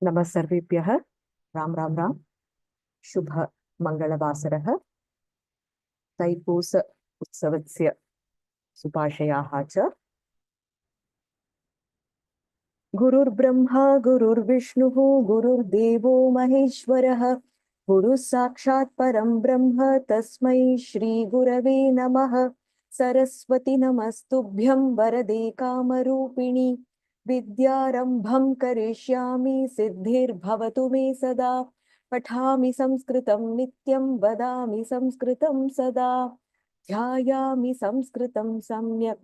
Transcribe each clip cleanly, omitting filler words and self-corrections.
नमः सर्वेभ्यः। राम राम राम। शुभ मङ्गलवासरः। तैपूस उत्सवस्य शुभाशयाः च। गुरुर्ब्रह्मा गुरुर्विष्णुः गुरुर्देवो महेश्वरः गुरुः साक्षात् परं ब्रह्म तस्मै श्रीगुरवे नमः। सरस्वती नमस्तुभ्यं वरदे कामरूपिणि विद्यारम्भं करिष्यामि सिद्धिर्भवतु मे सदा। पठामि संस्कृतं नित्यं वदामि संस्कृतं सदा। ध्यायामि संस्कृतं सम्यक्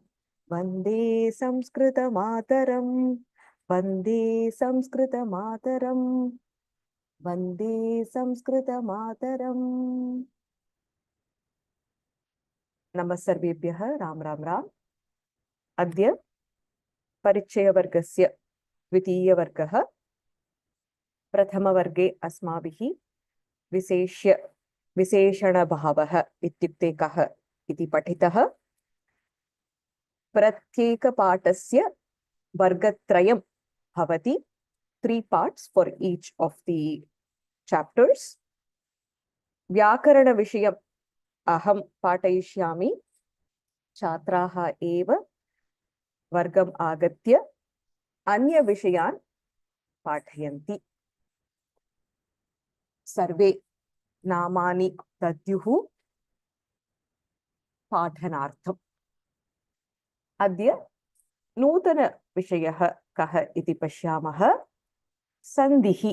वन्दे संस्कृतमातरम्। वन्दे संस्कृतमातरम्। वन्दे संस्कृतमातरम्। नमः सर्वेभ्यः। राम राम राम। अद्य परिचयवर्गस्य द्वितीयवर्गः। प्रथमवर्गे अस्माभिः विशेषणभावः इत्युक्ते कः इति पठितः। प्रत्येकपाठस्य वर्गत्रयं भवति। 3 parts for each of the chapters. व्याकरणविषयम् अहं पाठयिष्यामि। छात्राः एव वर्गम् आगत्य अन्यविषयान् पाठयन्ति। सर्वे नामानि दद्युः पाठनार्थम्। अद्य नूतनविषयः कः इति पश्यामः। सन्धिः।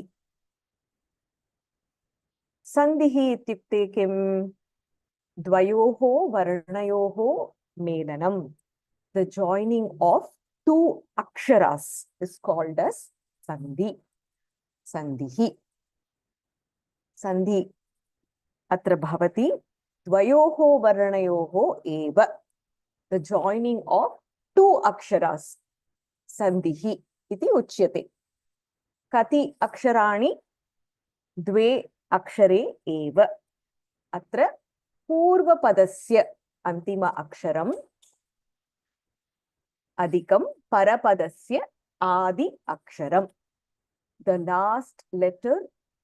सन्धिः इत्युक्ते किम्? द्वयोः वर्णयोः मेलनम्। The joining of 2 aksharas is called as sandhi. Sandhihi. Sandhi atra bhavati dvayoho varnayoho eva. The joining of 2 aksharas. Sandhihi iti uchyate. Kati aksharani? 2 akshare eva. Atra पूर्वपदस्य अन्तिम अक्षरम् अधिकं परपदस्य आदि अक्षरम्. The last letter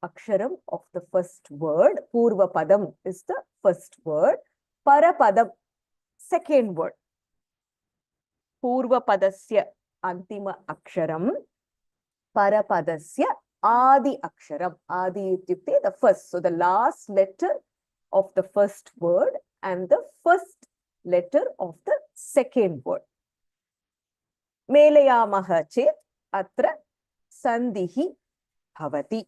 aksharam of the first word. Purvapadam is the first word. Parapadam, second word. Purvapadasya antima aksharam. Parapadasya adi aksharam. Adi ityukte the first. So the last letter of the first word and the first letter of the second word. मेलयामः चेत् अत्र सन्धिः भवति।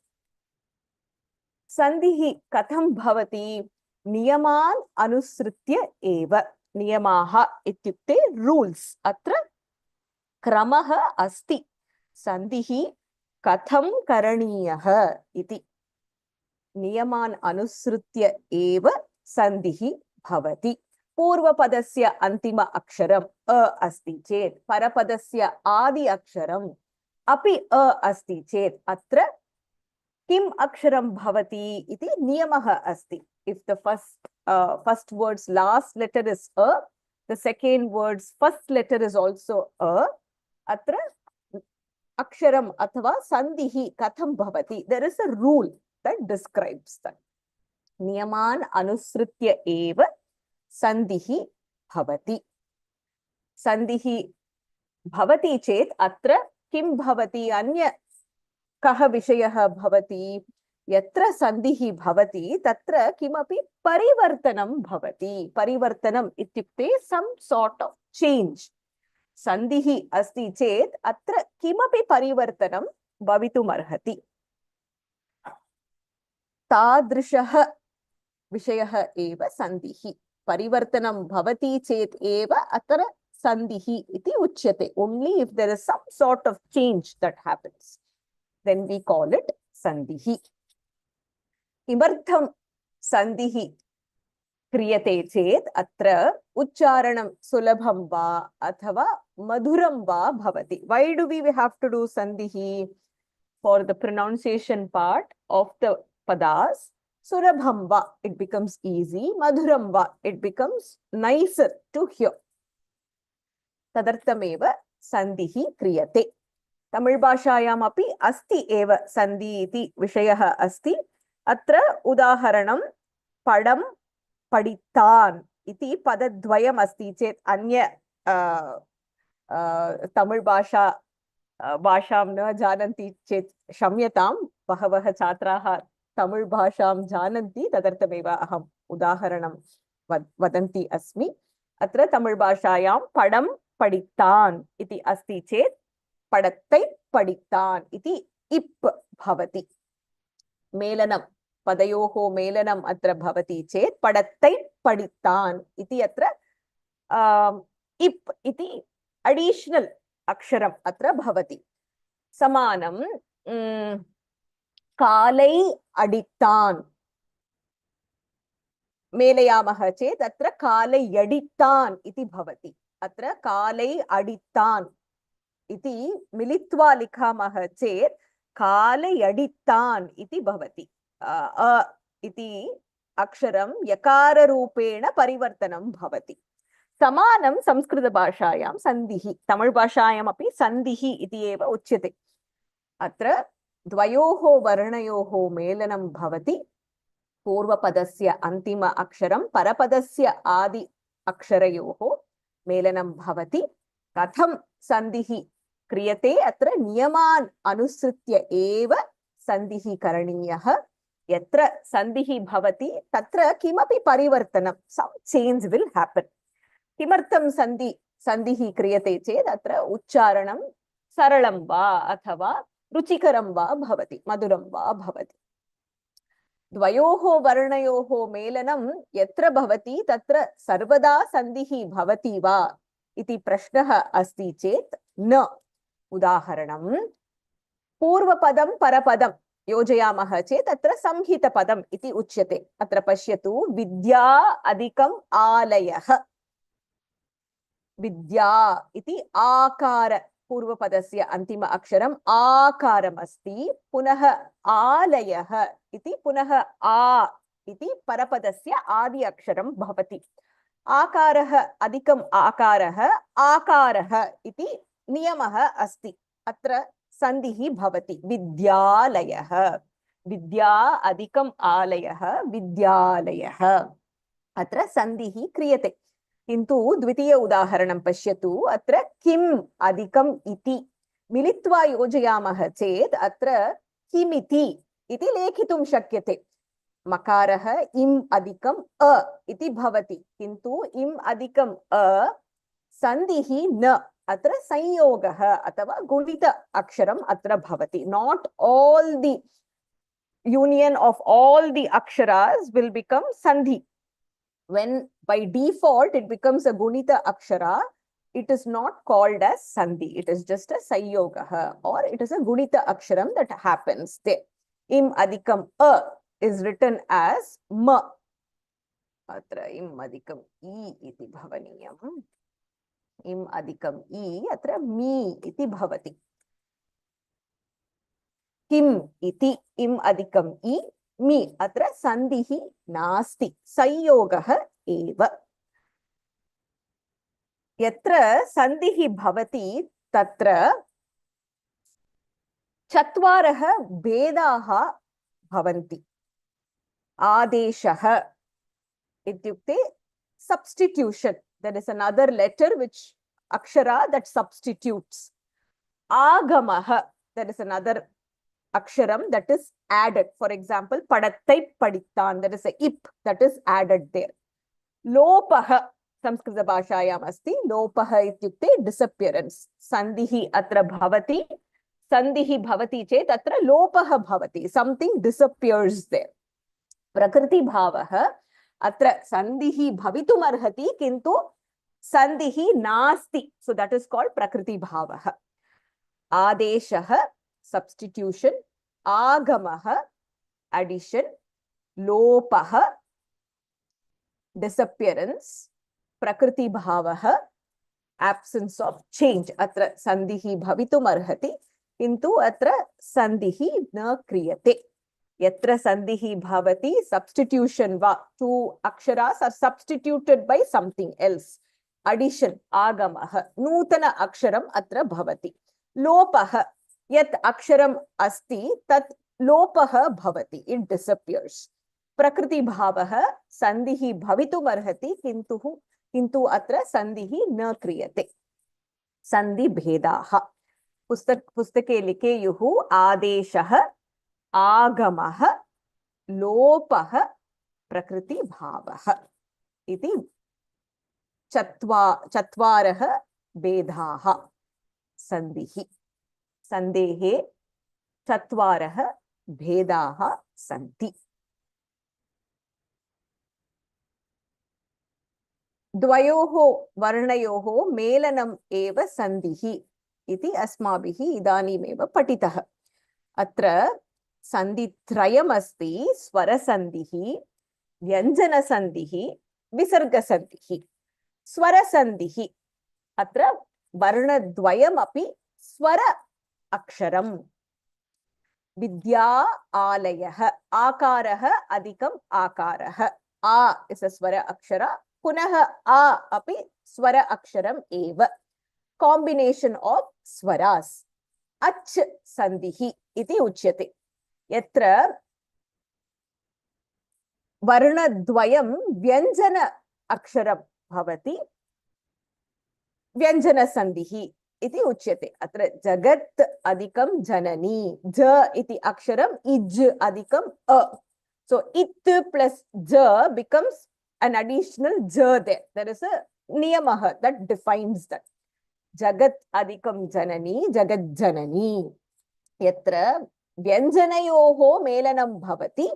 सन्धिः कथं भवति? नियमान् अनुसृत्य एव। नियमाः इत्युक्ते रूल्स्। अत्र क्रमः अस्ति। सन्धिः कथं करणीयः इति नियमान् अनुसृत्य एव सन्धिः भवति। पूर्वपदस्य अन्तिम अक्षरम् अ अस्ति चेत् परपदस्य आदि अक्षरम् अपि अ अस्ति चेत् अत्र किम् अक्षरं भवति इति नियमः अस्ति. If the first word's last letter is a, the second word's first letter is also a, अत्र अक्षरम् अथवा सन्धिः कथं भवति? There is a rule that describes that. नियमान् अनुसृत्य एव सन्धिः भवति। सन्धिः भवति चेत् अत्र किं भवति? अन्य कः विषयः भवति? यत्र सन्धिः भवति तत्र किमपि परिवर्तनं भवति। परिवर्तनम् इत्युक्ते some sort of change. सन्धिः अस्ति चेत् अत्र किमपि परिवर्तनं भवितुमर्हति। तादृशः विषयः एव सन्धिः। परिवर्तनं भवति चेत् एव अत्र सन्धिः इति उच्यते. Only if there is some sort of change that happens, then we call it सन्धिः. किमर्थं सन्धिः क्रियते चेत् अत्र उच्चारणं सुलभं वा अथवा मधुरं वा भवति. Why do we have to do सन्धिः? For the pronunciation part of the padas. Surabham va, it becomes easy. Madhuram va, it becomes nicer to hear. Tadartameva sandhihi kriyate. Tamil भाषायामपि अस्ति एव सन्धि इति विषयः अस्ति अत्र उदाहरणं पडं पडितान् इति पदद्वयम् अस्ति चेत् अन्य तमिळ् भाषां न जानन्ति चेत् क्षम्यतां बहवः छात्राः तमिळ् भाषां जानन्ति तदर्थमेव अहम् उदाहरणं वदन्ती अस्मि अत्र तमिळ् भाषायां पडं पडितान् इति अस्ति चेत् पडत्तै पडितान् इति इप् भवति मेलनं पदयोः मेलनम् अत्र भवति चेत् पडत्तै पडितान् इति अत्र इप् इति अडिशनल् अक्षरम् अत्र भवति समानं कालै अडितान् मेलयामः चेत् अत्र कालै अडितान् इति भवति अत्र कालै अडितान् इति मिलित्वा लिखामः चेत् कालै अडितान् इति भवति इति अक्षरं यकाररूपेण परिवर्तनं भवति समानं संस्कृतभाषायां सन्धिः तमिळ् भाषायामपि सन्धिः इति एव उच्यते अत्र द्वयोः वर्णयोः मेलनं भवति पूर्वपदस्य अन्तिम अक्षरं परपदस्य आदि अक्षरयोः मेलनं भवति कथं सन्धिः क्रियते अत्र नियमान् अनुसृत्य एव सन्धिः करणीयः यत्र सन्धिः भवति तत्र किमपि परिवर्तनं some change will happen किमर्थं सन्धिः क्रियते चेत् अत्र उच्चारणं सरलं वा अथवा रुचिकरं वा भवति मधुरं वा भवति द्वयोः वर्णयोः मेलनं यत्र भवति तत्र सर्वदा सन्धिः भवति वा इति प्रश्नः अस्ति चेत् न उदाहरणं पूर्वपदं परपदं योजयामः चेत् अत्र संहितपदम् इति उच्यते अत्र पश्यतु विद्या अधिकम् आलयः विद्या इति आकार पूर्वपदस्य अन्तिम अक्षरम् आकारमस्ति पुनः आलयः इति पुनः आ इति परपदस्य आदि अक्षरं भवति आकारः अधिकम् आकारः आकारः इति नियमः अस्ति अत्र सन्धिः भवति विद्यालयः विद्या अधिकम् आलयः विद्यालयः अत्र सन्धिः क्रियते किन्तु द्वितीय उदाहरणं पश्यतु अत्र किम् अधिकम् इति मिलित्वा योजयामः चेत् अत्र किमिति इति लेखितुं शक्यते मकारः इम् अधिकम् अ इति भवति किन्तु इम् अधिकम् अ सन्धिः न अत्र संयोगः अथवा गुणित अक्षरम् अत्र भवति not all the union of all the aksharas will become sandhi when by default it becomes a gunita akshara it is not called as sandhi it is just a sayogah or it is a gunita aksharam that happens there im adhikam a is written as ma atra im adhikam I iti bhavaniyam im adhikam I atra mi iti bhavati kim iti im adhikam I mi atra sandhihi nasti sayogah eva yatra sandhihi bhavati tatra चत्वारः भेदाः भवन्ति आदेशः इत्युक्ते substitution there is another letter which akshara that substitutes agamah there is another aksharam that is added for example padattai padittan there is a ip that is added there lopah samskrita bhashayam asti lopah ityukte disappearance sandhihi atra bhavati sandhihi bhavati chet atra lopah bhavati something disappears there prakriti bhavah atra sandhihi bhavitum arhati kintu sandhihi nasti so that is called prakriti bhavah adeshah substitution agamah addition lopah disappearance prakriti bhavah absence of change atra sandhihi bhavitum arhati किन्तु अत्र सन्धिः न क्रियते यत्र सन्धिः भवति substitution वा two aksharas are substituted by something else addition आगमः नूतन अक्षरम् अत्र भवति लोपः यत् अक्षरम् अस्ति तत् लोपः भवति, इट् डिसपियर्स्। प्रकृतिभावः सन्धिः भवितुमर्हति, किन्तु अत्र सन्धिः न क्रियते। सन्धिभेदाः पुस्तके लिखेयुः आदेशः, आगमः, लोपः, प्रकृतिभावः इति चत्वारः भेदाः सन्धिः। सन्धेः चत्वारः भेदाः सन्ति। द्वयोः वर्णयोः मेलनम् एव सन्धिः इति अस्माभिः इदानीमेव पठितः। अत्र सन्धित्रयम् अस्ति, स्वरसन्धिः, व्यञ्जनसन्धिः, विसर्गसन्धिः। स्वरसन्धिः अत्र वर्णद्वयमपि स्वर अक्षरम्। विद्या आलयः, आकारः अधिकम् आकारः, आ इस् अ स्वर अक्षर, पुनः आ अपि स्वर अक्षरम् एव, कॉम्बिनेशन ऑफ स्वरास्। अच् सन्धिः इति उच्यते, यत्र वर्णद्वयं व्यञ्जन अक्षरं भवति, व्यञ्जनसन्धिः इति उच्यते। अत्र जगत् अधिकं जननी, ज इति अक्षरम् इज् अधिकम् अ, so it plus j becomes an additional j there. There is a niyamah that defines that. Jagat adikam janani, jagat janani. Yatra vyanjanayoho melanam bhavati,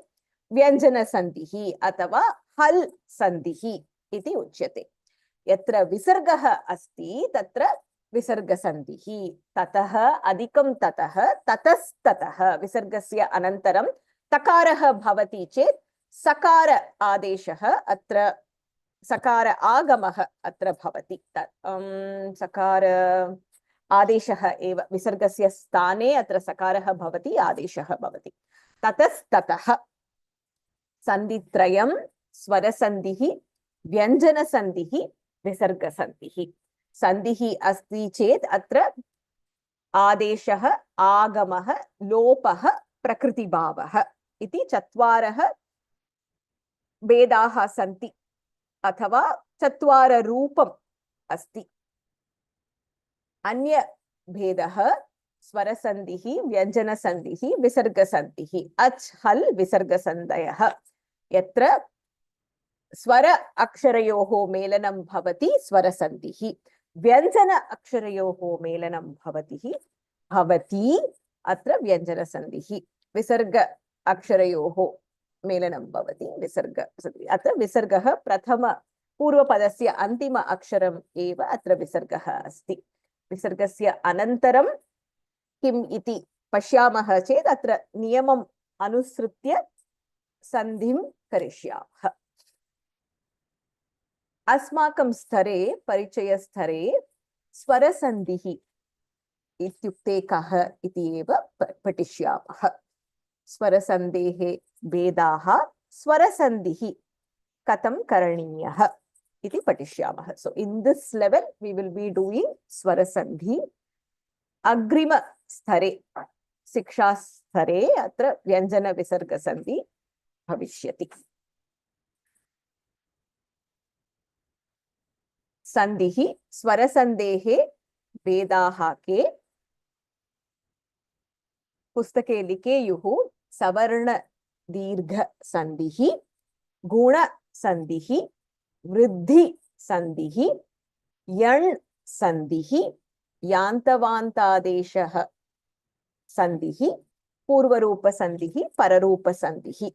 vyanjana sandhihi athava hal sandhihi iti uchyate. Yatra visargah asti, tatra visarga sandhihi. Tatah adikam tatah, tatas tatah. Visargasya anantaram तकारः भवति चेत् सकार आदेशः अत्र, सकार आगमः अत्र भवति। सकार आदेशः एव विसर्गस्य स्थाने अत्र सकारः भवति, आदेशः भवति। ततस्ततः सन्धित्रयं स्वरसन्धिः, व्यञ्जनसन्धिः, विसर्गसन्धिः। सन्धिः अस्ति चेत् अत्र आदेशः, आगमः, लोपः, प्रकृतिभावः इति चत्वारः भेदाः सन्ति, अथवा चत्वार रूपम् अस्ति। अन्य भेदः स्वरसन्धिः, व्यञ्जनसन्धिः, विसर्गसन्धिः। अच् हल् विसर्गसन्धयः, यत्र स्वर अक्षरयोः मेलनं भवति स्वरसन्धिः, व्यञ्जन अक्षरयोः मेलनं भवति अत्र व्यञ्जनसन्धिः, विसर्ग अक्षरयोः मेलनं भवति विसर्गसन्धिः। अत्र विसर्गः प्रथम पूर्वपदस्य अन्तिम अक्षरम् एव अत्र विसर्गः अस्ति। विसर्गस्य अनन्तरं किम् इति पश्यामः चेत् अत्र नियमम् अनुसृत्य सन्धिं करिष्यामः। अस्माकं स्तरे, परिचयस्तरे स्वरसन्धिः इत्युक्ते कः इति एव पठिष्यामः। स्वरसन्धेः भेदाः, स्वरसन्धिः कथं करणीयः इति पठिष्यामः। So in this level we will be doing स्वरसन्धि। अग्रिम स्तरे, शिक्षा स्तरे अत्र व्यञ्जन विसर्गसन्धि भविष्यति। सन्धिः, स्वरसन्धेः भेदाः के? पुस्तके लिखेयुः सवर्ण दीर्घ सन्धिः, गुण सन्धिः, वृद्धि सन्धिः, यण् सन्धिः, यान्तवान्तादेशः सन्धिः, पूर्वरूप सन्धिः, पररूप सन्धिः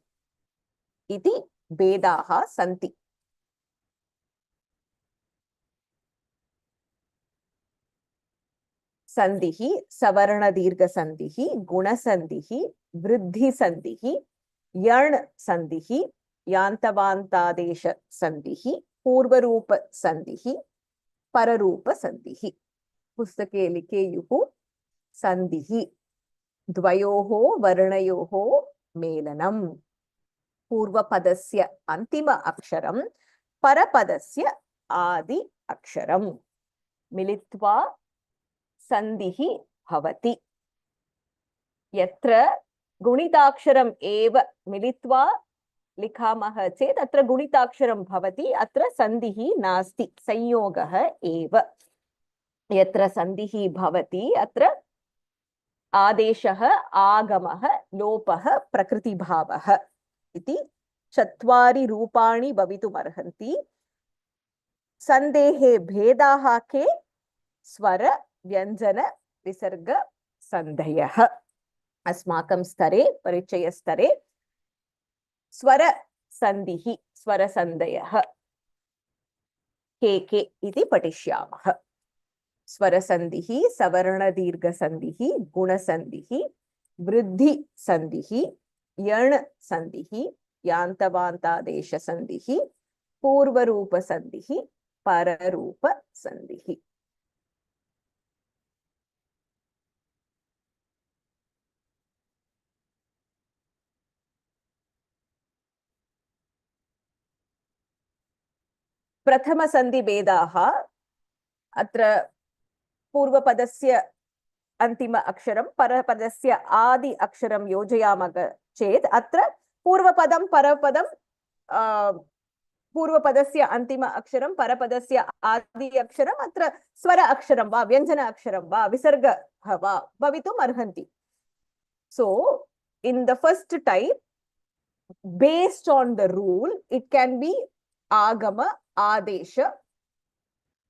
इति भेदाः सन्ति। सन्धिः, सवर्ण दीर्घ सन्धिः, गुण सन्धिः, वृद्धि सन्धिः, यण् सन्धिः, यान्तवान्तादेश सन्धिः, पूर्वरूप सन्धिः, पररूप सन्धिः। पुस्तके लिखेयुः सन्धिः, द्वयोः वर्णयोः मेलनम्, पूर्वपदस्य अन्तिम अक्षरं परपदस्य आदि अक्षरं मिलित्वा सन्धिः भवति। यत्र गुणिताक्षरम् एव मिलित्वा लिखामः चेत् अत्र गुणिताक्षरं भवति, अत्र सन्धिः नास्ति, संयोगः एव। यत्र सन्धिः भवति अत्र आदेशः, आगमः, लोपः, प्रकृतिभावः इति 4 रूपाणि भवितुमर्हन्ति। सन्धेः भेदाः के? स्वर, व्यञ्जन, विसर्ग, सन्धयः। अस्माकं स्तरे, परिचयस्तरे स्वर सन्धिः, स्वरसन्धयः के इति पठिष्यामः। स्वरसन्धिः, सवर्णदीर्घसन्धिः, गुणसन्धिः, वृद्धिसन्धिः, यण् सन्धिः, यान्तवान्तादेशसन्धिः, पूर्वरूपसन्धिः, पररूपसन्धिः। प्रथमसन्धिभेदाः अत्र पूर्वपदस्य अन्तिम अक्षरं परपदस्य आदि अक्षरं योजयामः चेत् अत्र पूर्वपदं परपदं पूर्वपदस्य अन्तिम अक्षरं परपदस्य आदि अक्षरम् अत्र स्वर अक्षरं वा व्यञ्जन अक्षरं वा विसर्गः वा भवितुम् अर्हन्ति। So in the first type, based on the rule, it can be agama, adesha,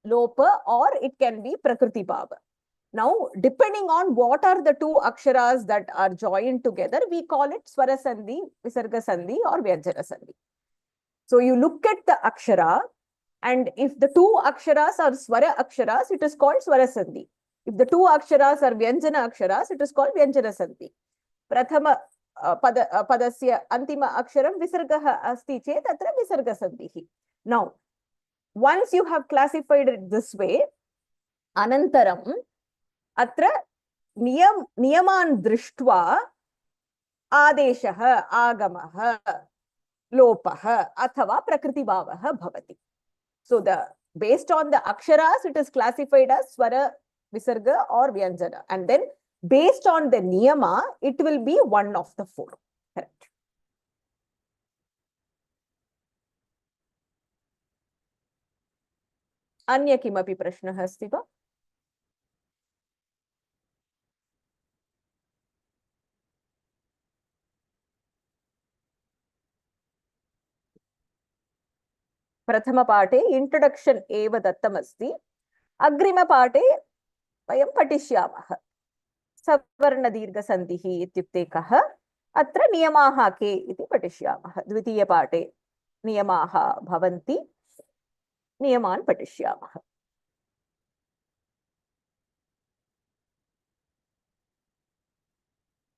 lopa, or it can be prakriti bhava. Now, depending on what are the 2 aksharas that are joined together, we call it swara sandhi, visarga sandhi, or vyanjana sandhi. So you look at the akshara, and if the 2 aksharas are swara aksharas, it is called swara sandhi. If the 2 aksharas are vyanjana aksharas, it is called vyanjana sandhi. Prathama padasya antima aksharam visargah asti chet atra visarga sandhihi. Now, once you have classified it this way, anantaram अत्र नियमान् दृष्ट्वा आदेशः, आगमः, लोपः अथवा प्रकृतिभावः भवति. So based on the aksharas, it is classified as swara, visarga or vyanjana, and then based on the niyama, it will be one of the 4. Correct. अन्य किमपि प्रश्नः अस्ति वा? प्रथमपाठे इंट्रोडक्शन एव दत्तमस्ति। अग्रिमपाठे वयं पठिष्यामः। सवर्णदीर्घसन्धिः इत्युक्ते कः, अत्र नियमाः के इति पठिष्यामः। द्वितीयपाठे नियमाः भवन्ति, नियमान् पठिष्यामः।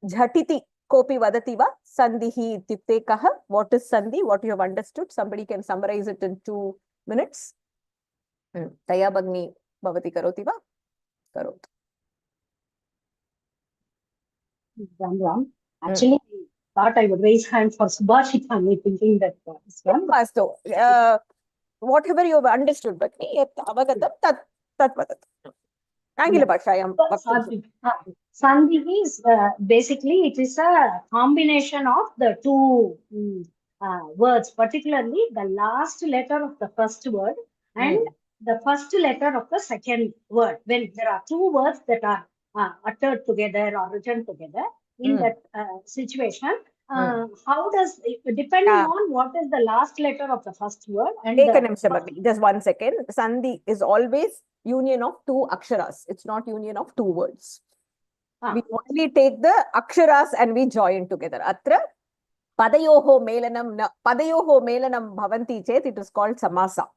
झटिति कोऽपि वदति वा? सन्धिः इत्युक्ते कः? What is sandhi? What you have understood? Somebody can summarize it in 2 minutes. तया भगिनी भवती करोति वा? करोतु। Actually, I thought I would raise hand for Subhashita, thinking that Mastu, whatever you have understood, bhagini, yat avagatam tat vadatu. Angila bhashayam. Sandhi is basically it is a combination of the 2 words, particularly the last letter of the first word and the first letter of the second word. When there are 2 words that are uttered together or written together, in that situation, how does it, depending on what is the last letter of the first word and just 1 second. Sandhi is always union of 2 aksharas. It's not union of 2 words. We only take the aksharas and we join together. Atra padayoho melanam bhavanti chet, it is called samasa.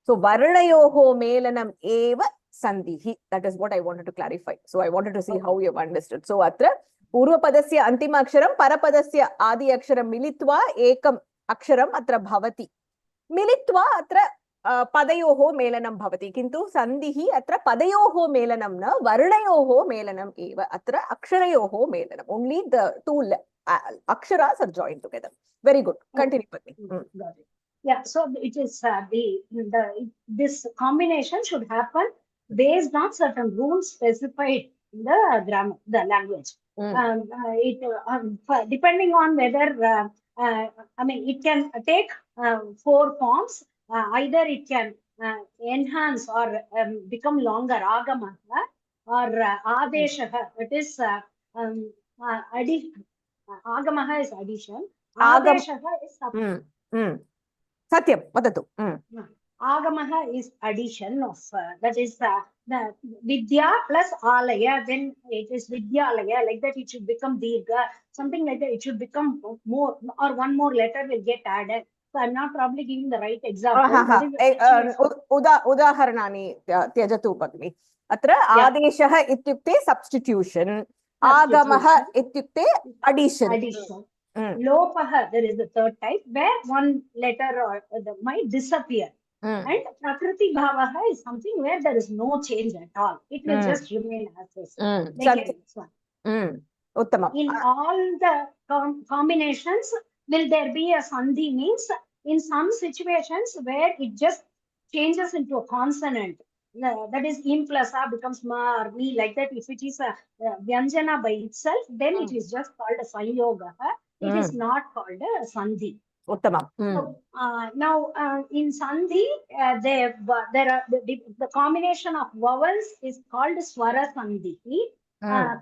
So varnayoho melanam eva sandhihi. That is what I wanted to clarify. So I wanted to see how you have understood. So atra पूर्वपदस्य अन्तिम अक्षरं परपदस्य आदि अक्षरं मिलित्वा एकम् अक्षरम् अत्र भवति। मिलित्वा अत्र पदयोः मेलनं भवति, किन्तु सन्धिः अत्र पदयोः मेलनं न, वर्णयोः मेलनम् एव, अत्र अक्षरयोः मेलनम्. Only the 2 aksharas are joined together. Very good. Continue with me. Got it. Yeah, so it is this combination should happen based on certain rules specified in the grammar, the language. Depending on whether, I mean, it can take 4 forms. Either it can enhance or become longer, agamaha, or adeshaha. It is agamaha is addition. Adeshaha is subtraction. Satyam, vadatu. Agamaha is addition of, that is the Vidya plus Alaya, then it is Vidyalaya, like that it should become Dirgha, something like that, it should become more, or one more letter will get added. So I'm not probably giving the right example. Udaharanani tyajatu bhagini. Atra adeshah ityukte substitution, agamaha ityukte addition. Lopaha, there is the third type, where one letter might disappear. And Prakriti Bhavaha is something where there is no change at all. It will just remain as is. Uttamam. In all the combinations, will there be a Sandhi? Means in some situations where it just changes into a consonant. That is, im plus a becomes ma or mi, like that. If it is a Vyanjana by itself, then it is just called a Sanyoga. It is not called a Sandhi. Uttamam. So, now in Sandhi, there are the combination of vowels is called Swara Sandhi.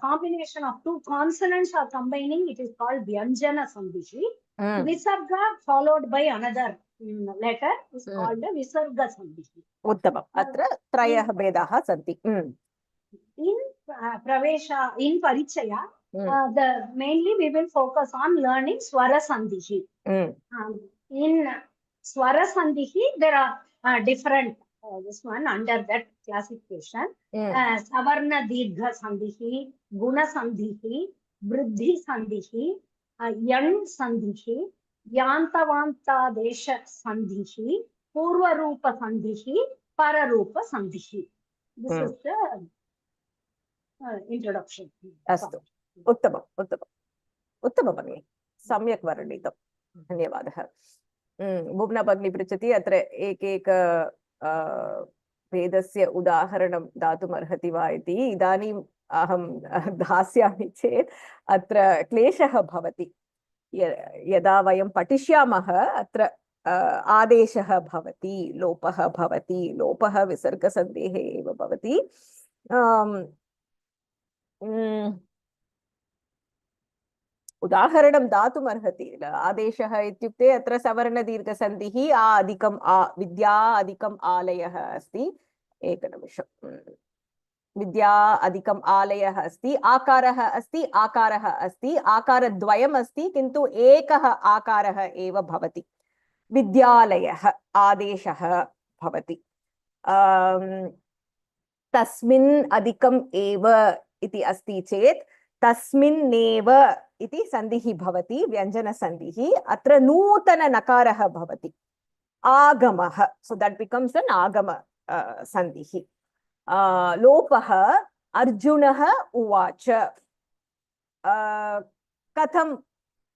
Combination of 2 consonants are combining, it is called Vyanjana Sandhi. Visarga followed by another letter is called Visarga Sandhi. Uttamam. Atra trayah bedaha santi. In Pravesha, in Parichaya, mainly we will focus on learning Swara Sandhi. In Swara Sandhi, there are different, this one under that classification. Savarna Dirgha Sandhi, Guna Sandhi, Vriddhi Sandhi, Yan Sandhi, Yantavanta Desha Sandhi, Purva Rupa Sandhi, Pararupa Sandhi. This is the introduction. Astu. Uttamam. Uttamam bhagini. Samyak varanitam. धन्यवादः. भुवना भगिनी पृच्छति अत्र एकैक भेदस्य उदाहरणं दातुमर्हति वा इति. इदानीम् अहं दास्यामि चेत् अत्र क्लेशः भवति. यदा वयं पठिष्यामः अत्र आदेशः भवति, लोपः भवति, लोपः विसर्गसन्धेः एव भवति. उदाहरणं दातुमर्हति. आदेशः इत्युक्ते अत्र सवर्णदीर्घसन्धिः आ अधिकम् आ, विद्या अधिकम् आलयः अस्ति. एकनिमिषम्. विद्या अधिकम् आलयः अस्ति. आकारः अस्ति, आकारः अस्ति, आकारद्वयम् अस्ति, किन्तु एकः आकारः एव भवति. विद्यालयः आदेशः भवति. तस्मिन् अधिकम् एव इति अस्ति चेत् तस्मिन्नेव इति सन्धिः भवति, व्यञ्जनसन्धिः. अत्र नूतन नकारः भवति, आगमः. सो दट् बिकम्स् एन् आगम सन्धिः. लोपः अर्जुनः उवाच. कथं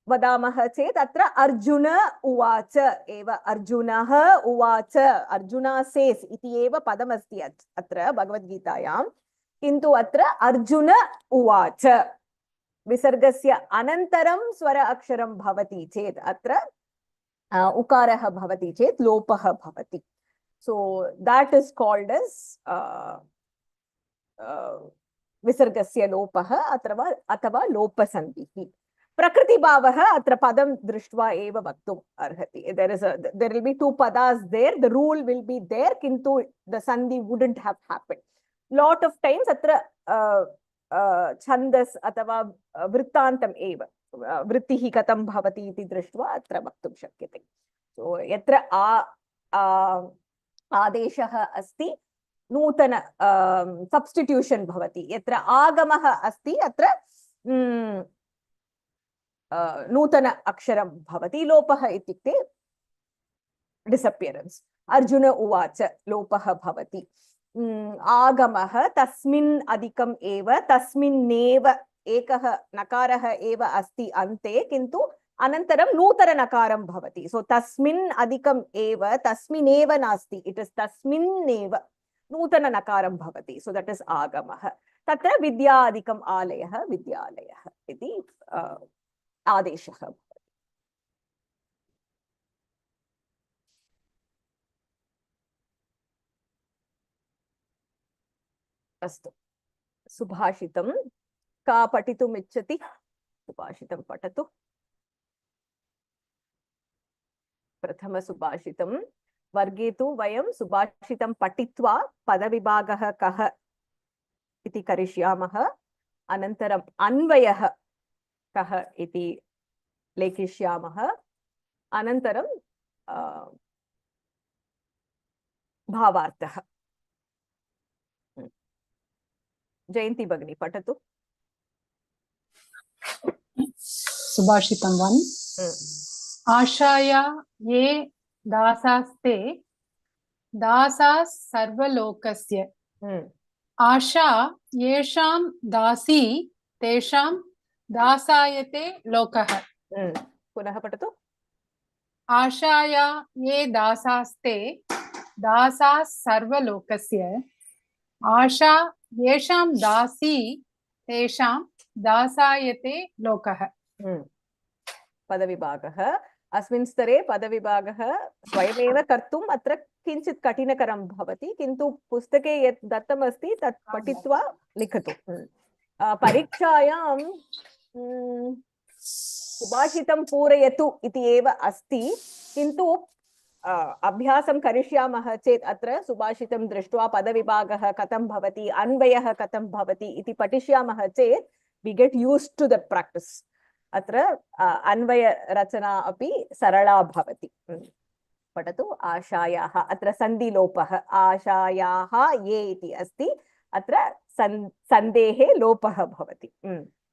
वदामः चेत् अत्र अर्जुन उवाच एव, अर्जुनः उवाच, अर्जुना सेस् इति एव पदमस्ति अत्र भगवद्गीतायां. किन्तु अत्र अर्जुन उवाच विसर्गस्य अनन्तरं स्वर अक्षरं भवति चेत् अत्र उकारः भवति चेत् लोपः भवति. So that is called as विसर्गस्य लोपः अथवा लोपसन्धिः. प्रकृतिभावः अत्र पदं दृष्ट्वा एव वक्तुम् अर्हति. there will be 2 padas there, the rule will be there, किन्तु the sandhi wouldn't have happened. Lot of times अत्र छन्दस् अथवा वृत्तान्तम् एव, वृत्तिः कथं भवति इति दृष्ट्वा अत्र वक्तुं शक्यते. सो यत्र आदेशः अस्ति नूतन सब्स्टिट्यूशन् भवति. यत्र आगमः अस्ति अत्र नूतन अक्षरं भवति. लोपः इत्युक्ते डिसपियरेन्स्. अर्जुन उवाच लोपः भवति. आगमः तस्मिन् अधिकम् एव, तस्मिन्नेव एकः नकारः एव अस्ति अन्ते, किन्तु अनन्तरं नूतन नकारं भवति. सो तस्मिन् अधिकम् एव, तस्मिन्नेव नास्ति, इट् इस् तस्मिन्नेव नूतन नकारं भवति. सो दट् इस् आगमः. तत्र विद्यादिकम् आलयः विद्यालयः इति आदेशः। अस्तु, सुभाषितं का पठितुम् इच्छति? सुभाषितं पठतु। प्रथमसुभाषितं वर्गे तु वयं सुभाषितं पठित्वा पदविभागः कः इति करिष्यामः। अनन्तरम् अन्वयः कः इति लेखिष्यामः। अनन्तरं भावार्थः। जयन्ती भगिनी पठतु। सुभाषितं 1 आशाया ये दासास्ते दासाः सर्वलोकस्य आशा येषां दासी तेषां दासायते लोकः। पुनः पठतु। आशाया ये दासास्ते दासाः सर्वलोकस्य आशा येषां दासी तेषां दासायते लोकः। पदविभागः। अस्मिन् स्तरे पदविभागः स्वयमेव कर्तुम् अत्र किञ्चित् कठिनकरं भवति, किन्तु पुस्तके यत् दत्तमस्ति तत् पठित्वा लिखतु। परीक्षायां सुभाषितं पूरयतु इति एव अस्ति, किन्तु अभ्यासं करिष्यामः चेत् अत्र सुभाषितं दृष्ट्वा पदविभागः कथं भवति, अन्वयः कथं भवति इति पठिष्यामः चेत् we get used to that practice. अत्र अन्वयरचना अपि सरला भवति। पठतु। आशायाः, अत्र सन्धिलोपः। आशायाः ये इति अस्ति, अत्र सन्धेः लोपः भवति।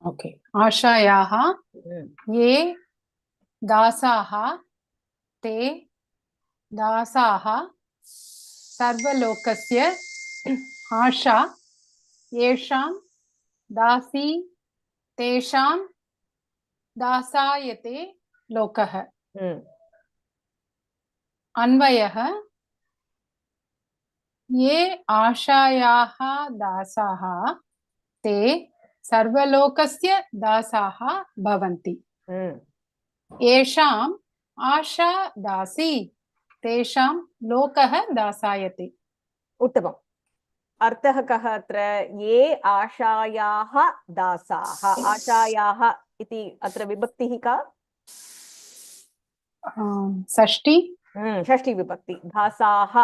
ओके। आशायाः ये दासाः ते दासाः सर्वलोकस्य आशा येषां दासी तेषां दासायते लोकः। अन्वयः ये आशायाः दासाः ते सर्वलोकस्य दासाः भवन्ति। येषाम् आशा दासी तेषां लोकः दासायते। उत्तमम्। अर्थः कः अत्र? ये आशायाः दासाः। आशायाः इति अत्र विभक्तिः का? षष्ठी। षष्ठी विभक्ति। दासाः।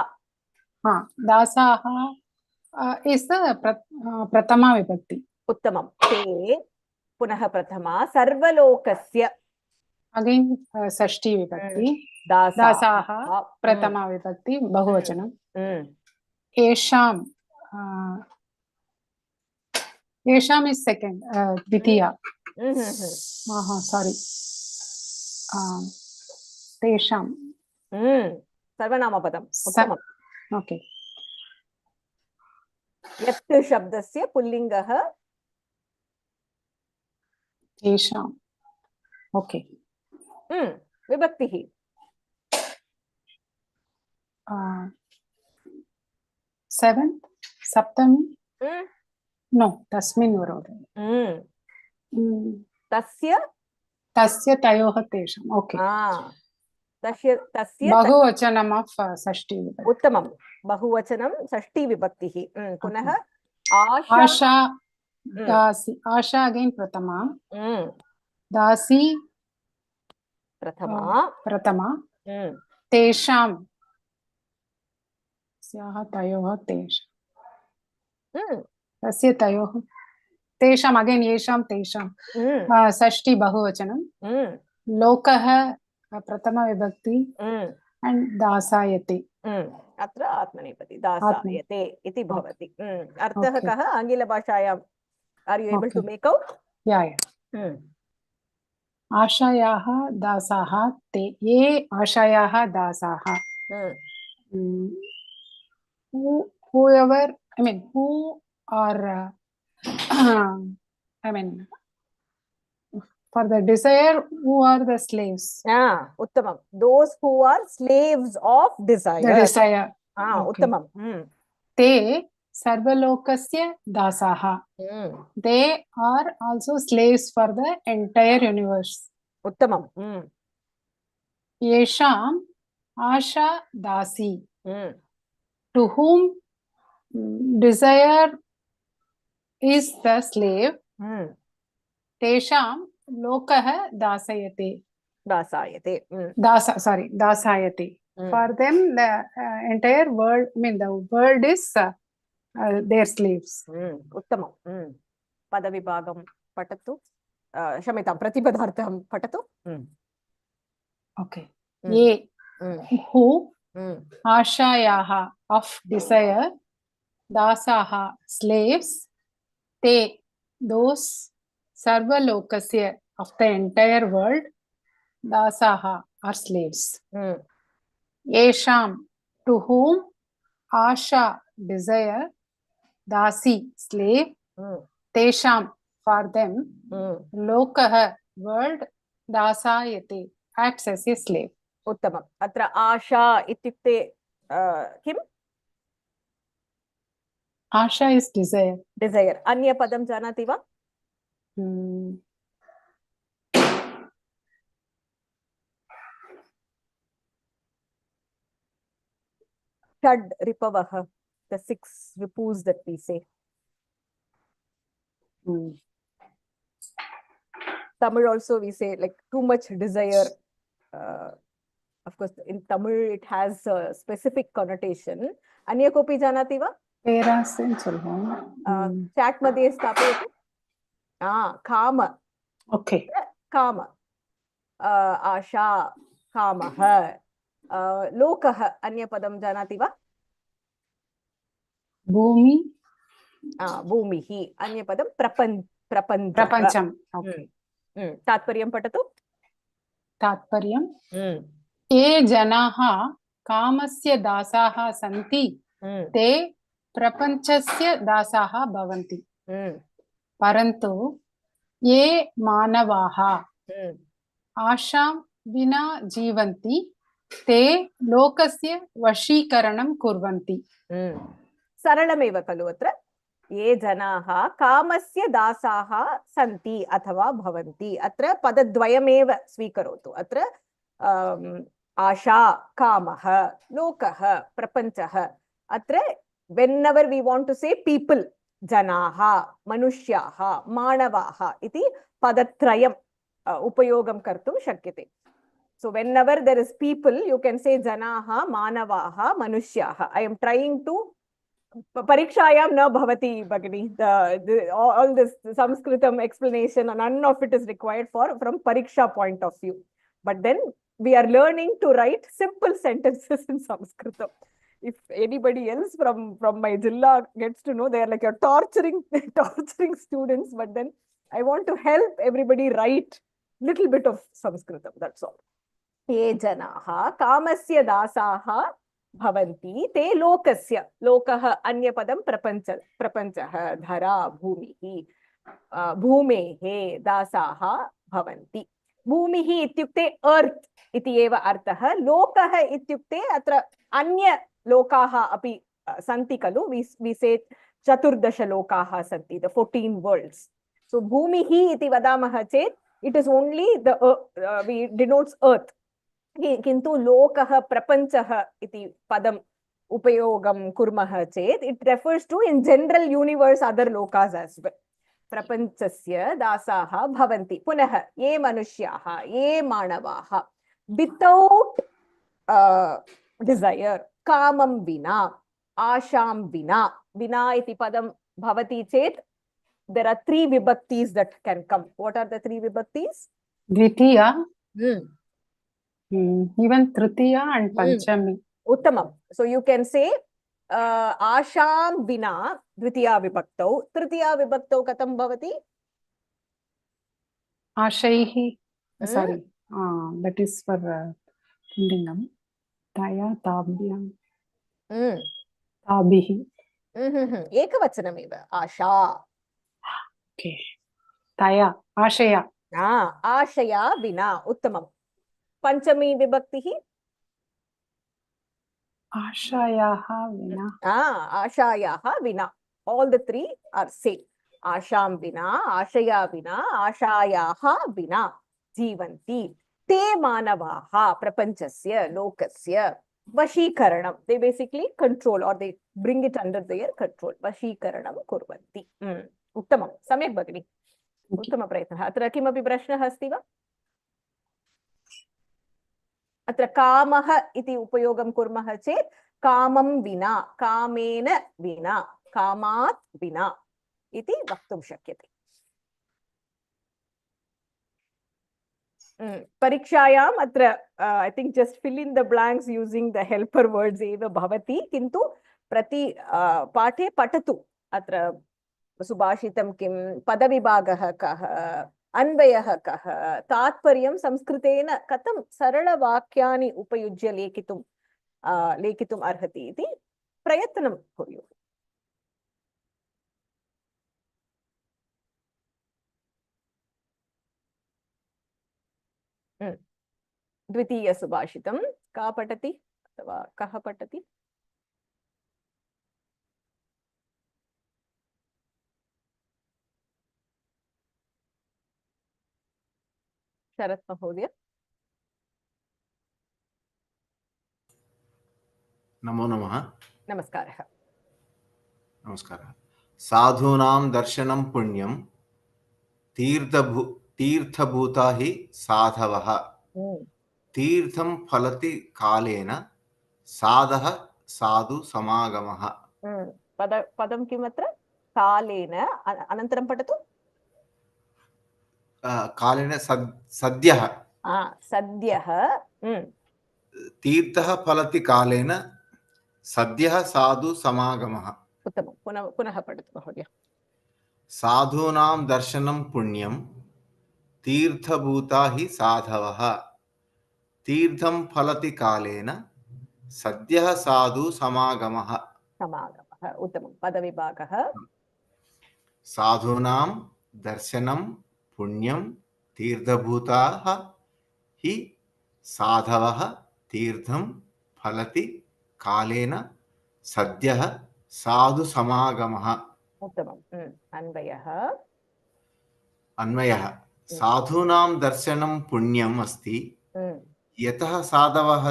दासाः इस् प्रथमा विभक्ति। उत्तमं। ते पुनः प्रथमा। सर्वलोकस्य अगेन षष्ठी विभक्ति। दासाः प्रथमा विभक्ति बहुवचनं। येषां येषां इस् सेकेंड द्वितीया। सॉरी तेषां सर्वनामपदम्। उत्तमम्। ओके। यत् शब्दस्य पुल्लिङ्गः तेषां। ओके। विभक्तिः सेवेंथ सप्तमी। नो तस्मिन् वरोधे। तस्य तस्य तयोः तेषां। ओके। तस्य बहुवचनम् ऑफ षष्ठी विभक्ति। उत्तमं। बहुवचनं षष्ठी विभक्तिः। पुनः आशा दासी। आशा अगेन प्रथमा। दासी प्रथमा। तेषां तयोः तेषां। तस्य तयोः तेषाम् अगेन येषां तेषां षष्ठी बहुवचनं। लोकः प्रथमा विभक्ति एंड दासायते। अत्र आत्मनेपदी दासायते इति भवति। अर्थः कः आङ्ग्लभाषायां? Are you able to make out? Yeah. आशायाः दासाः ते ये आशायाः दासाः। whoever, I mean, who are I mean, for the desire, who are the slaves? उत्तमं. Those who are slaves of desire. The desire. उत्तमं. ते sarvalokasya dasaha. Hmm. They are also slaves for the entire universe. Uttamam. Hmm. Yesham asha dasi. Hmm. To whom desire is the slave, Hmm. tesham lokah dasayate. Dasayate. Hmm. Dasayate. Hmm. For them, the entire world, the world is their slaves. उत्तमं पदविभागं पठतु क्षम्यतां प्रतिपदार्थं पठतु Okay. Ye who ashayaha of desire, dasaha slaves, te those sarvalokasya of the entire world, dasaha are slaves. Yesham to whom asha desire, dasi slave, tesham for them, lokah world, dasayate acts as a slave. उत्तमम् अत्र आशा इत्युक्ते किम् Asha is desire. Desire अन्यपदं जानाति वा षड् रिपवः the 6 ripus that we say Tamil also we say like too much desire of course in Tamil it has a specific connotation अन्य कोऽपि जानाति वा chat मध्ये स्थापयतु काम Okay. काम आशा कामः लोकः अन्यपदं जानाति वा Bhumi. भूमिः अन्यपदं प्रपञ्चः Prapancham. तात्पर्यं पठतु तात्पर्यं ये जनाः कामस्य दासाः सन्ति ते प्रपञ्चस्य दासाः भवन्ति परन्तु ये मानवाः आशां विना जीवन्ति ते लोकस्य वशीकरणं कुर्वन्ति सरलमेव खलु अत्र ये जनाः कामस्य दासाः सन्ति अथवा भवन्ति अत्र पदद्वयमेव स्वीकरोतु अत्र आशा कामः लोकः प्रपञ्चः अत्र whenever we want to say people जनाः मनुष्याः मानवाः इति पदत्रयम् उपयोगं कर्तुं शक्यते so whenever there is people you can say जनाः मानवाः मनुष्याः I am trying to Parichaya na bhavati bagini. All this Samskritam explanation, none of it is required from Pariksha point of view. But then we are learning to write simple sentences in Sanskritam. If anybody else from my Jilla gets to know, they are like you're torturing students. But then I want to help everybody write little bit of Sanskritam. That's all. Ye janaha kamasya dasaha भवन्ति ते लोकस्य लोकः अन्यपदं प्रपञ्चः धरा भूमिः भूमेः दासाः भवन्ति भूमिः इत्युक्ते अर्थ इति एव अर्थः लोकः इत्युक्ते अत्र अन्य लोकाः अपि सन्ति खलु we say 14 लोकाः सन्ति the 14 worlds so भूमिः इति वदामः चेत् it is only the we denotes earth किन्तु लोकः प्रपञ्चः इति पदम् उपयोगं कुर्मः चेत् it refers to in general universe other lokas as well प्रपञ्चस्य दासाः भवन्ति पुनः ये मनुष्याः ये मानवाः without desire कामं विना आशां विना विना इति पदं भवति चेत् there are 3 vibhaktis that can come what are the 3 vibhaktis Dwitiya even tritiya and panchami uttamam so you can say asham vina dvitiya vibhaktau tritiya vibhaktau katam bhavati ashaihi sorry that is for pundingam taya tabhyam tabihi ekavachanamev asha okay taya ashaya ashaya vina uttamam panchami vibhaktihi आशायाः विना आशायाः विना. All the three are same. आशां विना, आशया विना, आशायाः विना जीवन्ति. ते मानवाः प्रपञ्चस्य लोकस्य वशीकरणं. They basically control or they bring it under their control. वशीकरणं कुर्वन्ति. उत्तमं, सम्यक् भगिनि, उत्तमप्रयत्नः. अत्र किमपि प्रश्नः अस्ति वा? अत्र कामः इति उपयोगं कुर्मः चेत् कामं विना, कामेन विना, कामात् विना इति वक्तुं शक्यते. परीक्षायाम् अत्र I think just fill in the blanks using the helper words एव भवति, किन्तु प्रति पाठे पठतु. अत्र सुभाषितं किं, पदविभागः कः, अन्वयः कः, तात्पर्यं संस्कृतेन कथं सरलवाक्यानि उपयुज्य लेखितुम् अर्हति इति प्रयत्नं कुर्युः. द्वितीयसुभाषितं का पठति अथवा कः पठति? शरत् महोदय. नमो नमः. नमस्कारः. नमस्कारः. साधूनां दर्शनं पुण्यं तीर्थभूता हि साधवः. तीर्थं फलति कालेन साधः साधु समागमः. पदं किम् अत्र? कालेन, अनन्तरं पठतु. कालेन सद्यः. सद्यः. तीर्थः फलति कालेन सद्यः साधु समागमः. उत्तमं. पुनः पठतु महोदय. साधूनां दर्शनं पुण्यं तीर्थभूता हि साधवः. तीर्थं फलति कालेन सद्यः साधु समागमः. उत्तमं. पदविभागः. साधूनां दर्शनं पुण्यं तीर्थभूताः हि साधवः. तीर्थं फलति कालेन सद्यः साधु समागमः. उत्तमम्. अन्वयः साधूनां दर्शनं पुण्यम् अस्ति, यतः साधवः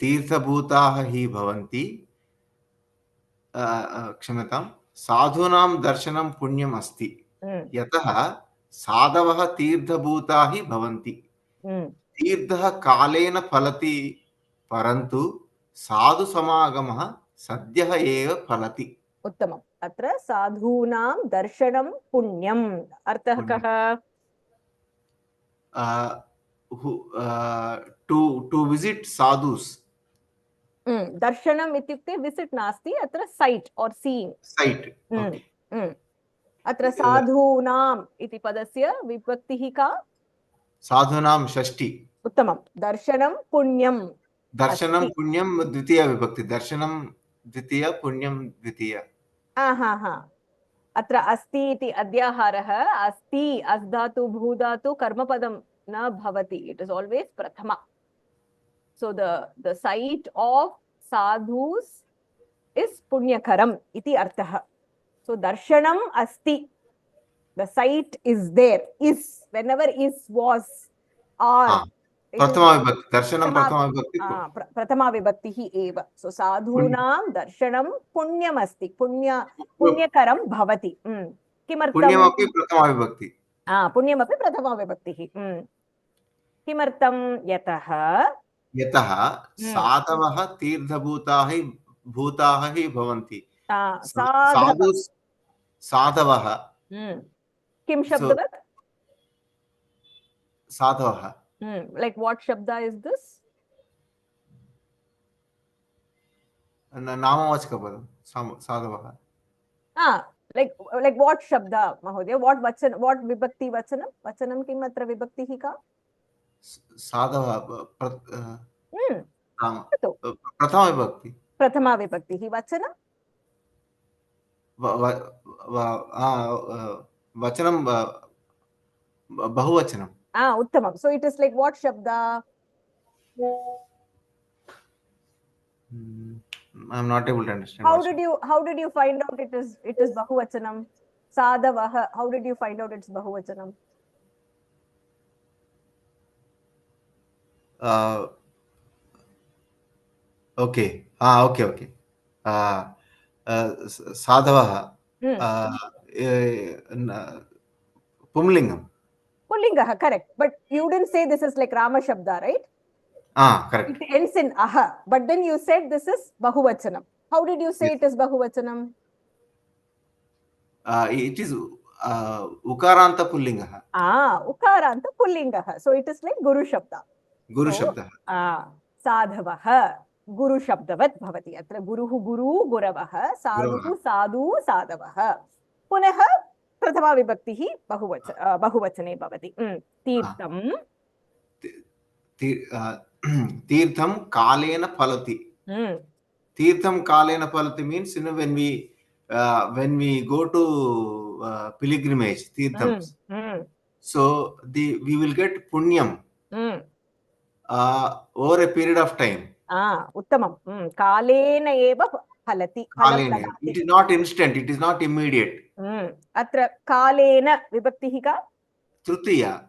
तीर्थभूताः हि भवन्ति. क्षम्यतां, साधूनां दर्शनं पुण्यम् अस्ति, यतः साधवः तीर्थभूता हि भवन्ति. तीर्थः कालेन फलति, परन्तु साधु समागमः सद्यः एव फलति. उत्तमम्. अत्र साधूनां दर्शनं पुण्यम् अर्थः कः? टु विजिट् साधुस्. दर्शनम् इत्युक्ते विसिट् नास्ति, अत्र सैट् और सीइंग्. सैट्. अत्र साधूनाम् इति पदस्य विभक्तिः का? साधूनां षष्ठी. उत्तमं. दर्शनं पुण्यं. दर्शनं पुण्यं द्वितीया विभक्ति. दर्शनं द्वितीया, पुण्यं द्वितीया. अत्र अस्ति इति अध्याहारः. अस्ति अस् धातु भू धातु कर्मपदं न भवति. It is always Prathama. So the sight of sadhus is punyakaram iti artha. So darshanam asti, the sight is there. Is, whenever is, was, or. Prathama vibhakti. Darshanam prathama vibhakti. Prathama vibhakti eva. So sadhunam darshanam punyam asti. Punyakaram bhavati. Kimartham? Punyamapi prathama vibhakti. Punyamapi prathama vibhakti. Kimartham? यतः साधवः तीर्थभूताः हि भवन्ति. साधवः किं शब्दवत्? साधवः. Like what shabda is this? नामवाचकपदं साधवः. Like what shabda mahodaya? What vachan? What vibhakti vachanam? Vachanam किम् अत्र विभक्तिः का? साधवः प्रथमा विभक्ति. प्रथमा विभक्तिः. वचनं वचनं बहुवचनं. उत्तमं. So it is like what shabda? I'm not able to understand. How did you find out it is bahuvachanam? Sadavah. How did you find out it's bahuvachanam? Okay. Okay. Sadhavah. Pumlingam. Pullingaha, correct. But you didn't say this is like Rama Shabda, right? Correct. It ends in aha. But then you said this is bahuvachanam. How did you say it is bahuvachanam? It is Ukaranta Pullingaha. Ukaranta Pullingaha. So it is like Guru Shabda. Guru Shabda. Sadhavaha. Guru Shabdavat bhavati. Atra Guruhu Guru Guravaha. Sadhuhu Sadhu Sadavaha. Punaha Prathama Vibhaktihi bahuvachane bhavati. Tirtham. Tirtham Kalena Phalati. Tirtham Kalena Phalati means, when we go to pilgrimage, Tirthams, so we will get punyam over a period of time. Uttamam. Kalena eva phalati. It is not instant, it is not immediate. Atra kalena vibhaktihi ka? Trutiya.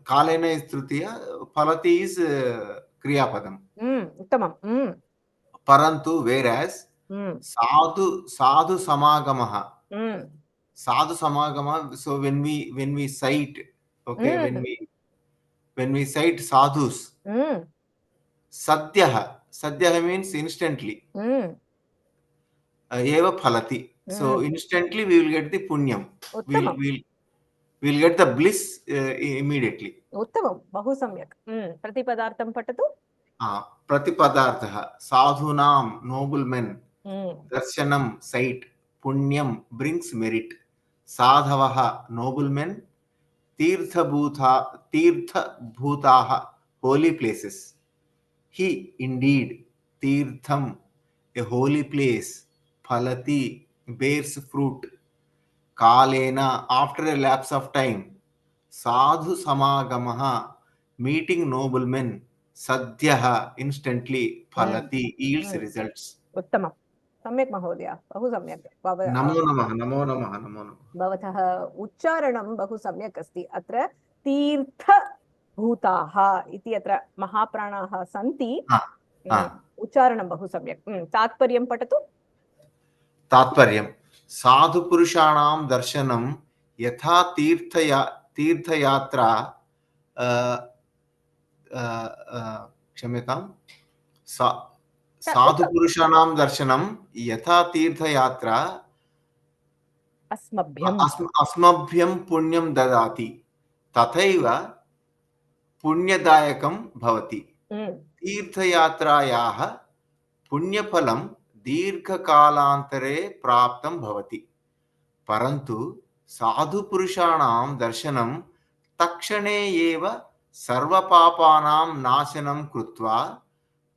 Kalena is Trutiya, Phalati is Kriyapadam. Uttamam. Parantu, whereas sadhu samagamaha. Sadhu samagama. So when we cite, okay, when we cite sadhus, sadhyaha means instantly. Eva phalati. So instantly we will get the punyam. We'll get the bliss immediately. Uttamam. Bahu samyak. Pratipadartham patatu? Pratipadartha. Sadhunam, noble men. Darshanam, sight. Punyam brings merit. Sadhavaha, noble men. Tirtha bhutaha, holy places. He, indeed, tirtham, a holy place. Phalati, bears fruit. Kalena, after a lapse of time. Sadhu samagamaha, meeting noblemen. Sadhyaha, instantly. Phalati, yields results. Uttamam. Samyak mahodaya. Bahu samyak. Namo namaha. Bhavatah uchcharanam bahu samyak asti. Atra tirtha bhutaha iti atra mahapranaha santi. Uchcharanam bahu samyak. Tatparyam patatu? Tatparyam. Sadhu purushanam darshanam yatha tirthayatra क्षम्यताम् साधु पुरुषाणां दर्शनं यथा तीर्थयात्रा अस्मभ्यं पुण्यं ददाति तथैव पुण्यदायकं भवति तीर्थयात्रायाः पुण्यफलं दीर्घकालान्तरे प्राप्तं भवति परन्तु साधुपुरुषाणां दर्शनं तक्षणे एव सर्वपापानां नाशनं कृत्वा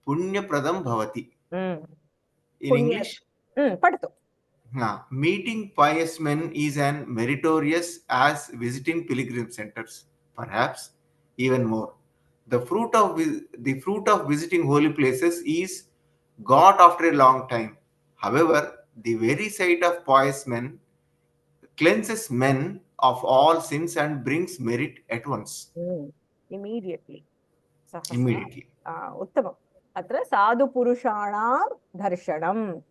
पुण्यप्रदं भवति in English padatu meeting pious men is as meritorious as visiting pilgrim centers, perhaps even more. The fruit of visiting holy places is got after a long time. However, the very sight of pious men cleanses men of all sins and brings merit at once. Immediately. Uttamam. Atra sadhu purushanam darshanam.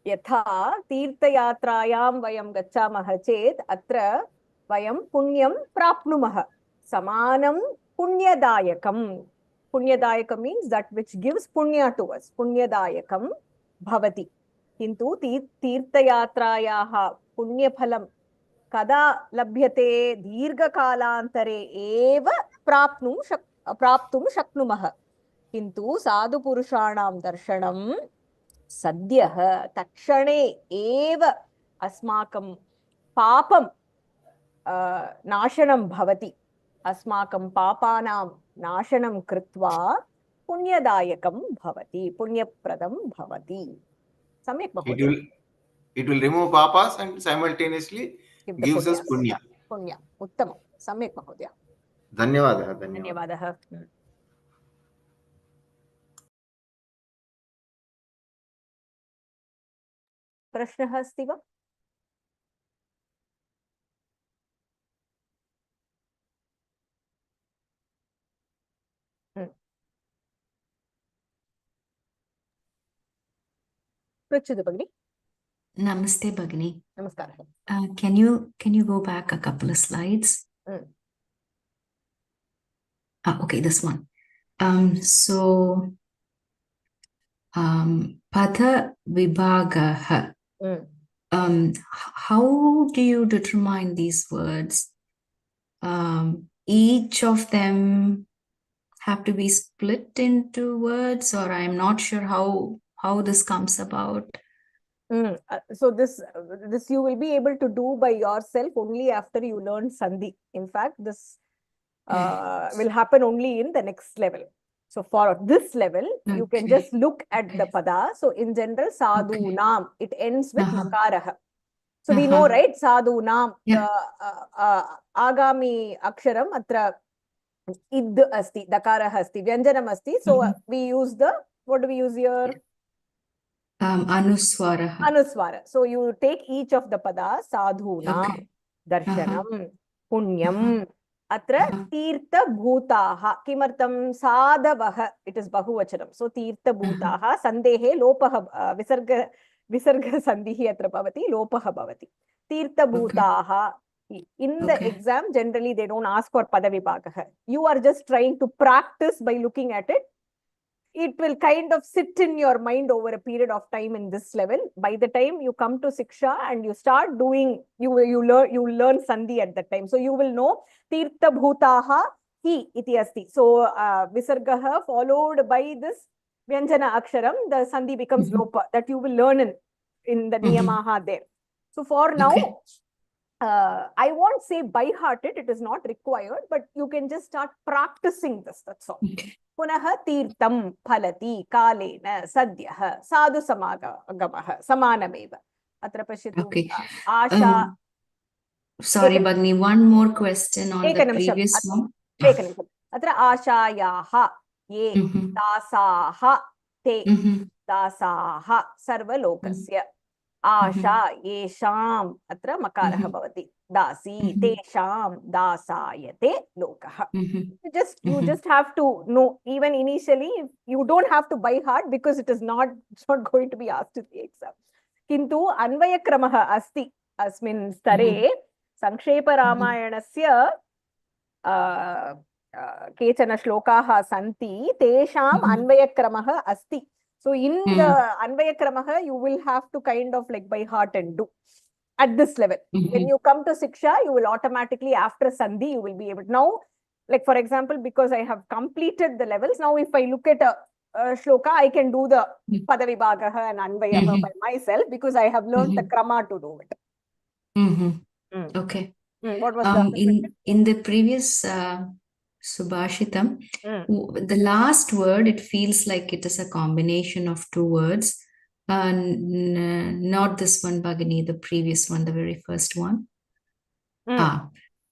Yatha tirthayatrayam vayam gacchamaha chet atra vayam punyam prapnumaha. Samanam punyadayakam. Punyadayakam means that which gives punya to us. Punyadayakam bhavati. Kintu tirthayatrayaha punyaphalam kada labhyate dirghakalantare eva praptum shaknumaha. Kintu sadhu purushanam darshanam sadyah takshane eva asmakam papam nashanam bhavati. Asmakam papanam nashanam kritva punyadayakam bhavati. Punyapradam bhavati. Samyak mahodaya. It will remove papas and simultaneously gives us punya. Punya. Uttamam. Samyak mahodaya. धन्यवादः धन्यवादः. प्रश्नः अस्ति वा? पृच्छतु भगिनि. Namaste, Bhagini. नमस्कारः. Can you go back a couple of slides? Okay, this one. So Pada Vibhagaha. How do you determine these words? Each of them have to be split into words, or I'm not sure how this comes about. So this you will be able to do by yourself only after you learn Sandhi. In fact, this will happen only in the next level. So for this level, you can just look at the pada. So in general, sadhu nam, it ends with makaraha. So we know, right? Sadhu nam, agami aksharam atra id asti, dakaraha asti, vyanjanam asti. So we use the, what do we use here? Anuswara. Anuswara. So you take each of the pada, sadhunam, darshanam, punyam, atra tirtha bhutaha, kimartam sadavaha, it is bahuvachanam. So tirtha bhutaha, sandehe lopaha, visarga sandhihi atra bhavati, lopaha bhavati. Tirtha bhutaha. In the exam, generally they don't ask for pada vibhagaha. You are just trying to practice by looking at it. It will kind of sit in your mind over a period of time in this level. By the time you come to Siksha and you start doing, you learn Sandhi at that time. So you will know Tirtha Bhutaha Hi iti asti. So Visargaha followed by this Vyanjana Aksharam, the Sandhi becomes Lopa. That you will learn in the Niyamaha there. So for now, I won't say by hearted, it is not required, but you can just start practicing this, that's all. Punaha tirtam phalati kalena sadyah sadhu samagamaha samanameva. Atra pashyatu asha. Sorry, Bhagini, one more question on the previous one. Atra ashayaha ye dasaha te dasaha sarvalokasya. Asha yesham atra makaraha bhavati. Dasi tesham dasayate lokaha. You just have to know, even initially, you don't have to by heart because it's not going to be asked in the exam. Kintu anvaya kramaha asti asmin stare Sankshepa Ramayanasya kechana shlokaha santi tesham anvaya kramaha asti. So in the Anvaya Kramaha, you will have to kind of like by heart and do at this level. When you come to Siksha, you will automatically, after Sandhi, you will be able to. Now, like for example, because I have completed the levels, now if I look at a shloka, I can do the Padavibhagaha and Anvayaha by myself because I have learned the Krama to do it. Okay. What was the in the previous Subhashitam, the last word, it feels like it is a combination of two words. Not this one, Bhagini, the previous one, the very first one.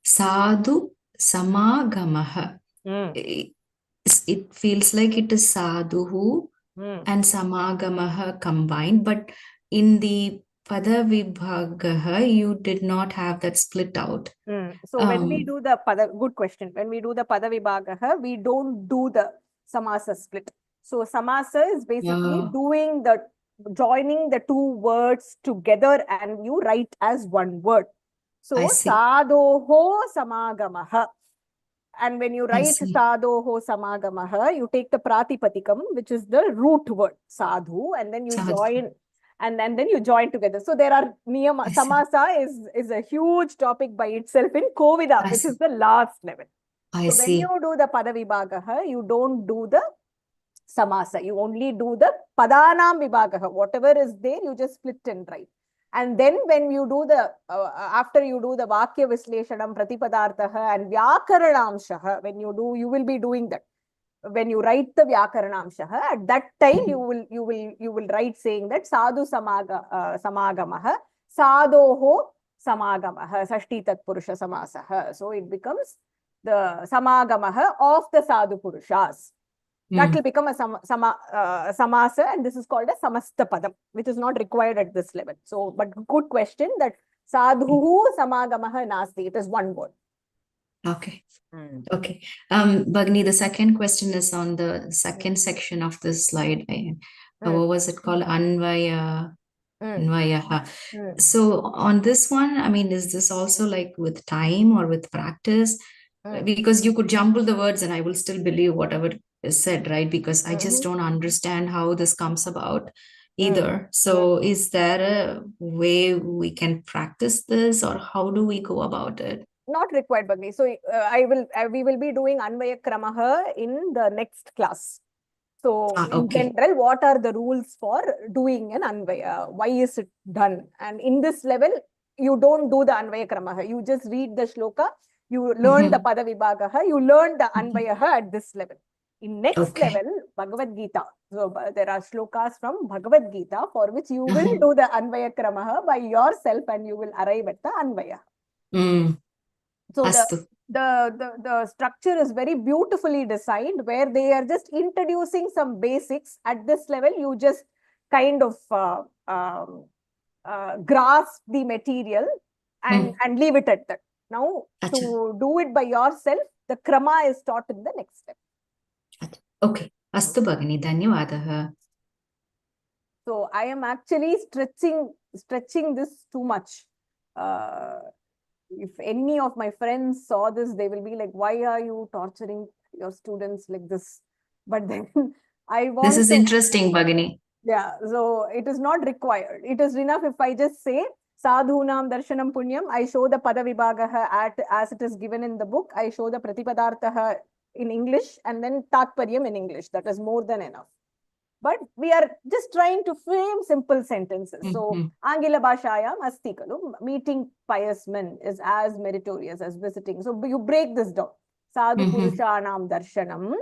Sadhu samagamaha. It feels like it is sadhuhu and samagamaha combined, but in the Pada Vibhagaha, you did not have that split out. So when we do the Pada, good question. When we do the Pada Vibhagaha, we don't do the Samasa split. So Samasa is basically joining the two words together and you write as one word. So Sadhoho Samagamaha. And when you write Sadhoho Samagamaha, you take the Pratipatikam, which is the root word, Sadhu, and then you join. And then you join together. So there are niyama. Samasa is a huge topic by itself in Kovida, which is the last level. When you do the Padavibhagaha, you don't do the Samasa. You only do the Padanam Vibhagaha. Whatever is there, you just split and write. And then when you do the, after you do the Vakya Visleshanam, Pratipadarthaha and Vyakaranamshaha, when you do, you will be doing that. When you write the Vyakaranamshaha, at that time you will write saying that Sadhu Samagamaha, Sadhoho Samagamaha, Sashti Tatpurusha Samasaha. So it becomes the samagamaha of the sadhu purushas. That will become a samasa, and this is called a samasta padam, which is not required at this level. So, but good question that sadhu samagamaha nasti. It is one word. Okay. Okay. Bhagini, the second question is on the second section of this slide. What was it called? Anvayaha. So on this one, I mean, is this also like with time or with practice? Because you could jumble the words and I will still believe whatever is said, right? Because I just don't understand how this comes about either. So is there a way we can practice this, or how do we go about it? Not required, Bhagini. So we will be doing Anvaya Kramaha in the next class. So in general, what are the rules for doing an Anvaya? Why is it done? And in this level, you don't do the Anvaya Kramaha. You just read the shloka, you learn the Pada Vibhagaha, you learn the Anvayaha at this level. In next level, Bhagavad Gita. So there are shlokas from Bhagavad Gita for which you will do the Anvaya Kramaha by yourself and you will arrive at the Anvaya. So the structure is very beautifully designed, where they are just introducing some basics. At this level, you just kind of grasp the material and leave it at that. Now, to do it by yourself, the krama is taught in the next step. Okay. Astu Bhagini, dhanyawadaha. So I am actually stretching this too much. If any of my friends saw this, they will be like, why are you torturing your students like this? But then I want This is interesting, Bhagini. Yeah, so it is not required. It is enough if I just say sadhunam darshanam punyam. I show the pada vibhagaha as it is given in the book. I show the pratipadarthaha in English and then tatparyam in English. That is more than enough. But we are just trying to frame simple sentences. So, Angila Bhashayam asti kalu, meeting pious men is as meritorious as visiting. So, you break this down. Sadhu Purushanam Darshanam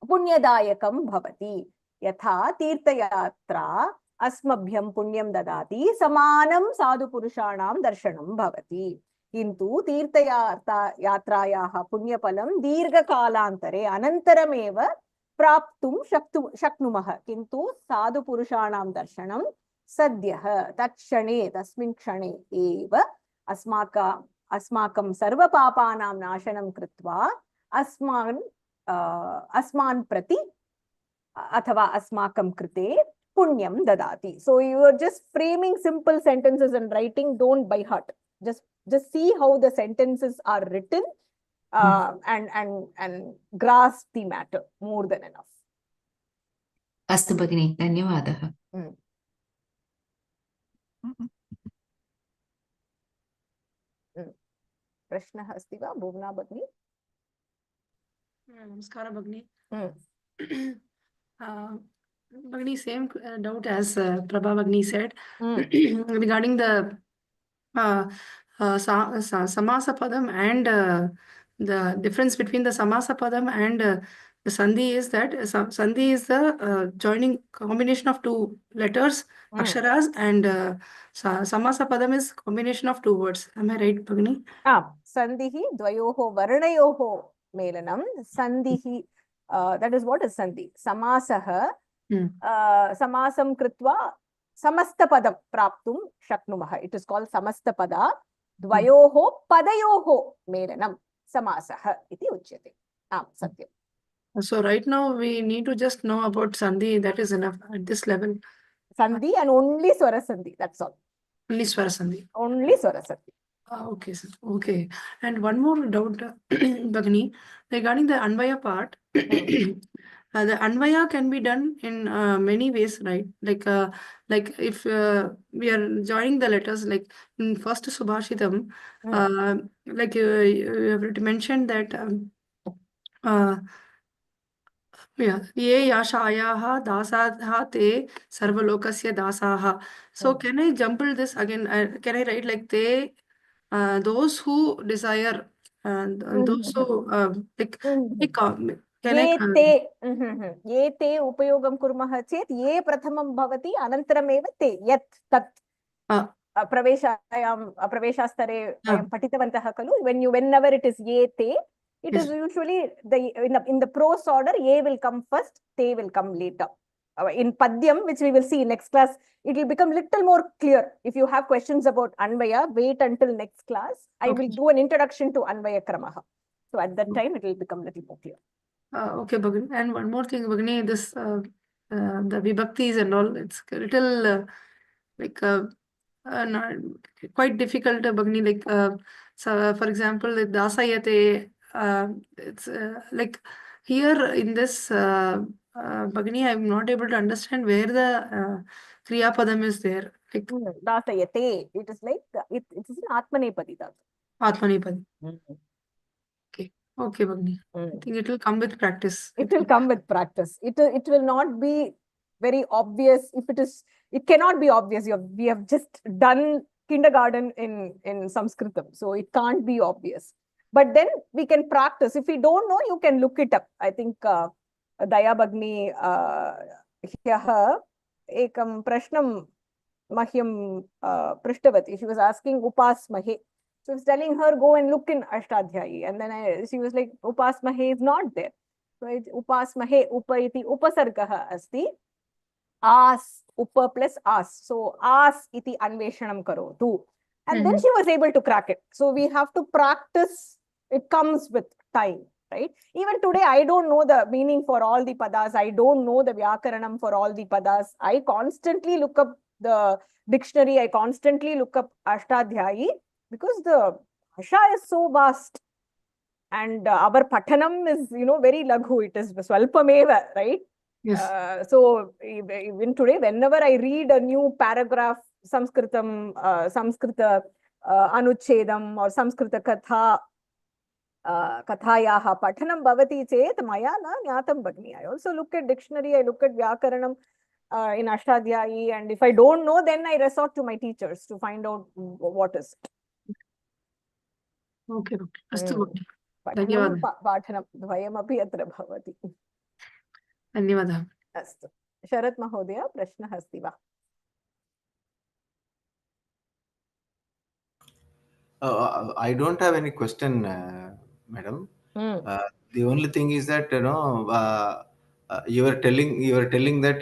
Punyadayakam Bhavati. Yatha Tirthayatra Asmabhyam Punyam Dadati Samanam Sadhu Purushanam Darshanam Bhavati. Kintu Tirthayatrayaha Punyapalam Dirgha Kalantare Anantarameva Praptum Shaknumaha. Kintu Sadhu Purushanam Darshanam Sadyah Takshane Tasmin Kshane Eva Asmakam Sarva Papanam Nashanam Kritva Asman Prati Athava Asmakam Krite Punyam Dadati. So you are just framing simple sentences and writing, don't by heart. Just see how the sentences are written. And grasp the matter more than enough. Astu Bhagini, dhanyawadaha. Prashna asti va Bhuvna Bhagini? Namaskara Bhagini. Bhagini, same doubt as Prabha Bhagini said regarding the Samasa Padam and the difference between the Samasa Padam and the Sandhi is that Sandhi is the joining combination of two letters, Aksharas, and Samasa Padam is combination of two words. Am I right, Bhagini? Sandhihi dvayoho varanayoho melanam. Sandhihi, that is what is Sandhi. Samasaha samasam kritva samasta padam praptum shaknumaha. It is called samasta pada. Dvayoho padayoho melanam samasaha iti uchyate. Satyam. So right now we need to just know about Sandhi. That is enough at this level. Sandhi and only Swara Sandhi. That's all. Only Swara Sandhi. Only Swara Sandhi. Okay, sir. Okay. And one more doubt, Bhagini, regarding the Anvaya part. The Anvaya can be done in many ways, right? Like if we are joining the letters, like in first Subhashitam, like you have mentioned that Ye yashayaha dasaha te sarvalokasya dasaha. So can I jumble this again? Can I write like they, those who desire, those who like, can Ye te upayogam kurmah chet ye prathamam bhavati anantarameva te yat tat praveshastare vayam patitavantah kalu. Whenever it is ye te, It is usually in the prose order, A will come first, Te will come later. In Padyam, which we will see next class, it will become little more clear. If you have questions about Anvaya, wait until next class. I will do an introduction to Anvaya Kramaha. So at that time, it will become little more clear. Okay, Bhagini. And one more thing, Bhagini, this the vibhaktis and all, it's a little not, quite difficult, Bhagini. Like, so for example, the dasayate, it's like here in this Bhagini, I'm not able to understand where the Kriya Padam is there. Like, Dasayate, it is like, it is an Atmanepadi. Atmanepadi. Okay, Bhagini. I think it will come with practice. It will come with practice. It will not be very obvious. It cannot be obvious. We have just done kindergarten in Samskritam, so it can't be obvious. But then we can practice. If we don't know, you can look it up. I think Daya Bhagini hyaha ekam prashnam mahyam prishtavati. She was asking Upasmahe. So I was telling her, go and look in Ashtadhyayi. And then she was like, Upasmahe is not there. So it's Upasmahe, Upa iti upasargaha asti. As, Upa plus as. So as iti anveshanam karotu. And then she was able to crack it. So we have to practice. It comes with time, right? Even today, I don't know the meaning for all the padas. I don't know the vyakaranam for all the padas. I constantly look up the dictionary. I constantly look up Ashtadhyayi. Because the Bhasha is so vast and our Pathanam is, very laghu. It is Swalpameva, right? Yes. So even today, whenever I read a new paragraph, Samskritam, Samskrita Anuchedam or Samskrita Katha, Kathayaha Pathanam Bhavati Chet, Maya na Nyatam Bhagini. I also look at dictionary, I look at Vyakaranam in Ashtadhyayi, and if I don't know, then I resort to my teachers to find out what is it. Okay. Astu. Pathanam Pathanam Dvayamapi atra bhavati. Dhanyavadah. Astu. Sharat Mahodaya, Prashna Hasti va. I don't have any question, madam. The only thing is that you were telling that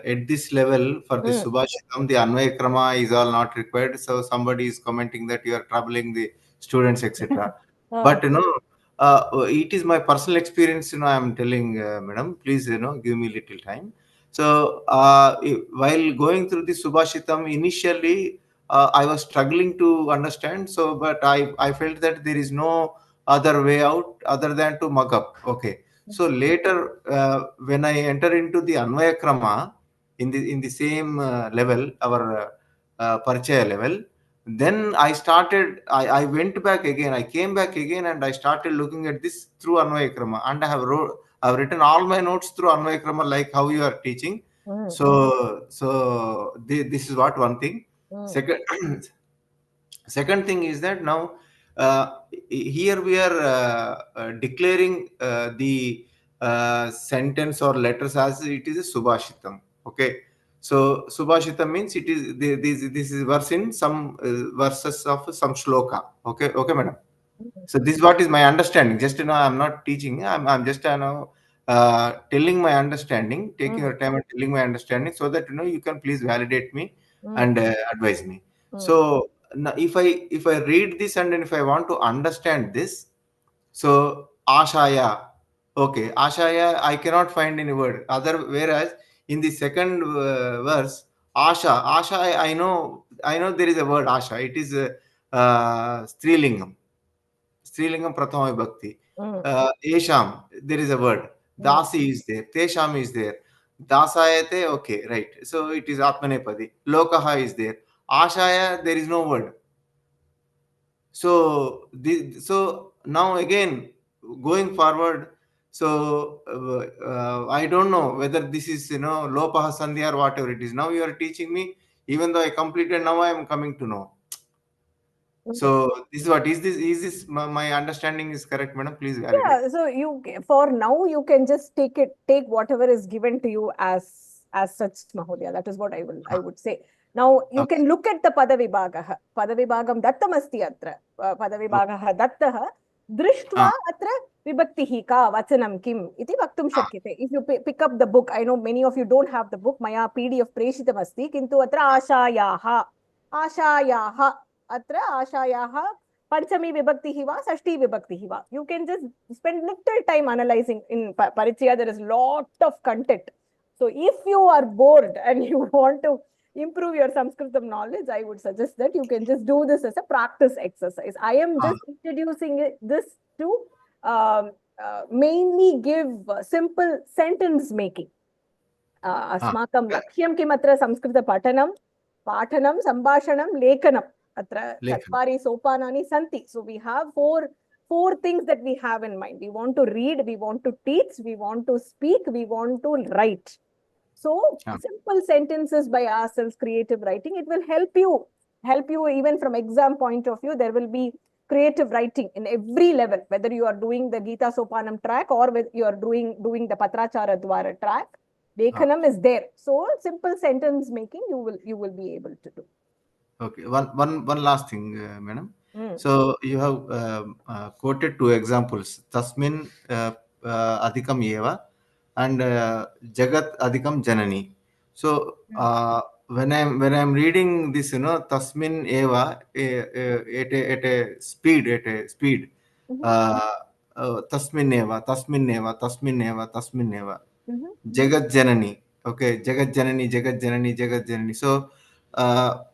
at this level for the Subhashitam, the Anvaya Krama is all not required. So somebody is commenting that you are troubling the students, etc. But it is my personal experience. I am telling, madam, please give me little time. So while going through the Subhashitam, initially I was struggling to understand. So, but I felt that there is no other way out other than to mug up. Okay. So later, when I enter into the Anvaya Krama in the same level, our Parichaya level, then I went back again. I came back again and I started looking at this through Anvaya Krama, and I've written all my notes through Anvaya Krama, like how you are teaching. So this is what one thing. Second thing is that now here we are declaring the sentence or letters as it is a Subhashitam. Okay. So Subhashitam means it is this is verse in some verses of some shloka. Okay, madam. So this is what is my understanding. Just I'm not teaching. I'm just telling my understanding, taking your time and telling my understanding, so that you can please validate me and advise me. So now if I read this and then if I want to understand this, so Ashaya, okay, Ashaya, I cannot find any word whereas in the second verse, Asha, I know there is a word Asha. It is Strilingam. Strilingam Prathama Vibhakti. Esham, there is a word. Dasi is there. Tesham is there. Dasayate, okay, right. So it is Atmanepadi. Lokaha is there. Ashaya, there is no word. So now again, going forward, so I don't know whether this is Lopaha Sandhya or whatever it is. Now you are teaching me, even though I completed, now I am coming to know. So this is what is this my understanding is correct, madam? Please validate. Yeah, so for now you can just take whatever is given to you as such, Mahodaya. That is what I would say. Now you can look at the Padavibhagaha. Padavibhagam dattam asti atra. Padavibhagaha dattaha. दृष्ट्वा अत्र विभक्तिः का वचनं किम् इति वक्तुं शक्यते. If you pick up the book, I know many of you don't have the book, मया PDF प्रेषितमस्ति, किन्तु अत्र आशायाः अत्र आशायाः पंचमी विभक्तिः वा षष्ठी विभक्तिः वा. You can just spend little time analyzing. In Parichaya there is lot of content. So if you are bored and you want to improve your Sanskritam knowledge, I would suggest that you can just do this as a practice exercise. I am just introducing this to mainly give simple sentence making. अस्माकं लक्ष्यं किमत्र संस्कृतपठनं, पाठनं, सम्भाषणं, लेखनम्. अत्र चत्वारि सोपानानि सन्ति. So we have four things that we have in mind. We want to read, we want to teach, we want to speak, we want to write. So simple sentences by ourselves, creative writing, it will help you even from exam point of view. There will be creative writing in every level, whether you are doing the Gita Sopanam track or whether you are doing the Patrachara Dwara track. Lekhanam is there. So simple sentence making you will be able to do. Okay, one last thing, madam. So you have quoted two examples, Tasmin Adhikam Eva and Jagat Adhikam Janani. So when I'm reading this, Tasmin Eva at a speed, Tasmin Eva, Jagat Janani. Okay, Jagat Janani. So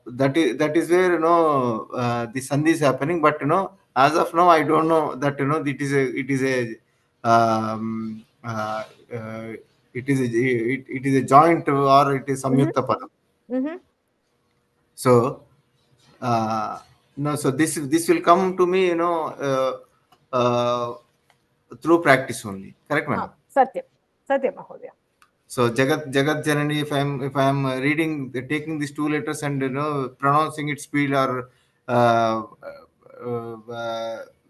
that is where the sandhi is happening. But as of now, I don't know that it is a joint or it is samyukta padam. So no, so this will come to me through practice only. Correct, madam? Satyam Mahodaya. So Jagat Janani, if I am reading, taking these two letters and pronouncing it speed, or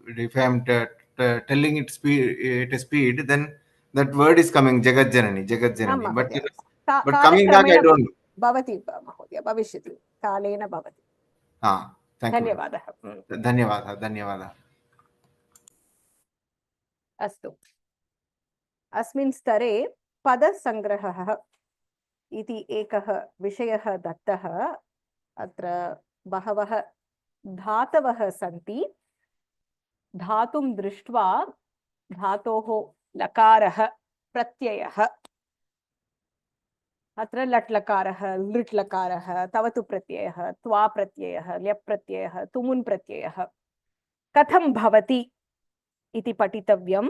if I am telling it speed, then that word is coming Jagat Janani. But coming back, I don't know. Bhavati Mahodaya, Bhavishyati, Kalena Bhavati. Thank you. Dhanyavadah. Dhanyavadah. Astu. अस्मिन् स्तरे पदसङ्ग्रहः इति एकः विषयः दत्तः. अत्र बहवः धातवः सन्ति. धातुं दृष्ट्वा धातोः लकारः प्रत्ययः, अत्र लट् लकारः, लृट् लकारः, तवतु प्रत्ययः, त्वा प्रत्ययः, ल्यप् प्रत्ययः, तुमुन् प्रत्ययः कथं भवति इति पठितव्यम्.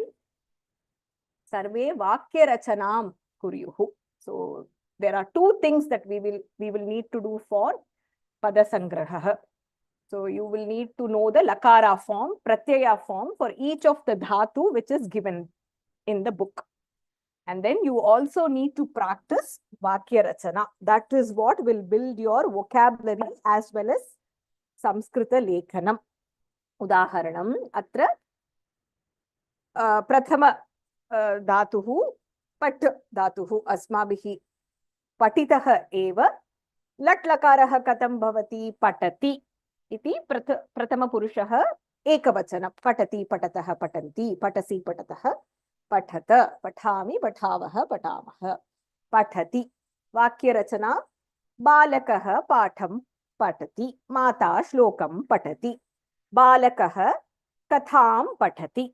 सर्वे वाक्यरचनां कुर्युः. So there are two things that we will need to do for padasangrahah. So you will need to know the lakara form, pratyaya form for each of the dhatu which is given in the book. And then you also need to practice vakyarachana. That is what will build your vocabulary as well as Samskrita lekhanam. Udaharanam atra prathama धातुः पट् धातुः अस्माभिः पठितः एव. लट् लकारः कथं भवति? पठति इति प्रथमपुरुषः एकवचनं. पठति, पठतः, पठन्ति, पठसि, पठतः, पठत, पठामि, पठावः, पठामः, पठति. वाक्यरचना: बालकः पाठं पठति, माता श्लोकं पठति, बालकः कथां पठति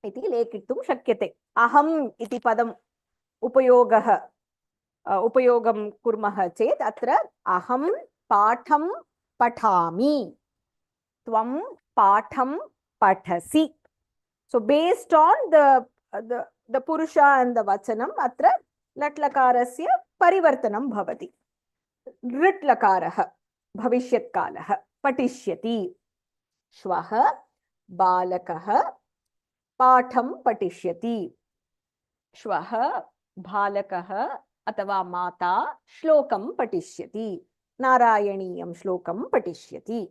इति लेखितुं शक्यते. अहम् इति पदम् उपयोगं कुर्मः चेत् अत्र अहं पाठं पठामि, त्वं पाठं पठसि. So based on the purusha and the vachanam, अत्र लट् लकारस्य परिवर्तनं भवति. लृट् लकारः भविष्यत्कालः पठिष्यति. श्वः बालकः पाठं पठिष्यति. श्वः बालकः अथवा माता श्लोकं पठिष्यति, नारायणीयं श्लोकं पठिष्यति.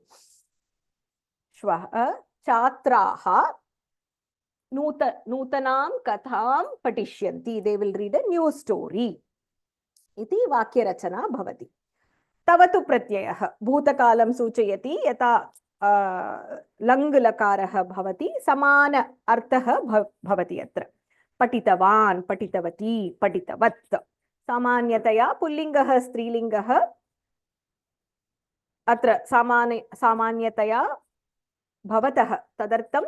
श्वः छात्राः नूतनां कथां पठिष्यन्ति. They will read a new story. इति वाक्यरचना भवति. तवतु प्रत्ययः भूतकालं सूचयति. यथा लङ् लकारः भवति, समान अर्थः भवति अत्र। पठितवान्, पठितवती, पठितवत्। सामान्यतया पुल्लिङ्गः स्त्रीलिङ्गः अत्र सामान्यतया भवतः, तदर्थं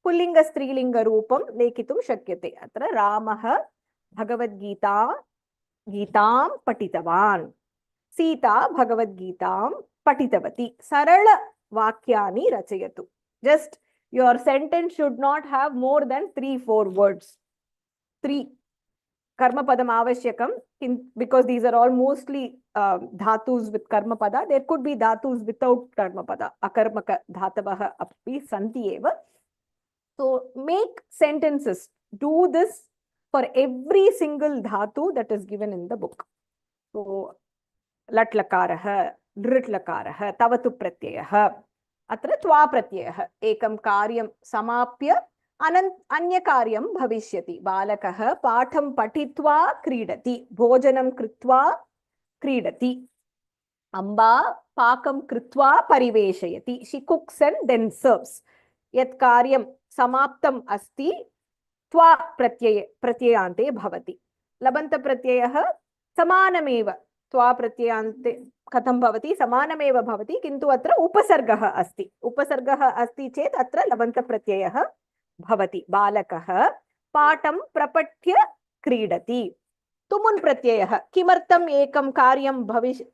पुल्लिङ्गस्त्रीलिङ्गरूपं लेखितुं शक्यते। अत्र रामः गीतां पठितवान्, सीता भगवद्गीतां पठितवती। सरल वाक्यानि रचयतु. Just your sentence should not have more than 3-4 words. 3 karmapadam avashyakam, because these are all mostly dhatus with karmapada. There could be dhatus without karmapada. Akarmaka dhatavah api santi eva. So make sentences. Do this for every single dhatu that is given in the book. So लट् लकारः, लृट् लकारः, तवतु प्रत्ययः, अत्र त्वा प्रत्ययः। एकं कार्यं समाप्य अन्य कार्यं भविष्यति। बालकः पाठं पठित्वा क्रीडति, भोजनं कृत्वा क्रीडति। अम्बा पाकं कृत्वा परिवेशयति, she cooks and then serves। यत् कार्यं समाप्तम् अस्ति त्वा प्रत्ययान्ते भवति। लबन्त प्रत्ययः समानमेव, त्वा प्रत्ययान्ते कथं भवति, समानमेव भवति, किन्तु अत्र उपसर्गः अस्ति। उपसर्गः अस्ति चेत् अत्र लबन्त प्रत्ययः भवति। बालकः पाठं प्रपठ्य क्रीडति। तुमुन् प्रत्ययः किमर्थम् एकं कार्यं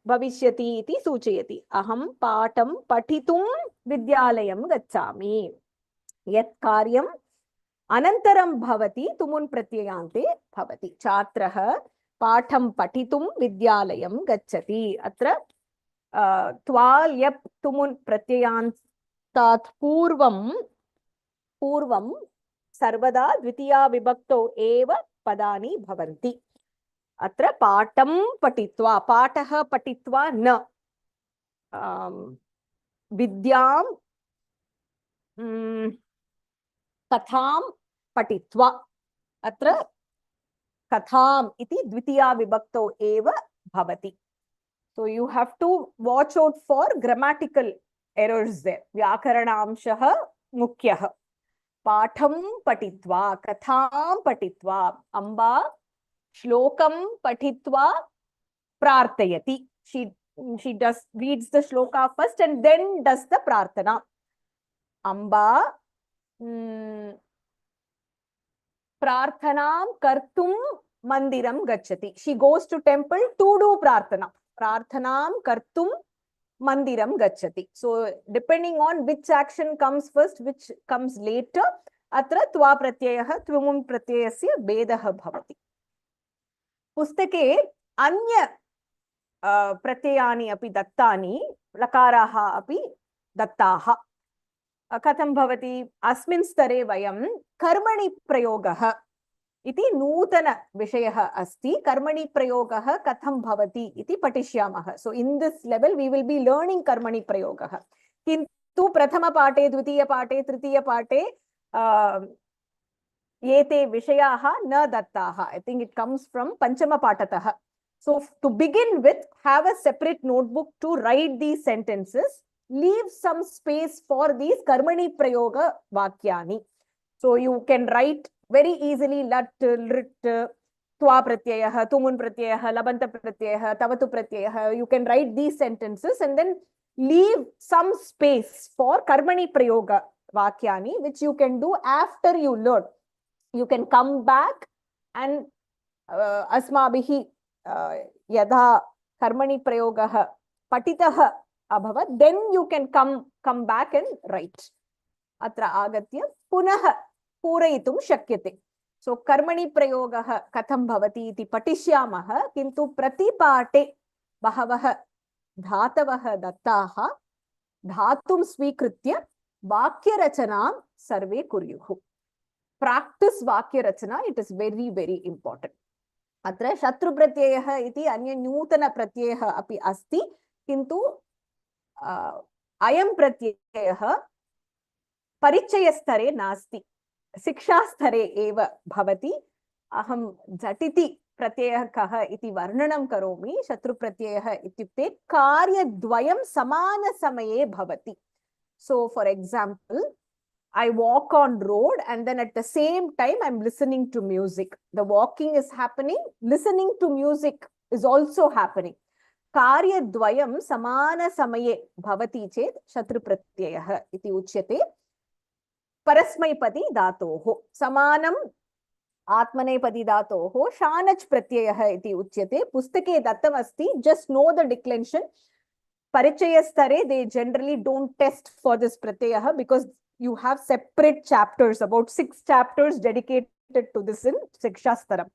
भविष्यति इति सूचयति। अहं पाठं पठितुं विद्यालयं गच्छामि। यत् कार्यम् अनन्तरं भवति तुमुन् प्रत्ययान्ते भवति। छात्रः पाठं पठितुं विद्यालयं गच्छति। अत्र त्वा ल्यप् तुमुन् प्रत्ययान्तात् पूर्वं सर्वदा द्वितीया विभक्तौ एव पदानि भवन्ति। अत्र पाठं पठित्वा, पाठः पठित्वा न, विद्यां कथां पठित्वा। अत्र कथाम् इति द्वितीया विभक्तौ एव भवति। So you have to watch out for grammatical errors there. व्याकरणांशः मुख्यः। पाठं पठित्वा, कथां पठित्वा। अम्बा श्लोकं पठित्वा प्रार्थयति। She reads the shloka first and then does the prarthana. Amba prarthanam kartum mandiram gacchati. She goes to temple to do prarthana. Prarthanam kartum mandiram gacchati. So depending on which action comes first, which comes later, atra tva pratyayah tvumum pratyayasya bedah bhavati. Pustake anya प्रत्ययानि अपि दत्तानि, लकाराः अपि दत्ताः। कथं भवति? अस्मिन् स्तरे वयं कर्मणि प्रयोगः इति नूतन विषयः अस्ति। कर्मणि प्रयोगः कथं भवति इति पठिष्यामः। So in this level we will be learning कर्मणि प्रयोगः। किन्तु प्रथमपाठे, द्वितीयपाठे, तृतीयपाठे एते विषयाः न दत्ताः। I think it comes from पञ्चमपाठतः। So to begin with, have a separate notebook to write these sentences. Leave some space for these karmani prayoga vakyani. So you can write very easily lat, lit, twa pratyayah, tumun pratyayah, labanta pratyayah, tavatu pratyayah. You can write these sentences and then leave some space for karmani prayoga vakyani, which you can do after you learn. You can come back and asmabhihi यदा कर्मणि प्रयोगः पठितः अभवत्, then you can come back and write. अत्र आगत्य पुनः पूरयितुं शक्यते. So कर्मणि प्रयोगः कथं भवति इति पठिष्यामः, किन्तु प्रतिपाठे बहवः धातवः दत्ताः। धातुं स्वीकृत्य वाक्यरचनां सर्वे कुर्युः. Practice वाक्यरचना, it is very, very important. अत्र शत्रुप्रत्ययः इति अन्य नूतन प्रत्ययः अपि अस्ति, किन्तु अयं प्रत्ययः परिचयस्तरे नास्ति, शिक्षास्तरे एव भवति। अहं झटिति प्रत्ययः कः इति वर्णनं करोमि। शत्रुप्रत्ययः इत्युक्ते कार्यद्वयं समानसमये भवति। So for example, I walk on road and then at the same time I'm listening to music. The walking is happening, listening to music is also happening. कार्यद्वयं समानसमये भवति चेत् शत्रुप्रत्ययः इति उच्यते. परस्मैपदी धातोः समानम् आत्मनेपदी धातोः शानच् प्रत्ययः इति उच्यते. पुस्तके दत्तमस्ति. Just know the declension. Parichaya stare, they generally don't test for this pratyaya because you have separate chapters, about 6 chapters dedicated to this in Shiksha Staram.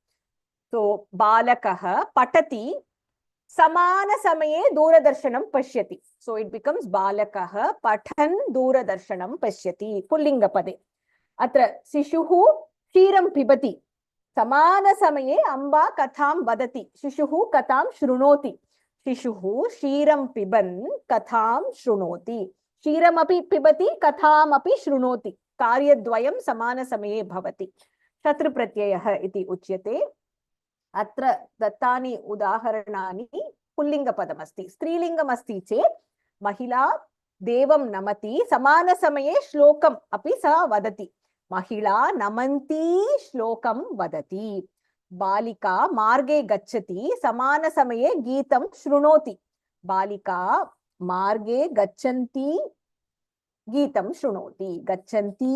So, Balakaha patati samana samaye Dooradarshanam pashyati. So, it becomes Balakaha pathan Dooradarshanam pashyati. Pullinga pade. Atra Sishuhu Shiram pibati. Samana samaye Amba katham vadati. Shishuhu katham shrunoti. शिशुः क्षीरं पिबन् कथां शृणोति. क्षीरमपि पिबति कथामपि शृणोति. कार्यद्वयं समानसमये भवति. शत्रुप्रत्ययः इति उच्यते. अत्र दत्तानि उदाहरणानि पुल्लिङ्गपदमस्ति. स्त्रीलिङ्गमस्ति चेत् महिला देवं नमति, समानसमये श्लोकम् अपि सा वदति. महिला नमन्ती श्लोकं वदति. बालिका मार्गे गच्छति, समानसमये गीतं शृणोति. बालिका मार्गे गच्छन्ति गीतं शृणोति. गच्छन्ति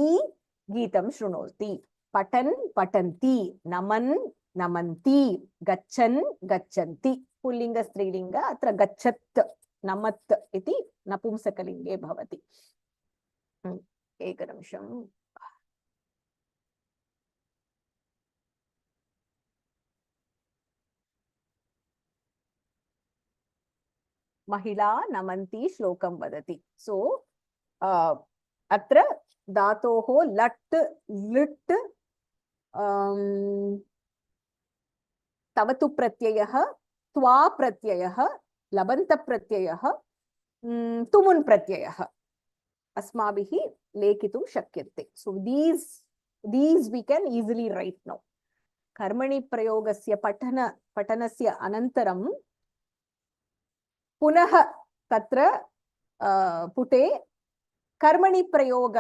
गीतं शृणोति. पठन् पठन्ति. नमन् नमन्ति. गच्छन् गच्छन्ति. पुल्लिङ्ग स्त्रीलिङ्ग. अत्र गच्छत् नमत् इति नपुंसकलिङ्गे भवति. एकनिमिषम्. महिला नमन्ति श्लोकं वदति. सो अत्र धातोः लट् लिट् तवतु प्रत्ययः, त्वा प्रत्ययः, लबन्त प्रत्ययः, तुमुन् प्रत्ययः अस्माभिः लेखितुं शक्यते. सो these we can easily write now. कर्मणि प्रयोगस्य पठनस्य अनन्तरं पुनः तत्र पुटे कर्मणि प्रयोग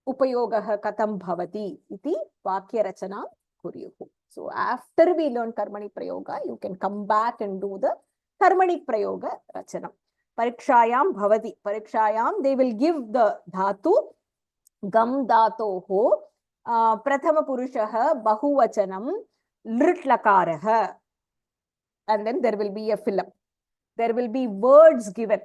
उपयोगः कथं भवति इति वाक्यरचनां कुर्युः. So after we learn karmani prayoga, you can come back and do the karmani prayoga rachanam. Parikshayam bhavati. Parikshayam they will give the dhatu gam dhatoho prathama purushah bahuvachanam lrit lakarah. And then there will be a fill-up. There will be words given.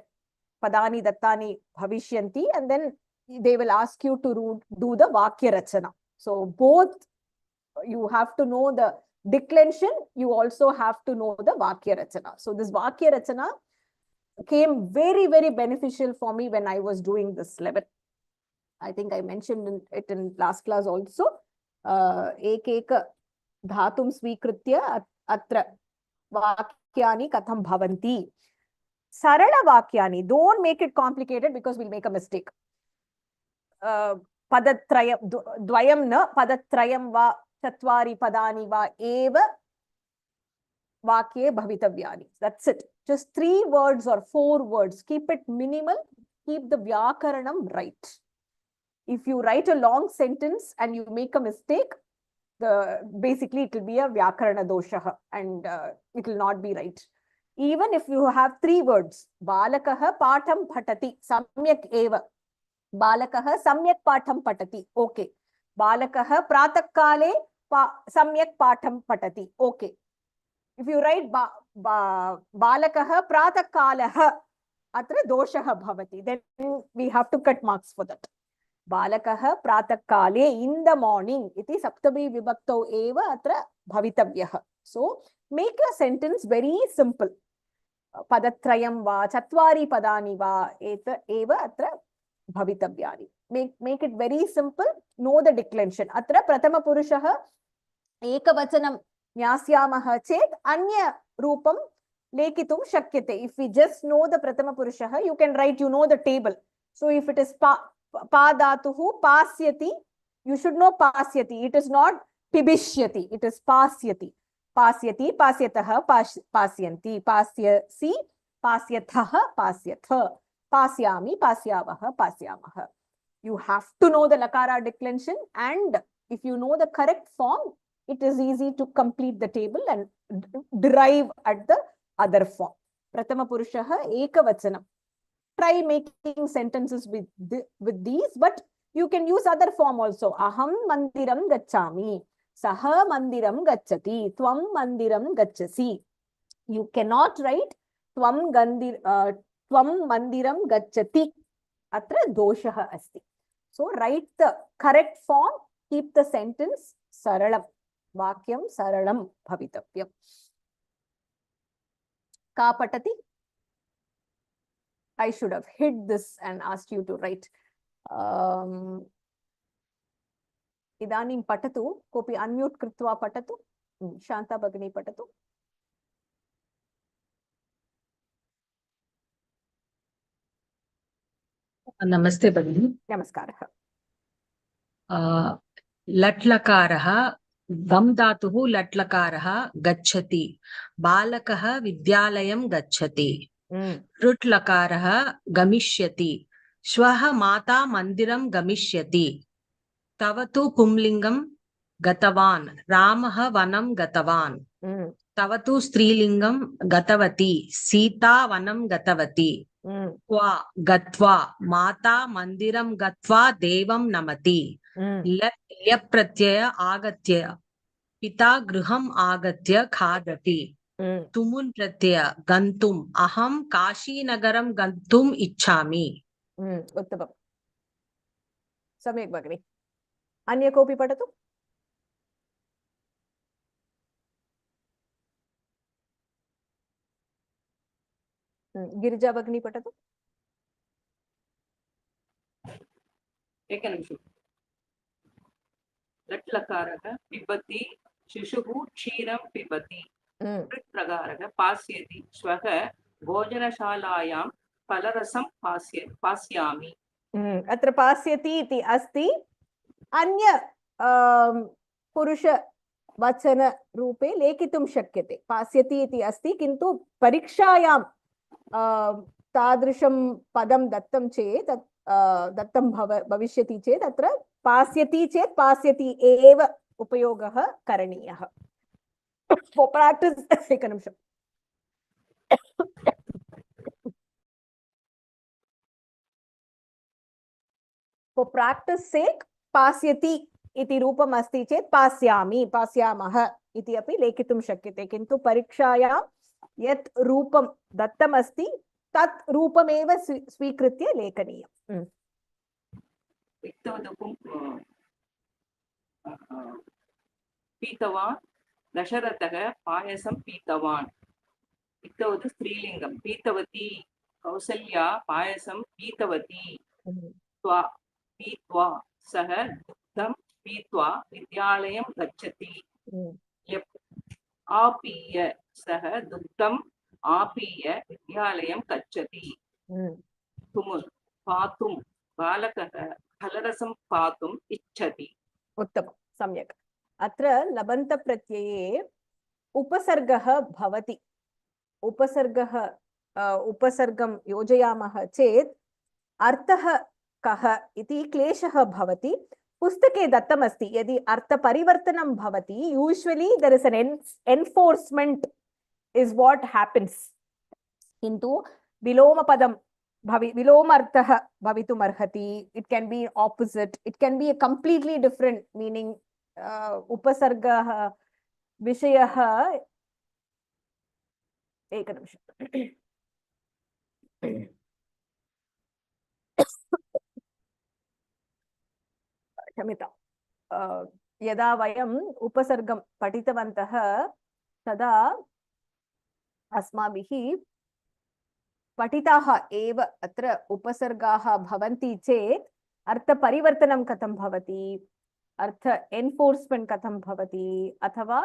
Padani dattani bhavishyanti. And then they will ask you to do the vakya rachana. So both you have to know the declension. You also have to know the vakya rachana. So this vakya rachana came very, very beneficial for me when I was doing this level. I think I mentioned it in last class also. Ekeka dhatum svikritya atra vakyani katham bhavanti. Sarala vakyani. Don't make it complicated because we'll make a mistake. Padatrayam, dvayam na padatrayam va chatvari padani va eva vakye bhavitavyani. That's it. Just 3 words or 4 words. Keep it minimal. Keep the vyakaranam right. If you write a long sentence and you make a mistake, basically it will be a vyakarana dosha and it will not be right. Even if you have 3 words, balakaha patham patati samyak eva. Balakaha samyak patham patati. Okay. Balakaha pratakale samyak patham patati. Okay. If you write balakaha pratakalaha atra doshaha bhavati, then we have to cut marks for that. Balakaha pratakale in the morning iti saptabhi vibhakto eva atra bhavitavyah. So make your sentence very simple. Padatrayam va chatvari padani va eva atra bhavitavyani. Make it very simple. Know the declension. Atra prathama purushaha ekavachanam nyasyamaha chet anya rupam lekitum shakyate. If we just know the prathama purushaha, you can write, you know the table. So if it is pa dhatuhu pasyati, you should know pasyati. It is not pibishyati. It is pasyati. Pasyati, pasyataha, pasyanti, pasyasi, pasyathaha, pasyatha. Pasyami, pasyavaha, pasyamaha. You have to know the lakara declension, and if you know the correct form, it is easy to complete the table and derive at the other form. Prathama Purushaha Ekavachanam. Try making sentences with these, but you can use other form also. Aham mandiram gacchami, saha mandiram gacchati, tvam mandiram gacchasi. You cannot write tvam mandiram gacchati. Atra doshaha asti. So write the correct form, keep the sentence saralam. Vakyam saralam bhavitapyam. Ka patati? I should have hid this and asked you to write. Idanim patatu. Kopi unmute kritva patatu. Shanta Bhagini patatu. Namaste Bhagini. Namaskaraha. Latlakaraha gam dhatuhu latlakaraha gacchati. Balakaha vidyalayam gacchati. Rutlakaraha gamishyati. Shwaha mata mandiram gamishyati. Tavatu pumlingam gatavan. Ramaha vanam gatavan. Tavatu strilingam gatavati. Sita vanam gatavati. Kwa gatva mata mandiram gatva devam namati. Lyap pratyaya agatya pita griham agatya khadati. Tumun pratyaya gantum aham kashi nagaram gantum ichchami. Uttamam. Samyak Bhagini. Anya kopi patatu? Girija Bhagini patatu? एकनिमिषम् लट्लकारः पिबति शिशुः क्षीरं पिबति प्रकारः पास्यति श्वः भोजनशालायां फलरसं पास्यामि अत्र पास्यति इति अस्ति अन्य पुरुष वचन रूपे लेखितुं शक्यते पास्यति इति अस्ति किन्तु परीक्षायां तादृशं पदं दत्तं चेत् दत्तं भविष्यति चेत् अत्र पास्यति चेत् पास्यति एव उपयोगः करणीयः. For practice, एकनिमिषम्. For practice sake, पास्यति इति रूपम् अस्ति चेत् पास्यामि, पास्यामः इति अपि लेखितुं शक्यते. किन्तु परीक्षायां यत् रूपं दत्तम् अस्ति तत् रूपमेव स्वीकृत्य लेखनीयम्. पीतवान् दशरथः पायसं पीतवान्. इत्तवत् स्त्रीलिङ्गं. पीतवती कौसल्या पायसं पीतवती. पीत्वा सः दुग्धं पीत्वा विद्यालयं गच्छति. आपीय सः दुग्धम् आपीय विद्यालयं गच्छति. तुमुल् पातुं बालकः फलरसं पातुम् इच्छति. उत्तमं, सम्यक्. अत्र लबन्तप्रत्यये उपसर्गः भवति. उपसर्गं योजयामः चेत् अर्थः कः इति क्लेशः भवति. पुस्तके दत्तमस्ति यदि अर्थपरिवर्तनं भवति usually there is an enforcement is what happens. किन्तु विलोमपदं विलोमार्थः भवितुम् अर्हति. It can be opposite. It can be a completely different meaning. उपसर्गः विषयः एकनिमिषम्. क्षम्यताम्. यदा वयम् उपसर्गं पठितवन्तः तदा अस्माभिः पठिताः एव अत्र उपसर्गाः भवन्ति चेत् अर्थपरिवर्तनं कथं भवति, अर्थ एन्फोर्स्मेंट कथं भवति अथवा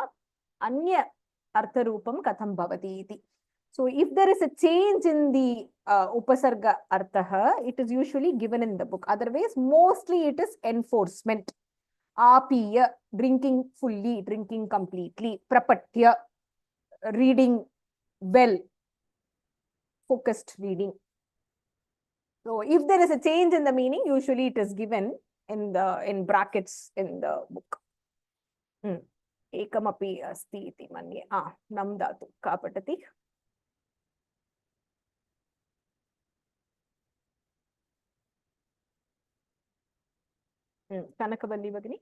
अन्य अर्थरूपं कथं भवति इति. So if there is a change in the upasarga artha, it is usually given in the book. Otherwise, mostly it is enforcement. Apiya, drinking fully, drinking completely. Prapatya, reading well, focused reading. So if there is a change in the meaning, usually it is given in brackets in the book. Ekamapi asti iti manye. Nam dhatu ka patati. Kanakavalli Bhagini.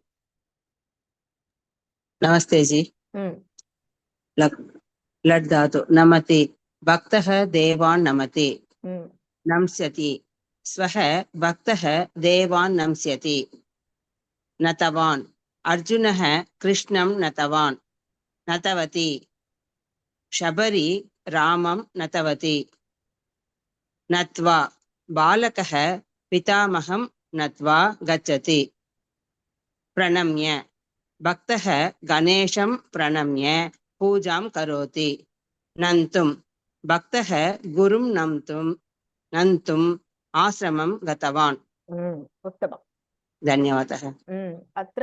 नमस्ते जी। लट् धातु नमति भक्तः देवान् नमति नमस्यति स्वः भक्तः देवान् नमस्यति नतवान् अर्जुनः कृष्णं नतवान् नतवति शबरी रामं नतवति नत्वा बालकः पितामहं नत्वा गच्छति प्रणम्य भक्तः गणेशं प्रणम्य पूजां करोति नन्तुं भक्तः गुरुं नन्तुम् आश्रमं गतवान्। उत्तमम्। धन्यवादः। अत्र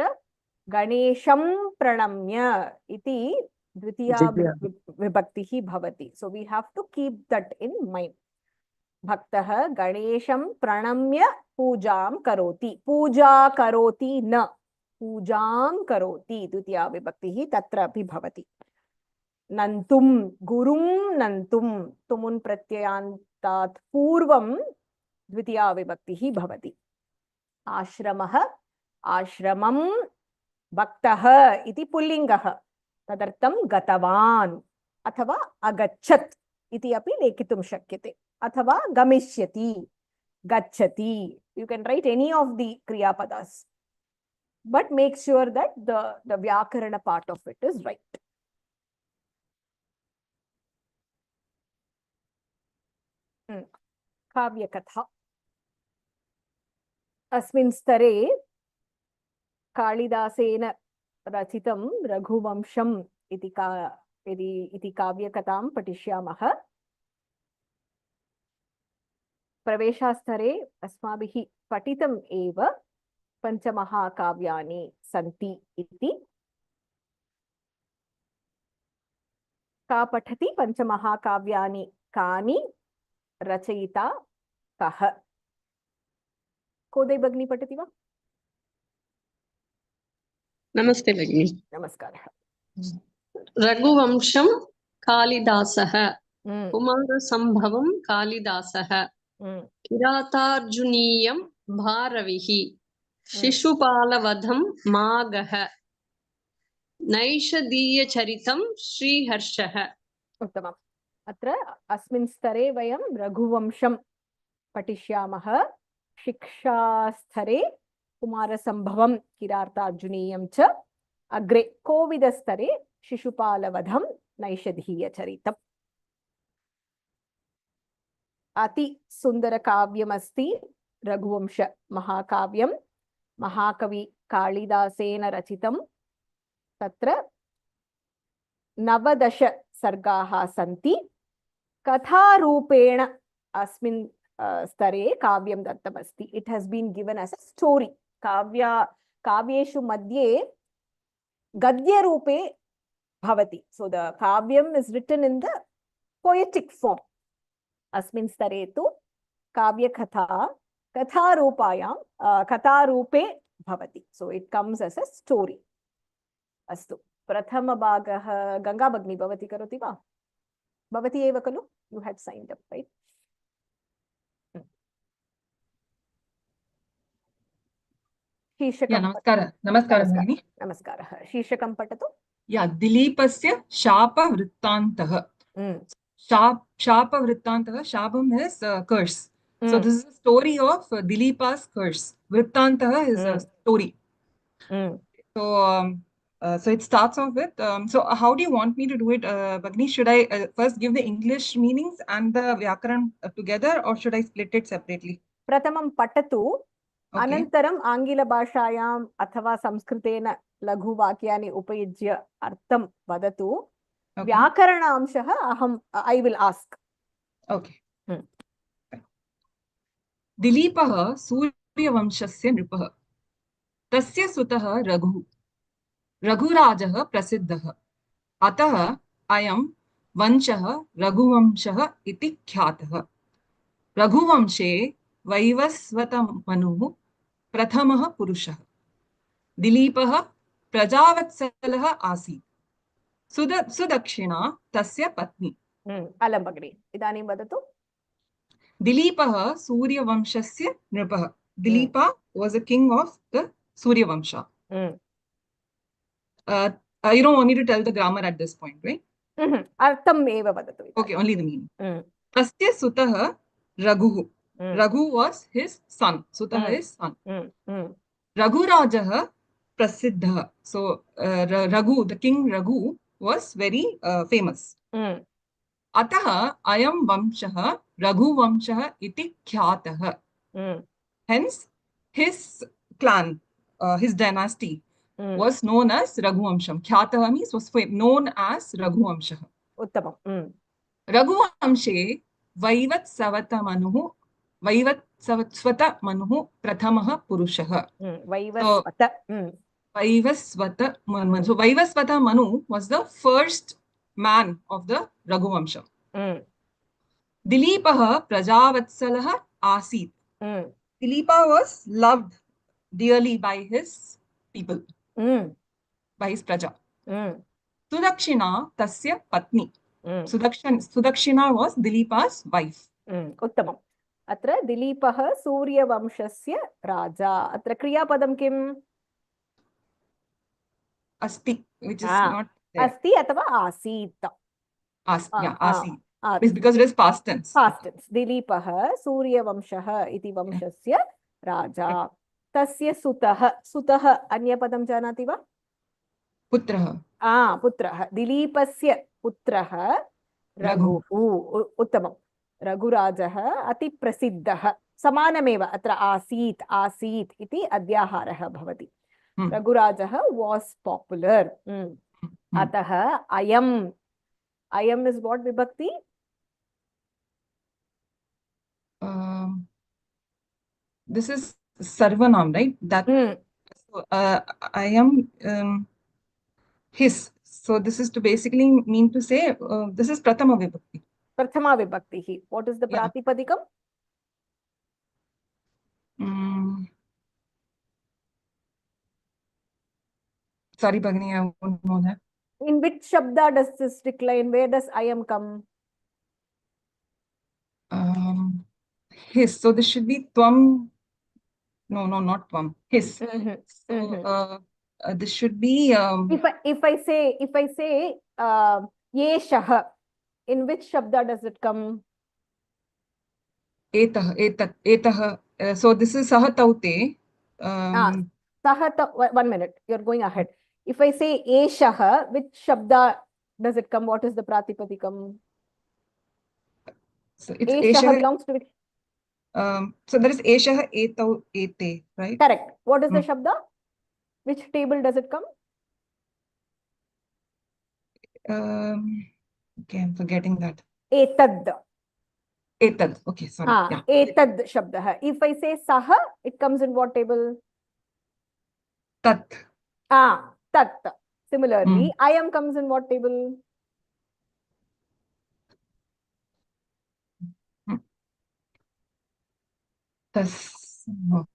गणेशं प्रणम्य इति द्वितीया विभक्तिः भवति। So we have to keep that in mind. भक्तः गणेशं प्रणम्य पूजां करोति। पूजा करोति न पूजां करोति द्वितीया विभक्तिः तत्र अपि भवति। नन्तुं गुरुं नन्तुं तुमुन् प्रत्ययान्तात् पूर्वं द्वितीया विभक्तिः भवति। आश्रमः आश्रमं भक्तः इति पुल्लिङ्गः तदर्थं गतवान् अथवा अगच्छत् इति अपि लेखितुं शक्यते अथवा गमिष्यति गच्छति। You can write any of the kriyapadas, but make sure that the vyakarana part of it is right. काव्यकथा अस्मिन् स्तरे कालिदासेन रचितं रघुवंशम् इति काव्यकथां पठिष्यामः। प्रवेशस्तरे अस्माभिः पठितम् एव पञ्चमहाकाव्यानि सन्ति इति। का पठति पञ्चमहाकाव्यानि कानि रचयिता कः? कोदै भगिनी पठति वा? नमस्ते भगिनी। नमस्कारः। रघुवंशं कालिदासः, कुमारसम्भवं कालिदासः, किरातार्जुनीयं भारविः, शिशुपालवधं माघः, नैषधीयचरितं श्रीहर्षः। उत्तमम्। अत्र अस्मिन् स्तरे वयं रघुवंशं पठिष्यामः। शिक्षास्तरे कुमारसम्भवं किरातार्जुनीयं च, अग्रे कोविदस्तरे शिशुपालवधं नैषधीयचरितम्। अति सुन्दरकाव्यमस्ति रघुवंश महाकाव्यं, महाकवि कालिदासेन रचितं। तत्र 19 सर्गाः सन्ति। कथारूपेण अस्मिन् स्तरे काव्यं दत्तमस्ति। It has been given as a story. काव्येषु मध्ये गद्यरूपे भवति। सो द काव्यम् is written in the poetic form. अस्मिन् स्तरे तु काव्यकथा कथारूपे भवति। So it comes as a story. अस्तु, प्रथमभागः गंगा भगिनी भवती करोति वा? भवती एव खलु? You had signed up, right? शीर्षकं नमस्कारः भगिनी। नमस्कारः। शीर्षकं पठतु। दिलीपस्य शापवृत्तान्तः। शापवृत्तान्तः, शापं is curse. So this is a story of Dileepa's curse. Vrittantah is a story. So it starts off with, so how do you want me to do it, Bhagini? Should I first give the English meanings and the Vyakaran together, or should I split it separately? प्रथमं पठतु, अनन्तरम् आङ्ग्लभाषायाम् अथवा संस्कृतेन लघुवाक्यानि उपयुज्य अर्थं वदतु। व्याकरण अंशः I will ask. Okay. दिलीपः सूर्यवंशस्य नृपः, तस्य सुतः रघुः। रघुराजः प्रसिद्धः, अतः अयं वंशः रघुवंशः इति ख्यातः। रघुवंशे वैवस्वतमनुः प्रथमः पुरुषः। दिलीपः प्रजावत्सलः आसीत्। सुदक्षिणा तस्य पत्नी। अलं भगिनि इदानीं वदतु। दिलीपः सूर्यवंशस्य नृपः। Dilipa was a king of the Surya Vamsha. You don't want me to tell the grammar at this point, right? अर्थम् एव वदतु। Okay, only the meaning. Tasya sutah Raghu. Raghu was his son. Sutah is son. Raghurajah prasiddha. So Raghu, the king Raghu, was very famous. Atah ayam vamshah Raghu vamshah iti khyatah. Hence, his clan, his dynasty, was known as Raghuvamsham. Khyatah means was known as Raghuvamshah. Uttamam. Raghuvamshe Vaivatsavata Manuhu Prathamah Purushah. Vaivasvata. Vaivasvata Manu. So Vaivasvata Manu was the first man of the Raghuvamsha. Dilipah Prajavatsalah Asit. Dilipa was loved dearly by his people, by his praja. Sudakshina tasya patni. Sudakshina was Dilipa's wife. Uttamam. Atra Dilipah Surya Vamshasya Raja. Atra Kriyapadam kim? Asti, which is not there. Asti athava Asit. Asit. Because it is past tense. Past tense. Dilipah Surya Vamshah iti Vamshasya Raja. Tasya Sutah. Sutah anya padam janati va? Putraha. Putraha. Dilipasya Putraha Raghuhu. Uttamam. Raghurajah ati prasiddhah. Samanameva atra Asit iti adyaharah bhavati. Raghurajah was popular. Atah ayam. Ayam is what vibhakti? This is Sarvanam, right? That so, I am his. So this is to basically mean to say this is Prathama Vibhakti. Prathama Vibhakti. What is the Pratipadikam? Sorry, Bhagini, I won't know that. In which Shabda does this decline? Where does ayam come? His. So this should be Tvam. No, not Tvam. His. So this should be. If I say Yeshah, in which Shabda does it come? Etah. So this is Sahataute. Sahata. 1 minute. You're going ahead. If I say Eshah, which Shabda does it come? What is the Pratipadikam? So it's Eshah belongs to it. So there is Eshah, Etau, Ete, right? Correct. What is the Shabda? Which table does it come? Okay, I'm forgetting that. Etad. Okay, sorry. Etad Shabda. If I say Saha, it comes in what table? Tat. Tat. Similarly, ayam comes in what table? No.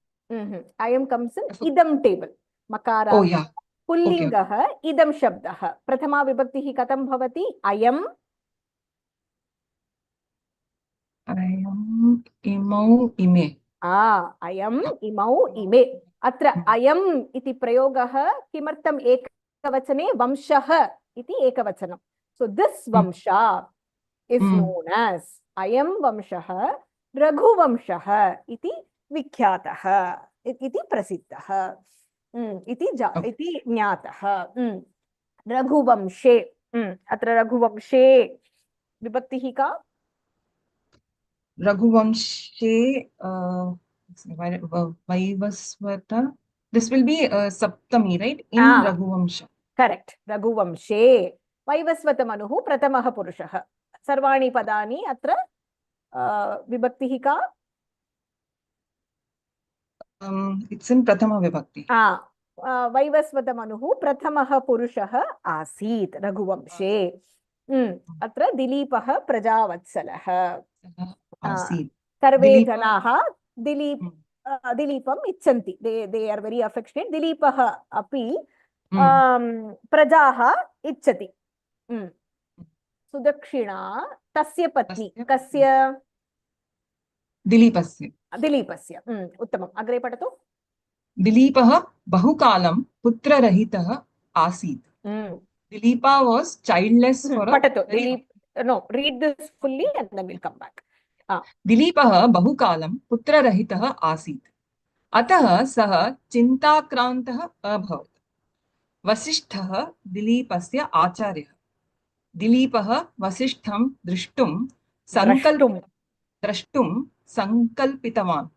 Ayam comes in idam table. Makara. Oh, yeah. Pullingah idam shabdah. Prathama vibhaktihi katam bhavati? Ayam. Ayam imau ime. Ayam imau ime. Atra ayam iti prayogaha kimartam ekavachane vamshah iti ekavachanam. So this vamsha is known as ayam vamshah Raghu vamshah iti vikhyatah iti prasiddhah iti jnatah. Raghu vamshe. Atra Raghu vamshe vibhaktihi ka? Raghu vamshe Vaivasvata. This will be Saptami, right? In Raghu vamsha. Correct. Raghu vamshe Vaivasvata manuhu prathamaha purushah. Sarvani padani atra vibhaktihi ka? It's in Prathama Vibhakti. Vaivasvata manuhu prathamaha purushah asit Raghu vamshe. Atra Dilipah prajavatsalah. Asit. Sarve janaha Dilip दिलीपम् इच्छन्ति, they are very affectionate. दिलीपः अपि प्रजाः इच्छति. सुदक्षिणा तस्य पत्नी, कस्य? दिलीपस्य. उत्तमम्. अग्रे पठतु. दिलीपः बहुकालं पुत्ररहितः आसीत्. Dilipa was childless for a पठतु. Dilip, no, read this fully and then we'll come back. दिलीपः बहुकालं पुत्ररहितः आसीत्. अतः सः चिन्ताक्रान्तः अभवत्. वसिष्ठः दिलीपस्य आचार्यः. दिलीपः वसिष्ठं द्रष्टुं संकल्पितवान्.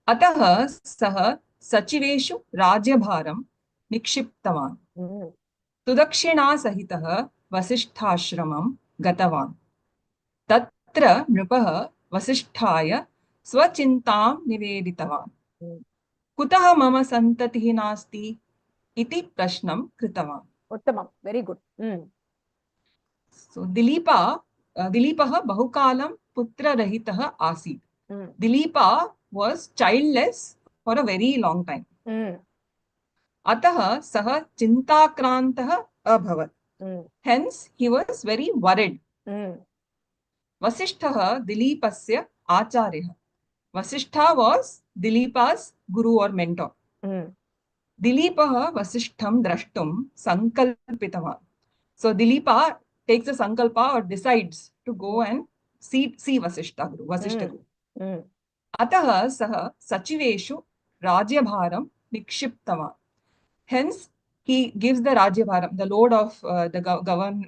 अतः सः सचिवेषु राज्यभारं निक्षिप्तवान्. सुदक्षिणासहितः वसिष्ठाश्रमं गतवान्. तत्र नृपः वसिष्ठाय स्वचिन्तां निवेदितवान्. कुतः मम सन्ततिः नास्ति इति प्रश्नं कृतवान्. उत्तमं, वेरी गुड. So दिलीपः बहुकालं पुत्ररहितः आसीत्. Dilipa was childless for a very long time. अतः सः चिन्ताक्रान्तः अभवत्. Hence he was very worried. वसिष्ठः दिलीपस्य आचार्यः. Vasishtha was Dilipa's guru or mentor. Dilipah Vasishtham Drashtum Sankalpitavan. So Dilipa takes a sankalpa or decides to go and see Vasishtha Guru. Ataha Saha Sachiveshu Rajyabharam Nikshiptavan. Hence, he gives the Rajyabharam, the load of the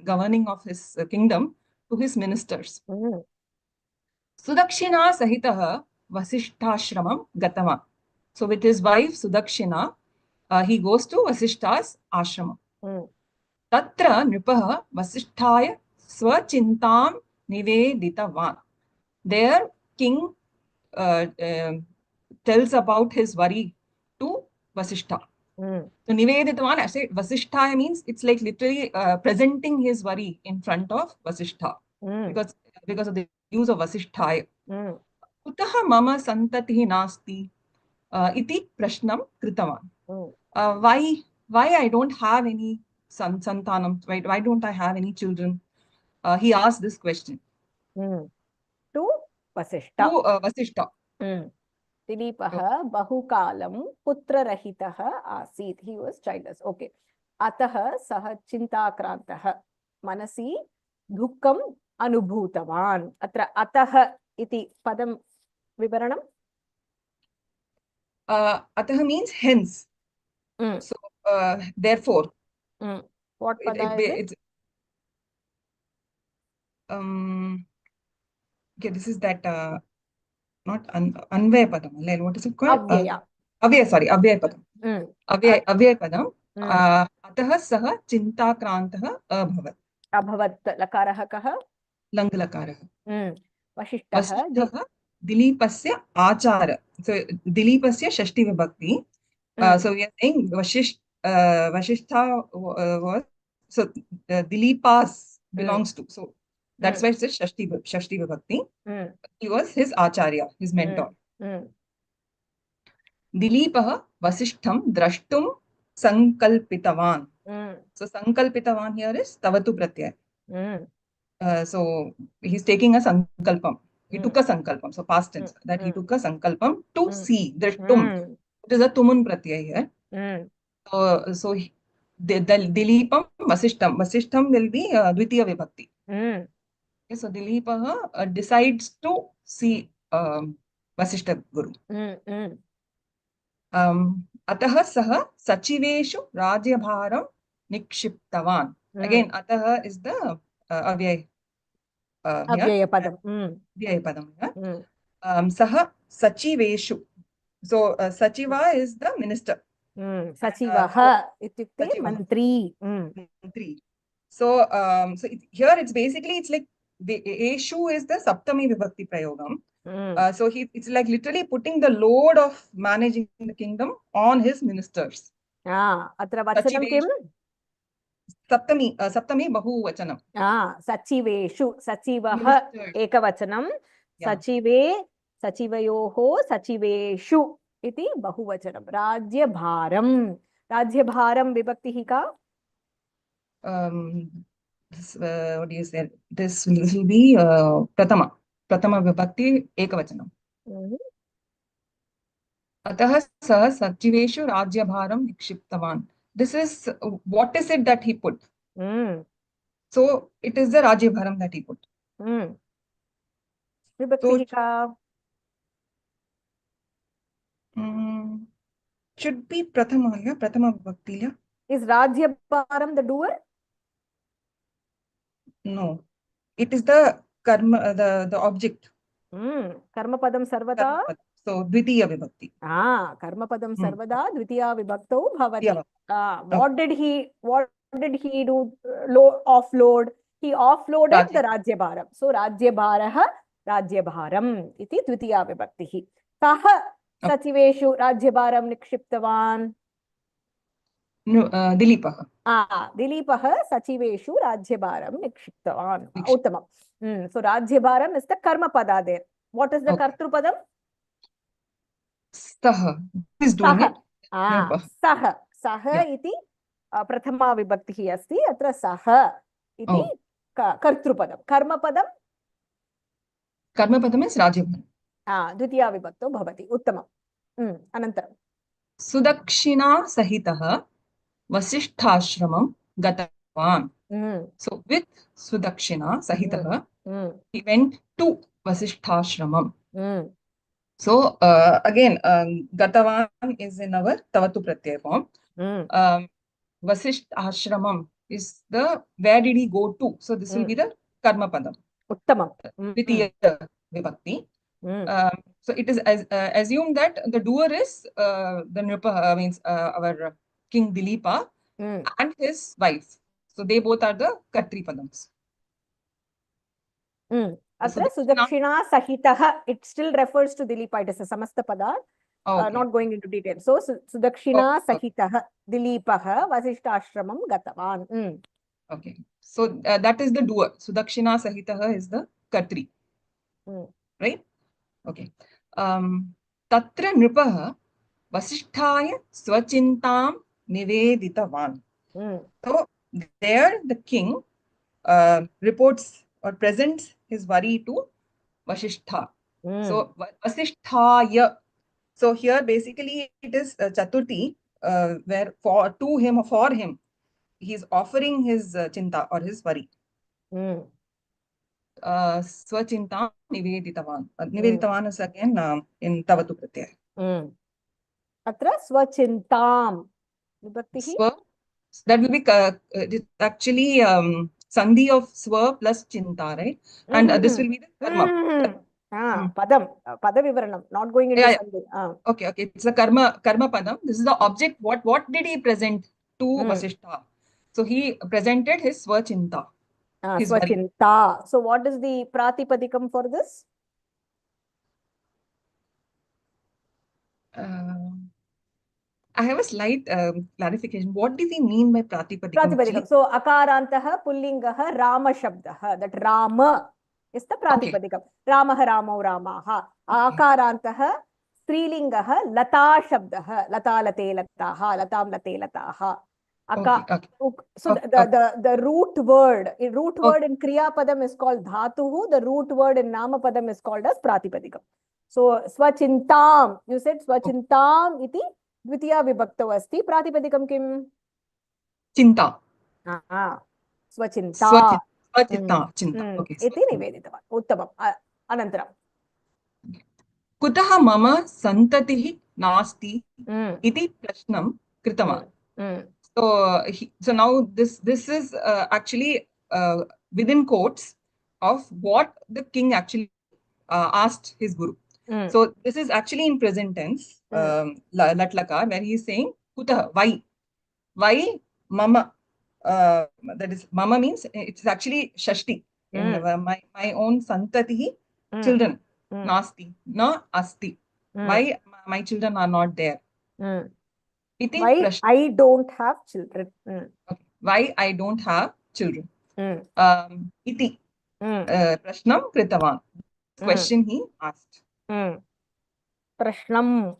governing of his kingdom, to his ministers. Sudakshina Sahitaha Vasishtashramam Gatavan. So with his wife Sudakshina, he goes to Vasishta's ashram. Tatra Nripaha Vasishtaya Swachintam Niveditavan. There, king tells about his worry to Vasishtha. So Niveditavan, I say Vasishtha means it's like literally presenting his worry in front of Vasishtha because of the use of Vasishtha. Kutaha mama santatihi nasti iti prashnam kritavan. Why I don't have any santanam? Why don't I have any children? He asked this question to Vasishtha. दिलीपः बहुकालं पुत्ररहितः आसीत्. He was childless. Okay. अतः सः चिन्ताक्रान्तः, मनसि दुःखम् अनुभूतवान्. अत्र अतः इति पदं विवरणम्. Atah means hence. So therefore. What pada is it? Okay, this is that not Anvaya Padam. What is it called? Avyaya Padam. Avyaya Padam. Atah Saha Chintakrantah Abhavat. Abhavat lakarah kah? Lang lakarah. Vasishtah Dilipasya Achara. So Dilipasya Shashti Vibhakti. So we are saying Vasishtha was, so Dilipas belongs to. So that's why it says Shashti Vibhakti. He was his Acharya, his mentor. Dilipah Vasishtham Drashtum Sankalpitavan. So Sankalpitavan here is Tavatu Pratyaya. So he's taking a Sankalpam. He took a Sankalpam. So past tense. That he took a Sankalpam to see. Drashtum. It is a Tumun Pratyaya here. So the Dilipam Vasishtham. Vasishtham will be Dvitiya Vibhakti. Okay, so Dilipah decides to see Vasishtha Guru. Ataha Saha Sachiveshu Rajyabharam Nikshiptavan. Again, Ataha is the Avyaya Padam. Avyaya Padam. Saha Sachiveshu. So Sachiva is the minister. Sachivaha ityukte mantri. So here it's basically, it's like the Eshu is the Saptami Vibhakti Prayogam. So it's like literally putting the load of managing the kingdom on his ministers. Atra vachanam kim? Saptami Bahu Vachanam. Sachiveshu. Sachivaha Ekavachanam. Sachive सचिवयोः सचिवेषु इति बहुवचनं राज्यभारं राज्यभारं विभक्तिः का What do you say? This will be Pratama vibhakti ekavachanam. अतः सः सचिवेषु राज्यभारं निक्षिप्तवान्. This is what is it that he put? So it is the राज्यभारं that he put. विभक्तिः का should be prathama vibhakti. Is राज्यभारं the doer? No, it is the karma, the object. कर्मपदं सर्वदा So dvitiya vibhakti. कर्मपदं सर्वदा द्वितीया विभक्तौ भवति. What did he do? Offload. He offloaded the राज्यभारं. So राज्यभारः राज्यभारम् इति द्वितीया विभक्तिः. कः सचिवेषु राज्यभारं निक्षिप्तवान्? दिलीपः. दिलीपः सचिवेषु राज्यभारं निक्षिप्तवान्. उत्तमं. So राज्यभारं is the karmapada there. What is the kartrupadam? सः is doing it. सः इति प्रथमा विभक्तिः अस्ति. अत्र सः इति कर्तृपदं. कर्मपदं is राज्यभारं. द्वितीया विभक्तौ भवति. उत्तमम्. अनन्तरं सुदक्षिणा सहितः वसिष्ठाश्रमं गतवान्. So with Sudakshina Sahitaha, he went to Vasisthashramam. So again, Gatavan is in our Tavatu Pratyaya form. Vasisthashramam is the where did he go to? So this will be the Karma Padam. Uttamam. Vitiya Vibhakti. So it is assumed that the doer is the Nripa, means our King Dilipa and his wife. So they both are the Katri Padams. Atra Sudakshina Sahitaha, it still refers to Dilipa. It is a Samasta Pada. Not going into detail. So Sudakshina Sahitaha Dilipaha Vasishtashramam Gatavan. Okay. So that is the doer. Sudakshina Sahitaha is the Katri. Right? Okay. Tatra Nripaha Vasisthaya Swachintam Niveditavan. So there the king reports or presents his worry to Vasishtha. So Vasisthaya. So here basically it is Chaturthi where for him he is offering his chinta or his worry. Swachintam Niveditavan. Niveditavan is again in Tavatu Pratyaya. Atra Swachintam. That will be actually Sandhi of Swa plus Chinta, right? And this will be the Karma. Padam. Padavivaranam. Not going into Sandhi. Okay. It's the Karma Padam. This is the object. What did he present to Vasishtha? So he presented his Swachinta. Swachinta. So what is the Pratipadikam for this? I have a slight clarification. What do we mean by Pratipadikam? Pratipadikam. So Akarantaha Pullingaha Rama Shabdaha. That Rama is the Pratipadikam. Ramaha Ramau Ramaha. Akarantaha Strilingaha Lata Shabdaha. Lata Late Lataha. Latam Late Lataha. So the root word in Kriya Padam is called Dhatuhu. The root word in Nama Padam is called as Pratipadikam. So Swachintam. You said Swachintam iti Dvitiya Vibhaktau asti. Pratipadikam kim? Chinta. Swachinta. Chinta. Okay. Iti niveditavan. Uttamam. Anantaram. Kutaha mama santatihi nasti iti prashnam kritavan. So now this is actually within quotes of what the king actually asked his guru. So this is actually in present tense, Latlakar, where he is saying Kutaha, why mama. That is mama means it's actually Shashti. In my own santatihi, children, nasti, na asti. Why my children are not there? Why I don't have children. Why I don't have children. Iti prashnam kritavan. Question he asked. Prashnam.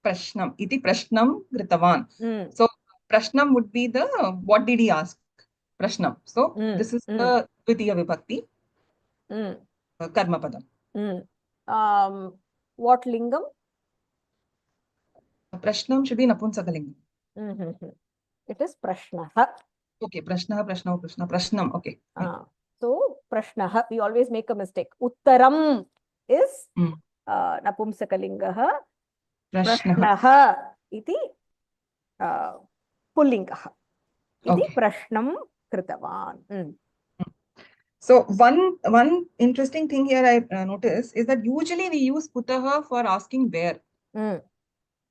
Prashnam. Iti prashnam kritavan. So prashnam would be the what did he ask? Prashnam. So this is the Dvitiya Vibhakti. Karma padam. What lingam? Prashnam should be Napunsakalingam. It is Prashnaha. Okay, Prashnaha, Prashnaha, Prashna, Prashnam. Okay. So Prashnaha, we always make a mistake. Uttaram is Napumsakalingaha. Prashnaha iti Pullingaha. Iti Prashnam kritavan. So one interesting thing here I notice is that usually we use kutaha for asking where.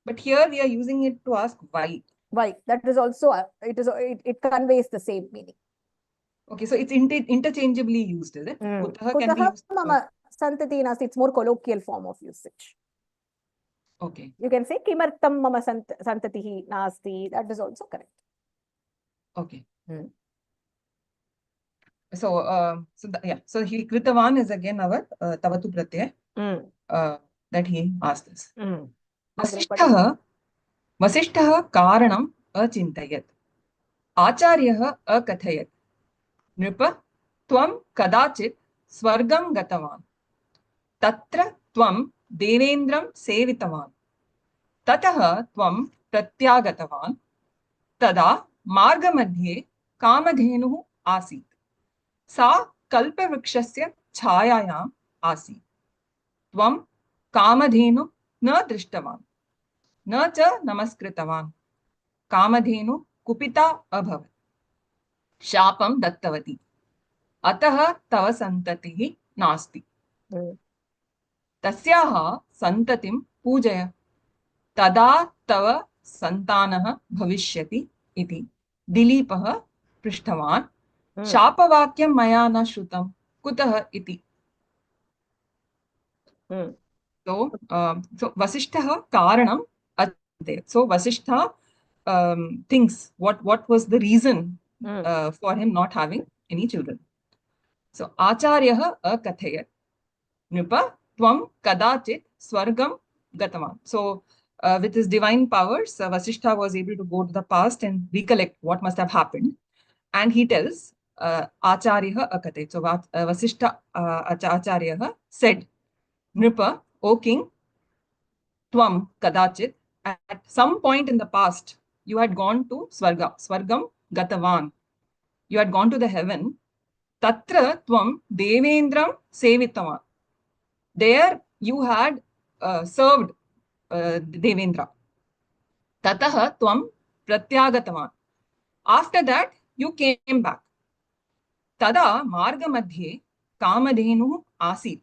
But here we are using it to ask why. Why? That is also, it conveys the same meaning. Okay, so it's interchangeably used, is it? Kutaha can be used. Mama santati nasti, it's more colloquial form of usage. Okay. You can say kimartam mama santatihi nasti. That is also correct. Okay. So so he kritavan is again our tavatu pratyay that he asked this. Vasishtah karanam achintayat. Acharyah akathayat. Nripa tvam kadachit swargam gatavan. Tatra tvam devendram sevitavan. Tatah tvam pratyagatavan. Tada margamadhye kamadhenuh asit. Sa kalpavrikshasya chhayayam asit. Tvam kamadhenu na drishtavan. Na cha namaskritavan. Kamadhenu kupita abhavat. Shapam dattavati. Ataha tava santatihi nasti. Tasyaha santatim pujaya. Tada tava santanah bhavishyati iti. Dilipah prishtavan. Shapavakyam maya na shrutam. Kutah iti. So Vasishtha karanam achintayat. So Vasishtha thinks what was the reason for him not having any children. So Acharyah akathayat. Nripa tvam kadachit swargam gatavan. So with his divine powers, Vasishtha was able to go to the past and recollect what must have happened. And he tells Acharyah akathayat. So Vasishtha Acharyah said, Nripa, O king, tvam kadachit, at some point in the past, you had gone to Swargam gatavan. You had gone to the heaven. Tatra tvam devendram sevitavan. There you had served Devendra. Tatah tvam pratyagatavan. After that, you came back. Tada margamadhye kamadhenu asit.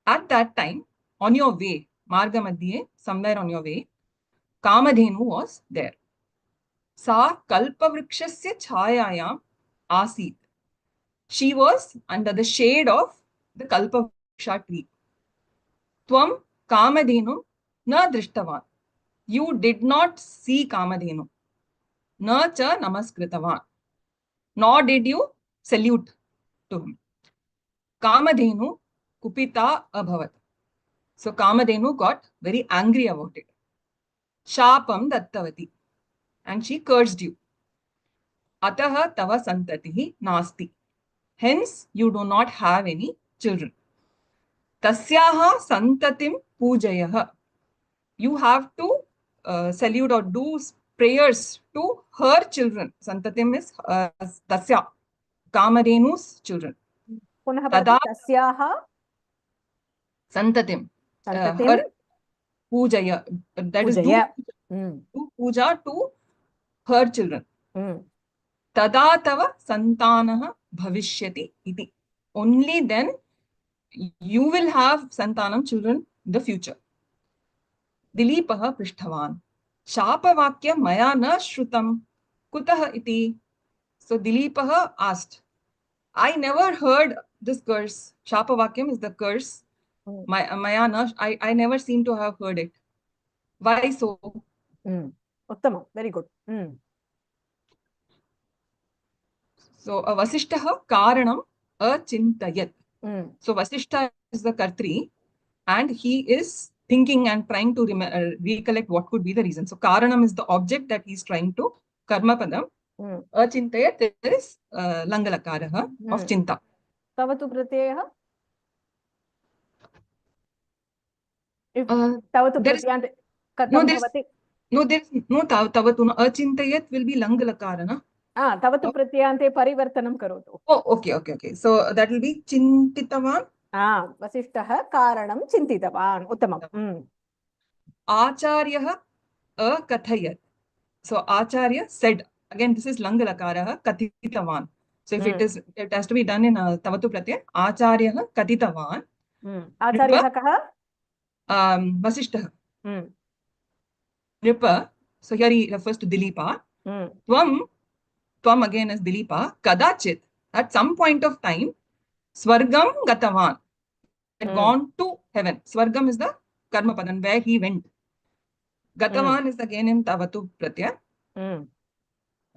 At that time, on your way, margamadhye, somewhere on your way, kamadhenu was there. Sa kalpavrikshasya chhayayam asit. She was under the shade of the kalpavriksha tree. Tvam kamadhenu na drishtavan. You did not see kamadhenu. Na cha namaskritavan. Nor did you salute to him. Kamadhenu kupita abhavat. So Kamadhenu got very angry about it. Shapam dattavati. And she cursed you. Ataha tava santatihi nasti. Hence, you do not have any children. Tasyaha santatim pujayah. You have to salute or do prayers to her children. Santatim is tasya, Kamadhenu's children. Tada tasyaha santatim. Her pujaya. That is do puja to her children. Tada tava santanah bhavishyati iti. Only then you will have santanam, children, in the future. Dilipah prishtavan. Shapavakya maya na shrutam. Kutah iti. So Dilipah asked, I never heard this curse. Shapavakyam is the curse. Maya na, I never seem to have heard it. Why so? Uttama, very good. So Vasishtha karanam achintayat. So Vasishtha is the Kartri. and he is thinking and trying to recollect what could be the reason. So Karanam is the object that he's trying to karma padam. Achintayat is Langalakaraha of Chinta. Tavatu pratyayah? If There Tavatu is pratyante no, katham there's bhavati? no, there's no Tavatu. Achintayat will be Langalakarana. Tavatu pratyante parivartanam karotu. Oh, okay. So that will be Chintitavan. Vasishtah karanam chintitavan. Uttamam. Acharyah akathayat. So Acharya said, again this is Langalakaraha Kathitavan. So if it has to be done in Tavatu Pratyaya, Acharyah Kathitavan. Acharyah kaha? Vasishtah. Ripa, so here he refers to Dilipa. Tvam again is Dilipa. Kadachit, at some point of time, Swargam Gatavan, had gone to heaven. Swargam is the Karma Padan, where he went. Gatavan is again in Tavatu Pratyaya.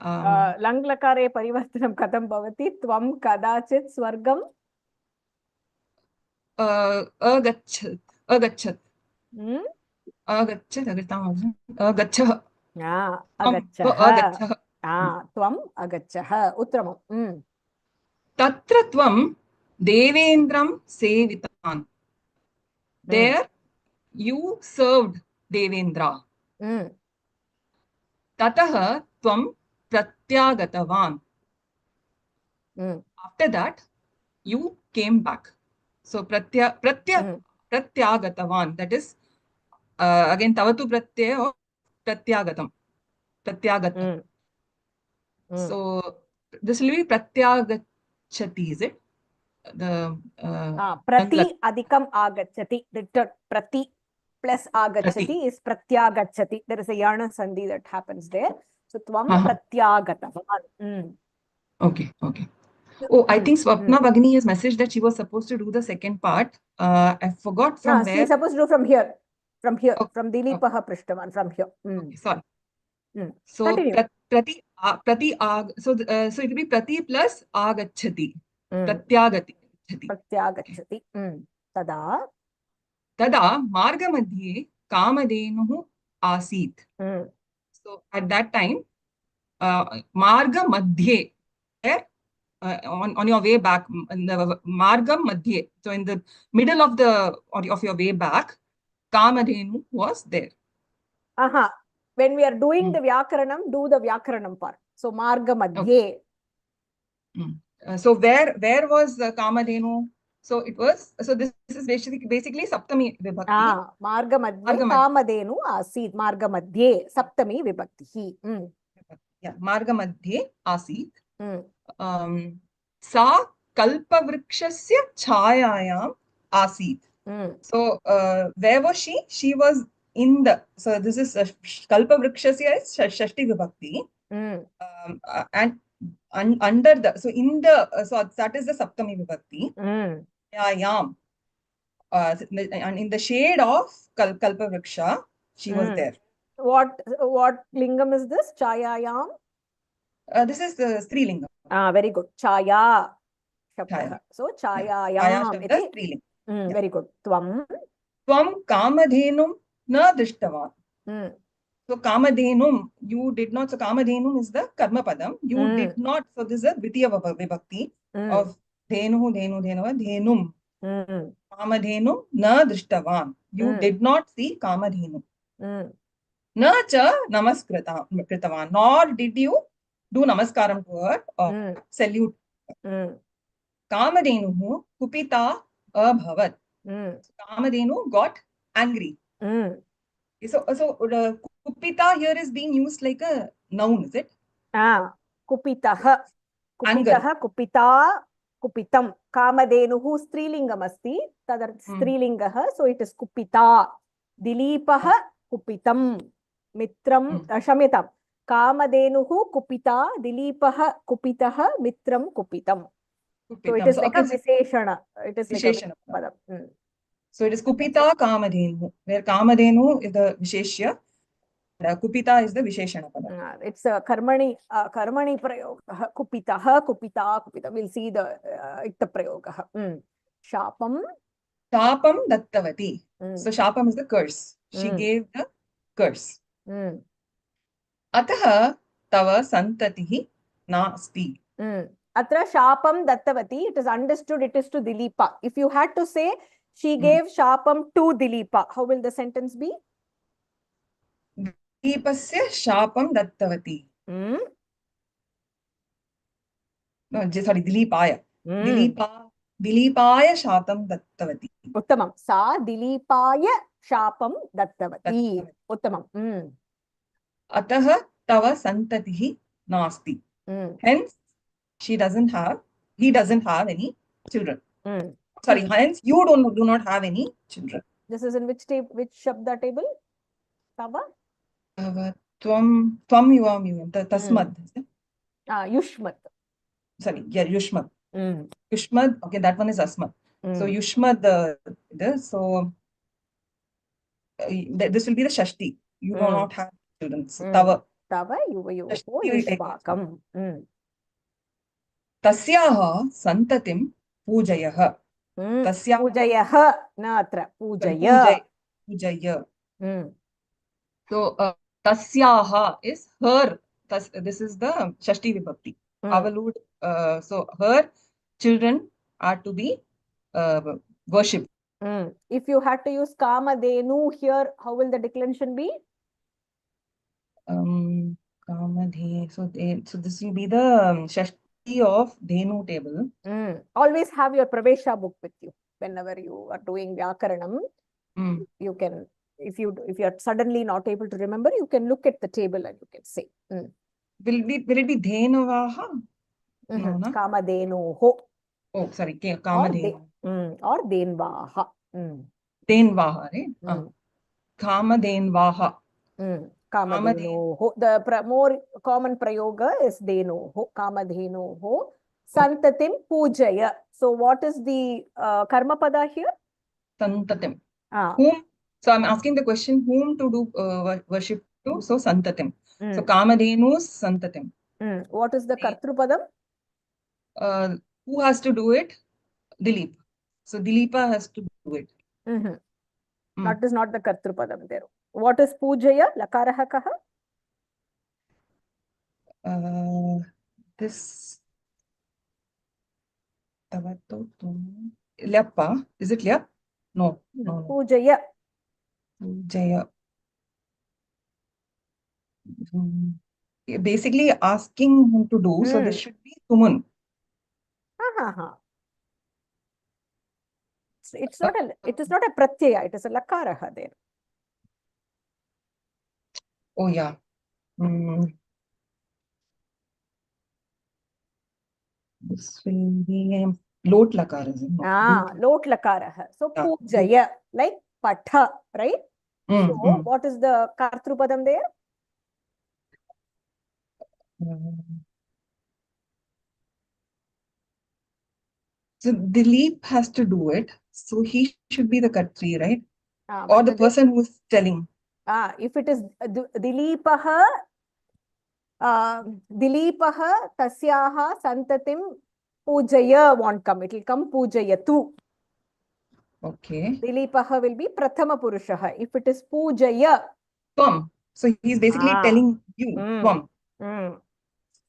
Langlakare parivartanam katham bhavati? Tvam kadachit swargam? Agachat. Agachat. Agaccha. Agacchah. Tvam agacchah. Uttramam. Tatra tvam Devendram sevitan. There you served Devendra. Tataha tvam pratyagatavan. After that, you came back. So pratyagatavan, that is again Tavatu pratyaya of pratyagatam. Pratyagatam. So this will be pratyagachati, is it? Prati adikam agachati. Return. Prati plus agachati is pratyagachati. There is a yana sandhi that happens there. So tvam pratyagatavan. Okay. Oh, I think Swapna Bhagini has messaged that she was supposed to do the second part. I forgot from where. She's supposed to do from here. From Dilipaha Prishtavan, from here. Okay, sorry. So Continue. so it will be Prati plus Agachati. Pratyagati. Pratyagachati. Tada Marga Madhye Kamadenuhu Asit. So at that time, Marga Madhye, on your way back, Marga Madhye, so in the middle of your way back, Kamadhenu was there. When we are doing the Vyakaranam, do the Vyakaranam part. So Marga Madhye. So where was Kamadhenu? So it was, so this is basically Saptami Vibhakti. Marga Madhye Kamadhenu Asit. Marga Madhye Saptami Vibhakti. Yeah, Marga Madhye Asit. Sa Kalpavrikshasya Chayayam Asit. So where was she? She was in the, so this is Kalpavrikshasya is Shashti Vibhakti. And under the, so in the, so that is the Saptami Vibhakti. Chayayam. And in the shade of Kalpavriksha, she was there. What lingam is this? Chayayam? This is the Strilingam. Very good. Chaya. Chaya. So Chayayam. Very good. Tvam Kamadhenum na drishtavan. So Kamadhenum, you did not. So Kamadhenum is the Karma Padam. You did not. So this is a Dvitiya Vibhakti of Dhenu, Dhenum. Kamadhenu na drishtavan. You did not see Kamadhenu. Na cha namaskritawan. Nor did you do namaskaram to her or salute. Kamadhenu kupita abhavat. Kamadhenu got angry. So kupita here is being used like a noun, is it? Kupitaha. Kupita. Kupitam. Kamadenuhu strilingam asti. Tadar strilingaha. So it is kupita. Dilipaha kupitam. Mitram. Shamyatam. Kamadenuhu kupita. Dilipaha kupitaha. Mitram kupitam. So it is like a Visheshana. It is like a padam. So it is Kupita Kamadhenu, where Kamadhenu is the Visheshya, Kupita is the Visheshana padam. It's a Karmani Prayoga. Kupitaha, Kupita. We'll see the Ikta Prayoga. Shapam. Shapam dattavati. So shapam is the curse. She gave the curse. Ataha tava santatihi nasti. Atra shapam dattavati, it is understood it is to Dilipa. If you had to say she gave shapam to Dilipa, how will the sentence be? Dilipasya shapam dattavati. No, sorry, Dilipaya. Dilipaya shapam dattavati. Uttamam. Sa Dilipaya shapam dattavati. Uttamam. Ataha tava santatihi nasti. Hence, he doesn't have any children. Sorry, hence you do not have any children. This is in which shabda table? Tava? Tvam yuvam yuvam. Tasmad. Yushmat. Sorry, yeah, Yushmad. Yushmad, okay, that one is Asmad. So Yushmad, so this will be the Shashti. You do not have children. So, Tava. Tava yuvayoho yushmakam. Tasyaha santatim pujayaha. Pujayaha, na atra. Pujaya. Pujaya. So tasyaha is her. This is the Shashti Vibhakti. Avalud. So her children are to be worshipped. If you had to use Kamadhenu here, how will the declension be? Kamadhe. So this will be the Shashti of Dhenu table. Always have your Pravesha book with you whenever you are doing Vyakaranam. You can, if you are suddenly not able to remember, you can look at the table and you can say. Will it be Dhenavaha? No, Kamadhenuho. Oh, sorry, Kamadhenu. Or Dhenvaha. Dhenvaha, right? Kamadhenvaha. Kamadhenoho. The more common prayoga is Dhenoho. Kamadhenoho. Santatim pujaya. So what is the karma pada here? Santatim. Whom? So I'm asking the question, whom to do worship to? So Santatim. So Kamadhenus Santatim. What is the Kartrupadam? Who has to do it? Dilip. So Dilipa has to do it. That is not the Kartrupadam there. What is Pujaya? Lakaraha kaha? This Lyappa. Is it Lyap? No. Pujaya. Pujaya. Basically asking him to do, so this should be Tumun. It is not a pratyaya, it is a lakaraha there. Oh yeah. This will be lot lakara. Lot lakaraha. So pujaya, like patha, right? So what is the Kartrupadam there? So Dilip has to do it. So he should be the Kartri, right? Or the person who is telling. If it is Dilipaha tasyaha santatim pujaya won't come. It will come pujayatu. Okay. Dilipaha will be prathama purushaha. If it is pujaya. Tvam. So he's basically telling you. Tvam.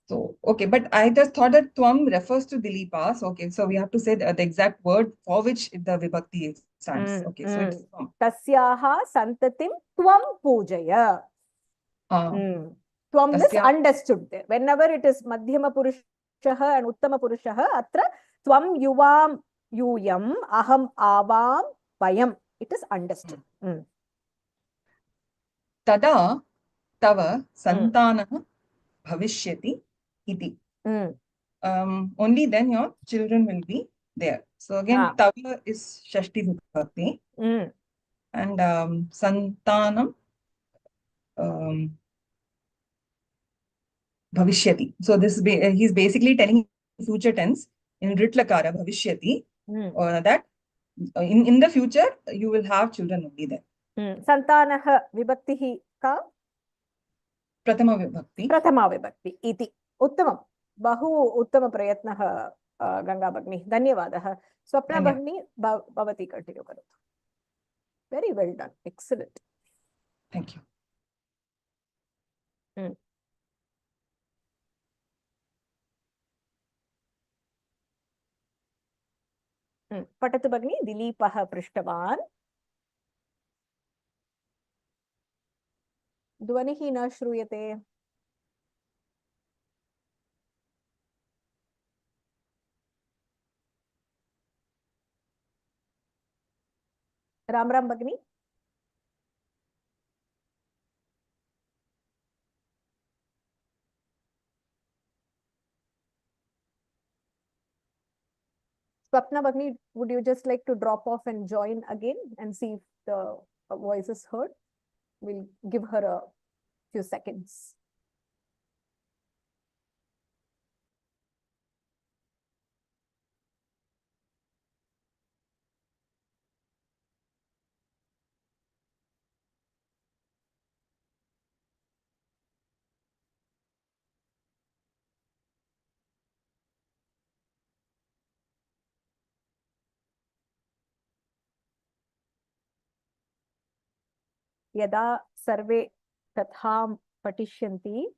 So, okay, but I just thought that Tvam refers to Dilipa. So, okay, so we have to say the exact word for which the Vibhakti stands. Okay, so it's Tvam. Tasyaha santatim Tvam pujaya. Tvam is understood there. Whenever it is Madhyama Purushaha and Uttama Purushaha, atra Tvam yuvam yuyam aham avam vayam. It is understood. Tada tava santanaha bhavishyati iti. Only then your children will be there. So again, Tava is Shashti Vibhakti. And Santanam Bhavishyati. So this he's basically telling future tense in Ritlakara Bhavishyati that in the future you will have children only there. Santanaha Vibhaktihi ka? Prathama Vibhakti. Prathama Vibhakti iti. Uttamam. Bahu uttama prayatnaha Ganga Bhagini. Dhanyavadah. Swapna Dhanyavad. Bhagini, bhavati continue karotu. Very well done. Excellent. Thank you. पठतु भगिनी. दिलीपः पृष्टवान्. ध्वनिः न श्रूयते. राम राम भगिनी. Swapna Bhagini, would you just like to drop off and join again and see if the voice is heard? We'll give her a few seconds. यदा सर्वे कथां पठिष्यन्ति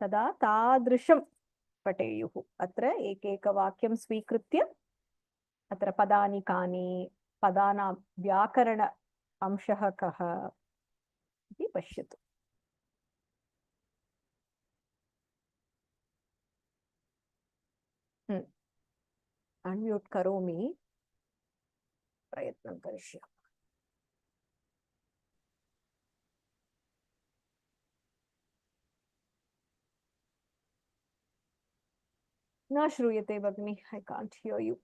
तदा तादृशं पठेयुः. अत्र एकैकवाक्यं स्वीकृत्य अत्र पदानि कानि, पदानां व्याकरण अंशः कः इति पश्यतु. अन्म्यूट् करोमि. प्रयत्नं करिष्यामि. न श्रूयते भगिनी. I can't hear you.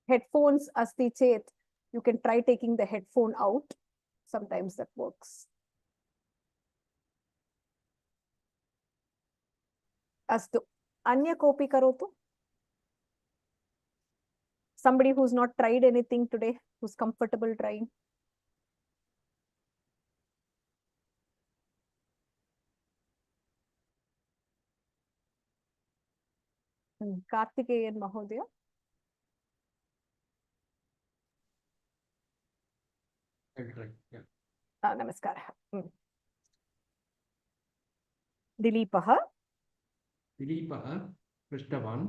Headphones asti chet, you can try taking the headphone out. Sometimes that works. Astu. Anya kopi karotu. Somebody who's not tried anything today, who's comfortable trying. Karthikeyan Mahodaya. Namaskar. Dilipah. दिलीपः पृष्टवान्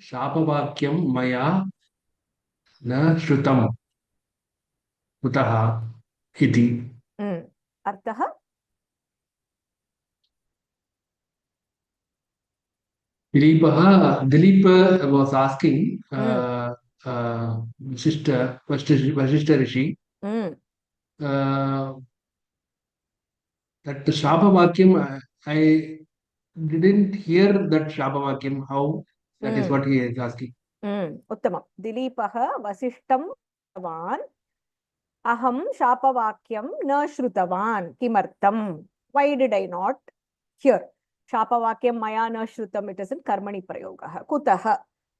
शापवाक्यं मया न श्रुतं कुतः इति. अर्थः? Dilip was asking Vasishtha Rishi that the Shapavakyam, I didn't hear that Shapavakyam, how, that is what he is asking. Uttamam. Dilipah Vasishtam Shrutawan Aham Shapavakyam na Shrutavan Kimartam. Why did I not hear? Shapavakyam Maya na Shrutam, it is in Karmani Prayogaha. Kutaha.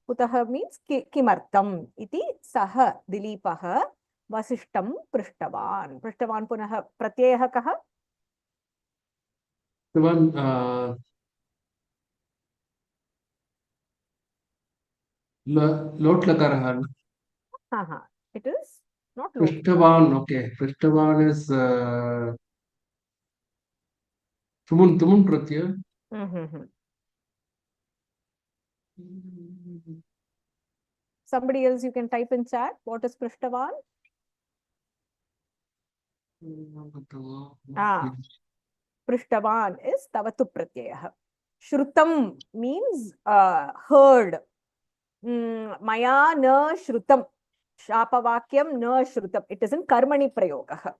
Kutaha means Kimartam. Iti Saha Dilipah Vasishtam Prishtavan. Prishtavan Punaha Pratyayaha Kaha? The one Lot Lakarahan. It is not Lot. Prishtavan, okay. Prishtavan is Tumun Pratyaya. Somebody else, you can type in chat. What is Prishtavan? Prishtavan is Tavatu Pratyaya. Shrutam means heard. Maya na Shrutam. Shapavakyam na Shrutam. It is in Karmani Prayogaha.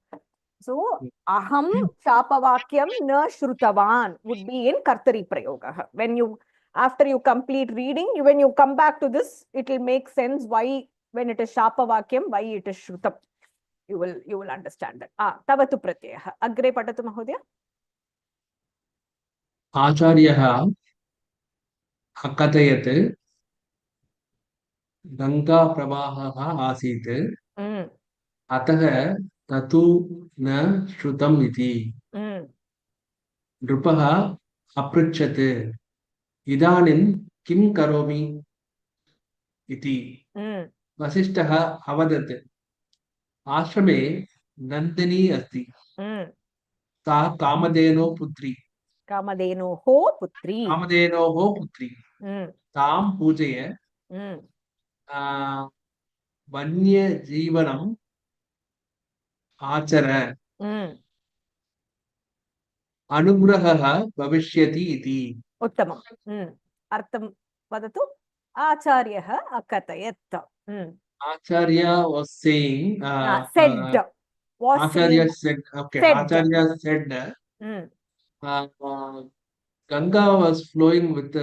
So, Aham Shapavakyam na Shrutavan would be in Kartari Prayogaha. When you, after you complete reading, when you come back to this, it will make sense why, when it is Shapavakyam, why it is Shrutam. You will understand that. Tavatu Pratyaya. Agre Patatu Mahodaya. Acharyaha अकथयत् गंगा प्रवाहः आसीत् अतः ततु न श्रुतम् इति नृपः अपृच्छत् इदानीं किं करोमि इति वसिष्ठः अवदत् आश्रमे नन्दिनी अस्ति सा कामधेनो पुत्री कामधेनोः पुत्री तां पूजय वन्यजीवनम् आचर अनुग्रहः भविष्यति इति उत्तमम् अर्थं वदतु आचार्यः अकथयत् Acharya was saying, said was Acharya saying said, okay, said. Acharya said, Ganga was flowing with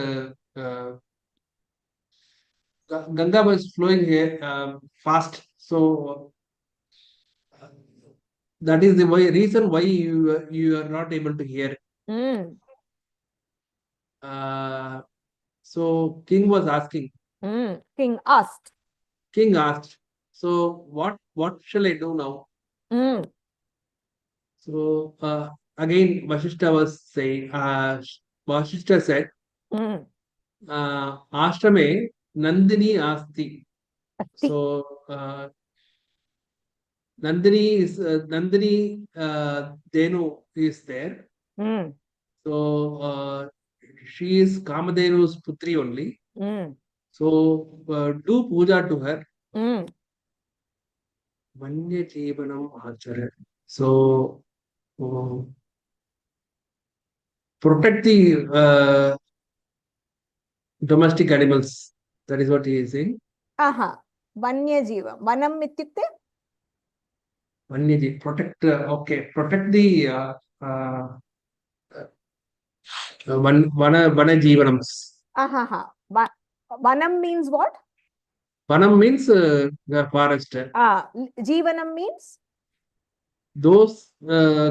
Ganga was flowing here fast. So that is the reason why you are not able to hear. So king was asking. King asked. King asked. So what shall I do now? So again, Vasishtha was saying. Vasishtha said, "Ashrame Nandini asti." So Nandini is Nandini Denu is there. So she is Kamadenu's putri only. So do puja to her. Vanya Jeevanam Achara. So protect the domestic animals. That is what he is saying. Vanyajiva. Vanam ityukte? Vanyaji. Protect. Okay. Protect the Vana Jeevanams. Vanam means what? Vanam means the forest. Jeevanam means? Those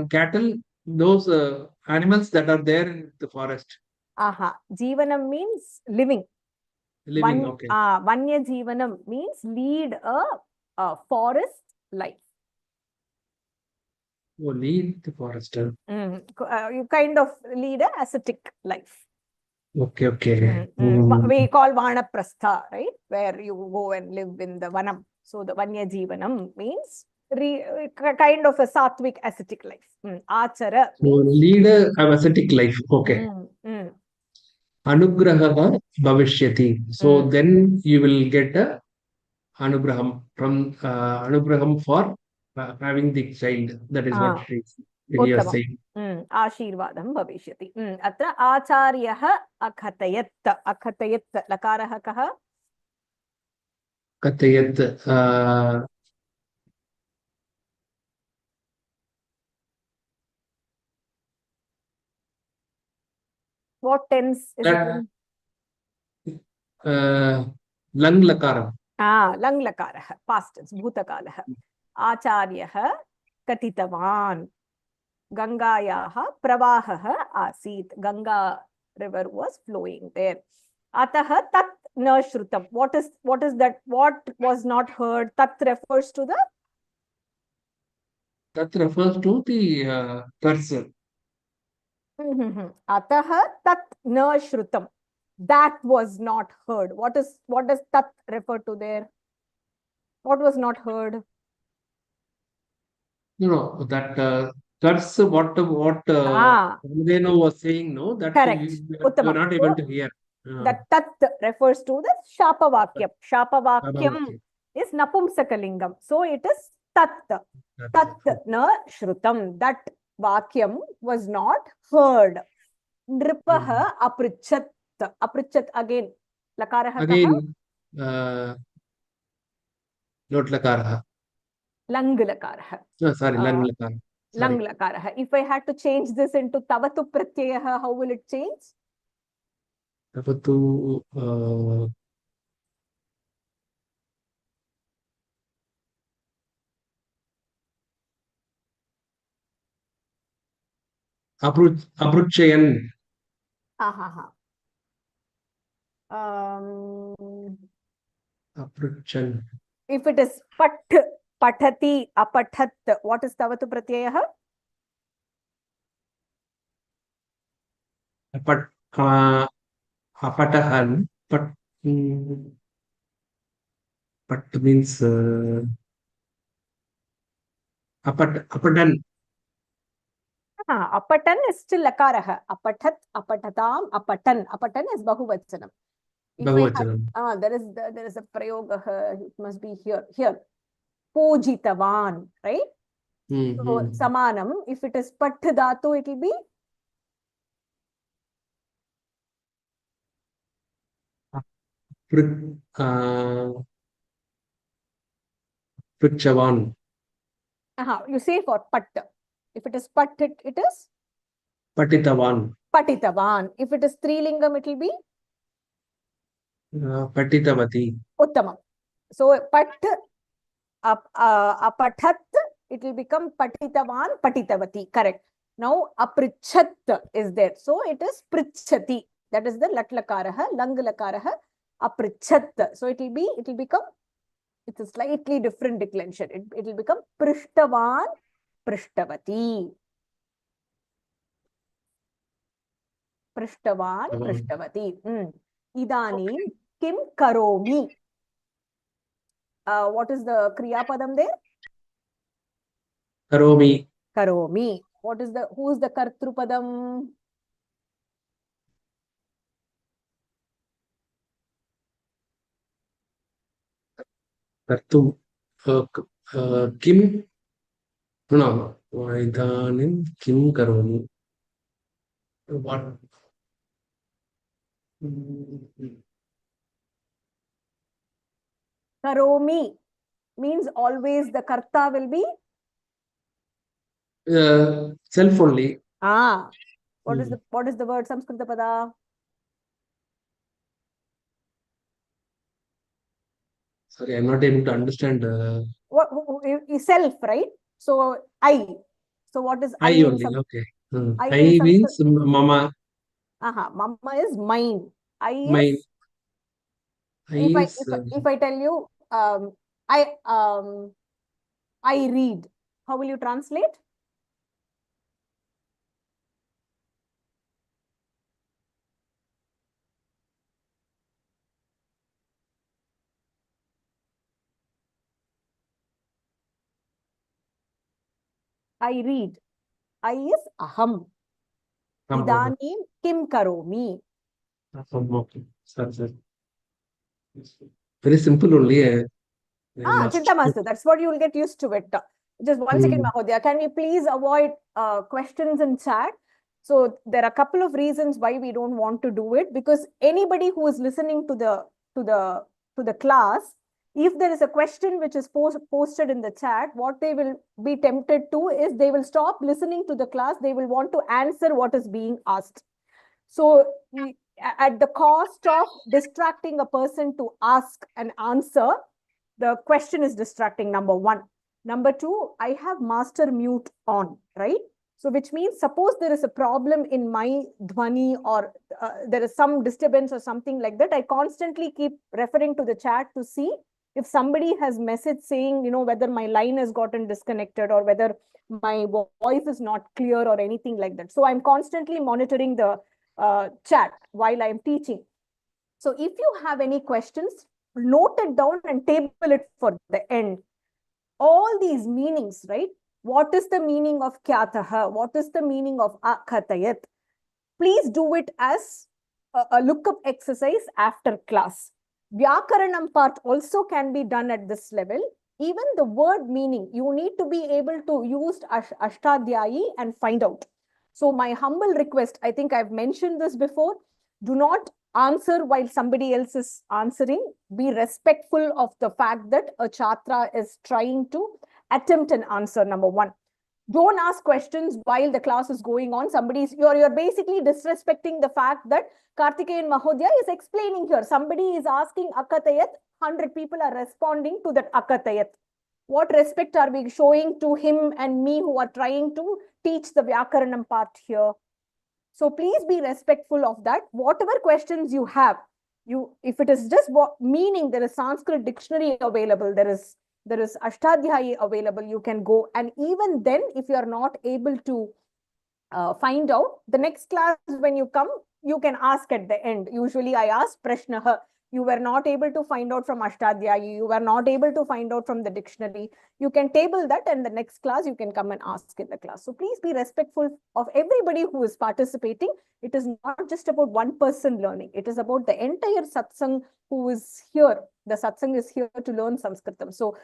cattle, those animals that are there in the forest. Jeevanam means living. Living, okay. Vanya Jeevanam means lead a forest life. Oh, lead the forest. You kind of lead a ascetic life. Okay, okay. We call Vanaprastha, right? Where you go and live in the Vanam. So the Vanya Jeevanam means kind of a sattvic ascetic life. Achara. So lead a ascetic life. Okay. Anugraha bhavishyati. So then you will get a anugraham from anugraham for having the child. That is what he is saying. Ashirvadam bhavishyati. Atra acharyah akhatayat. Akhatayat. Lakarah kaha? Katayat. What tense is it in? Lang lakaram. Lang lakarah. Past tense. Bhutakalah. Acharyah katitavan. Gangayaha pravahaha asit. Ganga river was flowing there. Ataha tat na shrutam. What is that? What was not heard? Tat refers to the? That refers to the person. Ataha tat na shrutam. That was not heard. What does tat refer to there? What was not heard? No, that that's what Kamadhenu was saying. No, that you are not able to hear. That tat refers to the Shapavakyam. Shapavakyam is Napumsakalingam. So it is tat. Tat na shrutam. That vakyam was not heard. Nripaha aprichat. Aprichat again. Lakaraha again. Not lakaraha. Lang lakaraha. Sorry, lang lakaraha. Lang lakaraha. If I had to change this into tavatu pratyayaha, how will it change? Tavatu Abruchayan. Aprichan. If it is pat, patati, apathat, what is tavatu pratyayah? Apatahan. Pat means apatan. Apatan is still lakaraha. Apathat, apatatam, apatan. Apatan is bahuvachanam. If I have, there is a prayoga. It must be here. Here, pojitavan, right? So samanam. If it is pat dhatu, it will be Prichavan. You say for pat. If it is pat, it is Patitavan. patitavan. If it is trilingam, it will be Patitavati. uttamam. So pat apathat, it will become patitavan, patitavati. Correct. Now aprichat is there. So it is prichati. That is the lat lakaraha, lang lakaraha, aprichat. So it will become, it's a slightly different declension. It will become prishtavan, prishtavati. Prishtavan, prishtavati. Idanim kim karomi. What is the kriya padam there? Karomi. Karomi. Who is the kartru padam? Kartum. Kim. No. Idanim kim karomi. What? Karomi means always the karta will be Self only. What is the word Samskrita pada? Sorry, I'm not able to understand. What self, right? So I. So what is I only? Okay. I means mama. Mama is mine. I is mine. if I tell you I read, how will you translate? I read. I is aham. Idanim kim karomi. Okay. Sorry. Very simple only. Chintamastu. That's what you will get used to it. Just 1 second, Mahodaya. Can we please avoid questions in chat? So there are a couple of reasons why we don't want to do it, because anybody who is listening to the class, if there is a question which is posted in the chat, what they will be tempted to is they will stop listening to the class. They will want to answer what is being asked. So at the cost of distracting a person to ask an answer, the question is distracting, number one. Number two, I have master mute on, right? So which means suppose there is a problem in my dhwani or there is some disturbance or something like that, I constantly keep referring to the chat to see if somebody has message saying, whether my line has gotten disconnected or whether my voice is not clear or anything like that. So I'm constantly monitoring the chat while I'm teaching. So if you have any questions, note it down and table it for the end. All these meanings, right? What is the meaning of kyataha? What is the meaning of akhatayat? Please do it as a lookup exercise after class. Vyakaranam part also can be done at this level. Even the word meaning, you need to be able to use Ashtadhyayi and find out. So my humble request, I think I've mentioned this before, do not answer while somebody else is answering. Be respectful of the fact that a chhatra is trying to attempt an answer, number one. Don't ask questions while the class is going on. You're basically disrespecting the fact that Karthikeyan Mahodaya is explaining here. Somebody is asking akatayat, 100 people are responding to that akatayat. What respect are we showing to him and me who are trying to teach the Vyakaranam part here? So please be respectful of that. Whatever questions you have, if it is just meaning, there is Sanskrit dictionary available, there is Ashtadhyayi available, you can go. And even then, if you are not able to find out, the next class when you come, you can ask at the end. Usually I ask Prashnaha. You were not able to find out from Ashtadhyayi, you were not able to find out from the dictionary. You can table that, and the next class you can come and ask in the class. So please be respectful of everybody who is participating. It is not just about one person learning. It is about the entire satsang who is here. The satsang is here to learn Sanskritam. So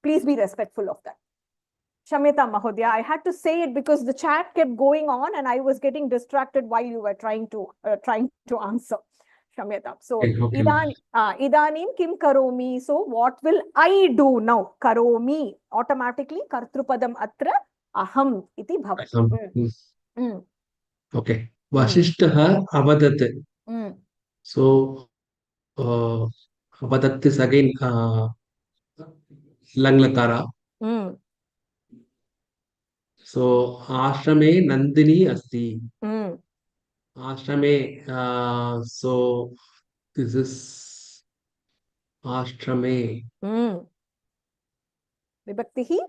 please be respectful of that. Shamyata Mahodaya, I had to say it because the chat kept going on and I was getting distracted while you were trying to answer. Shamyata. So, idanim kim karomi. So, what will I do now? Karomi. Automatically, kartrupadam atra aham iti bhavati. Okay. Vasishtaha avadat. So, avadat is again langlakara. So, ashrame Nandini asti. Ashrame, so this is ashrame. Vibhaktihi?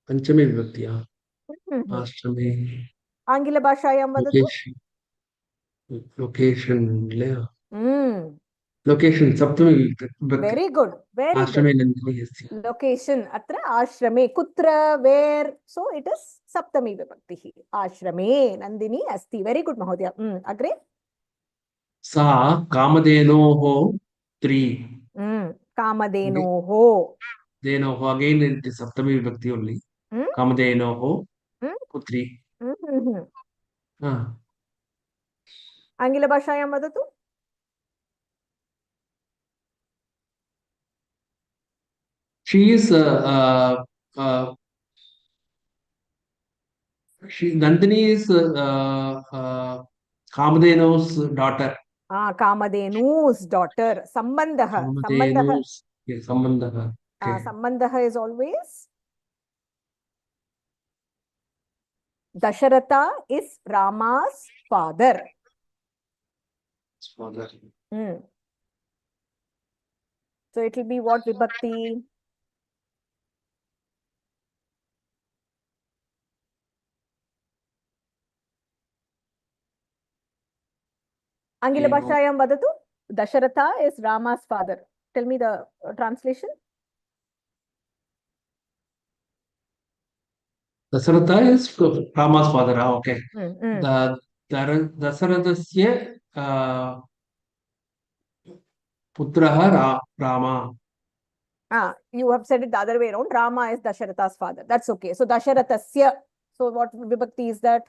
Panchame vibhakti. Ashrame. Angila bhashayam vadatu? Location. Location, Saptami vibhakti. Very good. Very Ashrame good. Nandini asti. Location, atra ashrame, kutra, where. So it is Saptami vibhakti. Ashrame Nandini asti. Very good, Mahodaya. Agre? Sa Kamadenoho 3. Kamadenoho. Denoho, again it is Saptami vibhakti only. Kamadenoho putri. Angila bhashayam vadatu? She is Nandini is Kamadeno's daughter. Kamadenu's daughter. Sambandha. Kamadenu's. Yes, Sambandha. Okay. Sambandha is always. Dasharatha is Rama's father. Father. So it will be what vibhakti? Angila bhashayam vadatu? Dasharatha is Rama's father. Tell me the translation. Dasaratha is Rama's father. Okay. Dasarathasya putraha Rama. You have said it the other way around. Rama is Dasharatha's father. That's okay. So Dasharathasya. So what vibhakti is that?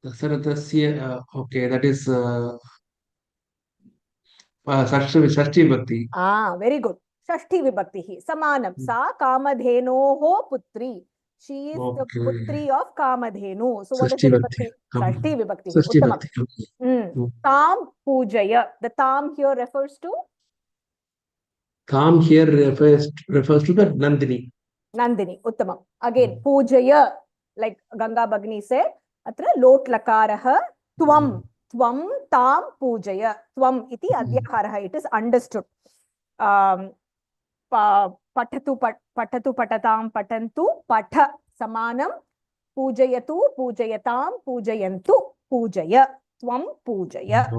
Dasarathasya. Okay, that is Shashti Vibhakti. Very good. Shashti Vibhakti. Samanam. Sa Kamadhenoho putri. She is the putri of Kamadhenu. So what is the Vibhakti? Shashti Vibhakti. Uttamam. Tam Pujaya. The Tam here refers to? Tam here refers to the Nandini. Nandini. Uttamam. Again, Pujaya. Like Ganga Bhagini said, atra lot lakaraha tvam. Tvam tam pujaya. Tvam iti adhyakaraha. It is understood. Patatu patatam patantu patha samanam pujayatu pujayatam pujayantu pujaya. Tvam pujaya.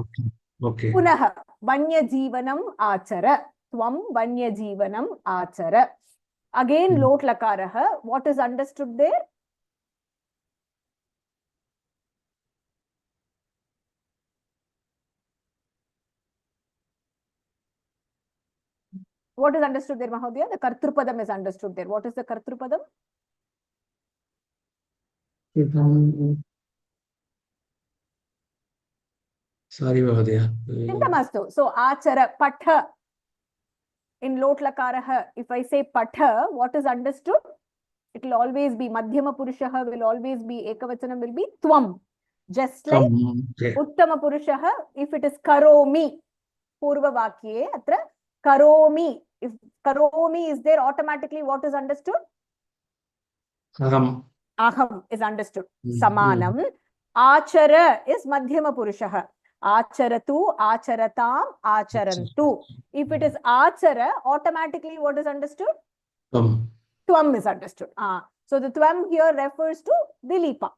Okay. Punaha vanya jivanam achara. Tvam vanya jivanam achara. Again, lot lakaraha. What is understood there? What is understood there, Mahodaya? The Kartrupadam is understood there. What is the Kartrupadam? Sorry, Mahodaya. Chintamastu. So, Achara, Patha. In Lot Lakaraha, if I say Patha, what is understood? It will always be, Madhyama Purushaha will always be, Ekavachanam will be Tvam. Just like Uttama Purushaha, if it is Karomi, Purva Vakye, atra Karomi. If Karomi is there, automatically what is understood? Aham. aham is understood. Samanam. Achara is madhyama purushah. Acharatu, acharatam, acharantu. If it is achara, automatically what is understood? Tvam is understood. So the tvam here refers to dilipa.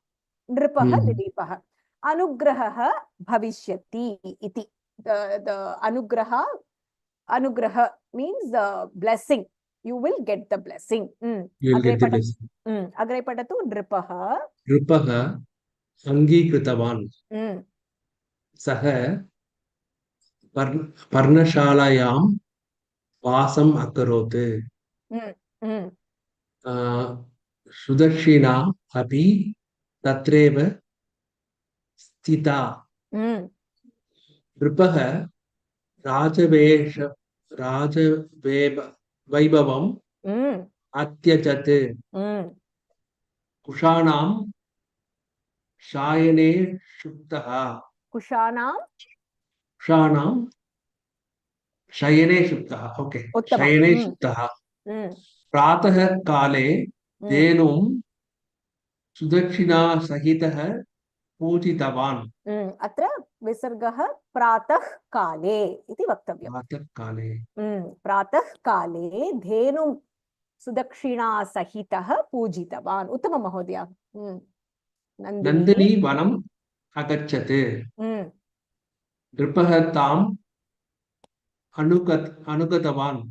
Nripaha, dilipaha. Anugraha bhavishyati iti. The anugraha means the blessing. You will get the blessing. You will get the blessing. Agre padatu nripaha. Nripaha angīkritavan. Saha parnashalayam vasam akarote. Sudakshina api tatreva sthita. Nripaha Vaibhavam atyajate. Kushanam shayane shuktaha. Kushanam shayane shuktaha. Okay. Uttama. Shayane shuktaha. Pratah kale denum sudakshina sahitah pujitavan. Atra visargah pratah kale iti vaktavyam. Pratah kale. Pratah kale dhenum sudakshina sahitah pujitavan. Uttama mahodaya. Nandini vanam agacchate. Nripaha tam anugatavan.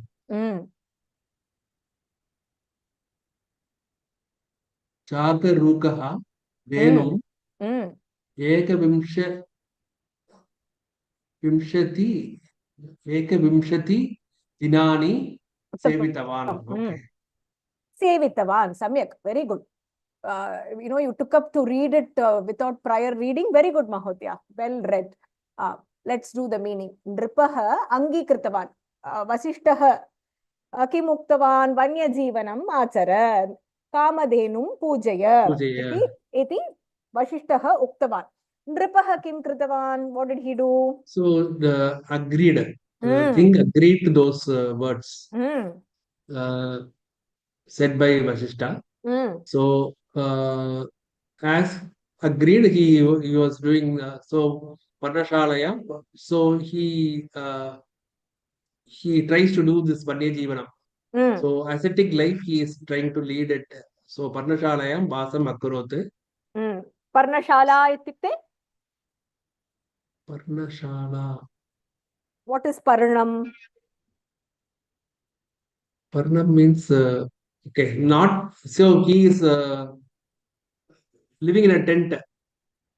Chakarukah venum ekavimshati dinani sevitavan. Okay. Sevitavan. Samyak. Very good. You took up to read it without prior reading. Very good, Mahodaya. Well read. Let's do the meaning. Nripaha angīkritavan. Vasishtaha kim uktavan vanyajivanam achara. Kamadhenum pujaya. Iti Vasishtaha uktavan. Nripaha kim kritavan. What did he do? So the king agreed to those words said by Vasishta. So as agreed, he was doing so Parnashalaya. So he tries to do this Vanyajivanam. So ascetic life he is trying to lead it. So Parnashalayam Vasam Akarote. Parnashala ityukte? Parnashala. What is Parnam? Parnam means okay, not so he is living in a tent.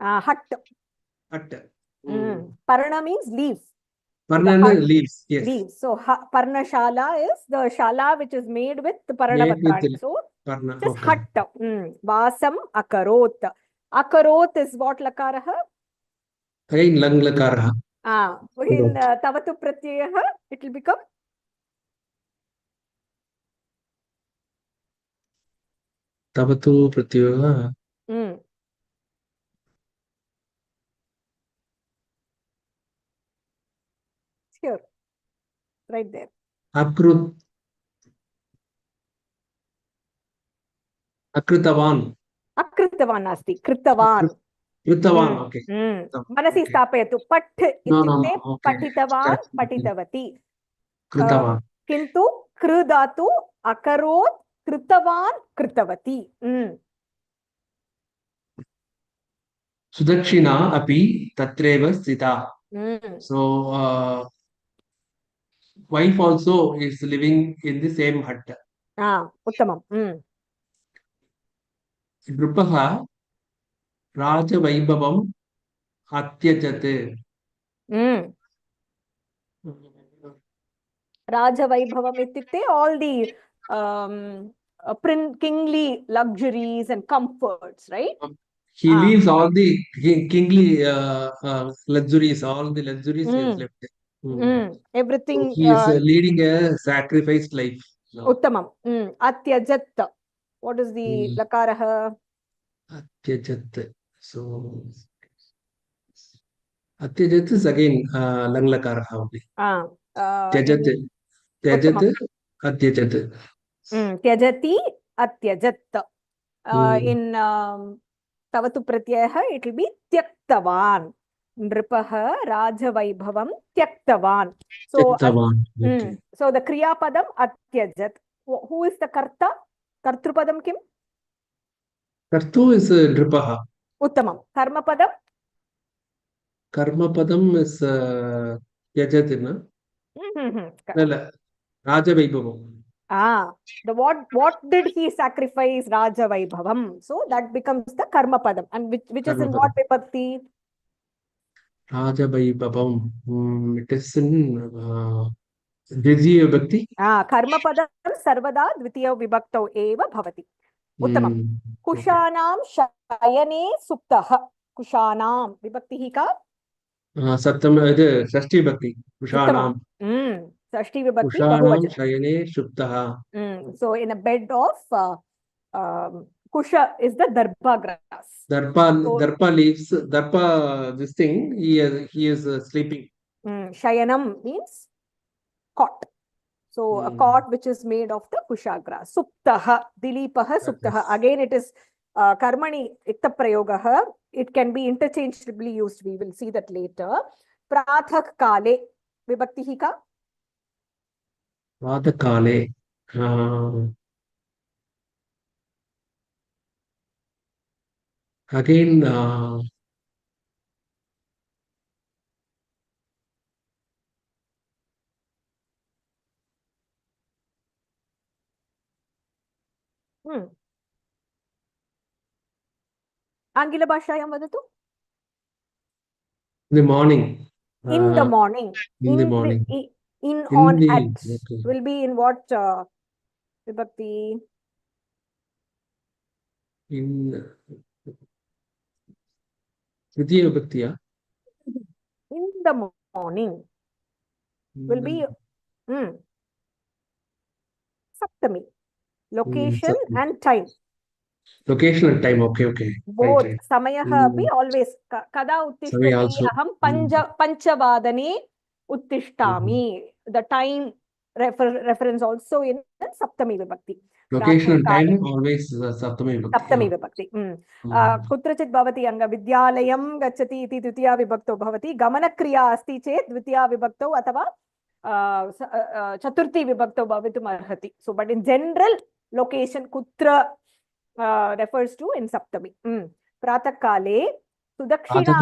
Hut. Parna means leaf. Parna leaves. Yes. Leaves. So Parnashala is the shala which is made with Paranapatrani. So Parna, just okay. hut. Vasam akarot. Akarot is what lakaraha? Again lang lakaraha. In tavatu pratyaha it will become Tavatu pratyaha. Here. Right there. Akrutavan. Akritavan asti. Kritavan. Okay. Manasi stapayatu. Pat ityukte patitavan, patitavati. Kritavan. Kintu krudatu akarot kritavan, kritavati. Sudakshina api tatreva sthita. So wife also is living in the same hut. Uttamam. Nripaha Raja Vaibhavam atyajate. Raja Vaibhavam ityukte all the kingly luxuries and comforts, right? He leaves all the kingly luxuries, all the luxuries he has left. Everything. So he is leading a sacrificed life. Uttamam. Atyajat. What is the lakaraha? Atyajat. So Atyajat is again lang lakaraha only. Tyajat. Tyajat. Atyajat. Tyajati atyajat. In Tavatu Pratyaya, it will be Tyaktavan. Nripaha Rajavaibhavam Tyaktavan. So, Tyaktavan. Okay. so the Kriya Padam Atyajat. Who is the Karta? Kartrupadam Kim? Kartu is Nripaha. Uttamam. Karma Padam? Karma Padam is Yajatina. Rajavaibhavam. What did he sacrifice? Rajavaibhavam. So that becomes the Karma Padam. And which is in what vibhakti? Rajavaibhavam. It is in Dvitiya Vibhakti. Karma Padam Sarvada Dvitiya Vibhaktau Eva Bhavati. Uttamam. Kushanam Shayane Suptaha. Kushanam. Vibhakti hi ka? Sattama, Shashti Vibhakti. Kushanam. Shashti Vibhakti. Kushanam Shayane Suptaha. So in a bed of Kusha is the Darpa grass. Darpa leaves, Darpa, this thing, he is sleeping. Shayanam means cot. So a cot which is made of the Kusha grass. Suptaha, Dilipaha, Suptaha. Again it is Karmani Ikta Prayogaha. It can be interchangeably used. We will see that later. Prathak Kale. Vibhakti hi ka? Prathak Kale. Again, Angila Bhashayam vadatu? in the morning. In the morning. In the morning. On at. Okay. Will be in what vibhakti? In Dvitiya Vibhakti, yeah? In the morning. Will be Saptami. Location and time. Location and time, okay. Both. Right. Samayaha be always. Kada uttishtati aham panchavadane uttishtami. The time reference also in Saptami Vibhakti. Location and time always Saptami Vibhakti. Saptami Vibhakti. Kutrachit bhavati anga vidyalayam gacchati iti dvitiya vibhakto bhavati. Gamanakriya asti chet dvitiya vibhakto atava chaturthi vibhakto bhavitum arhati. So, but in general, location kutra refers to in Saptami. Pratakale Sudakshina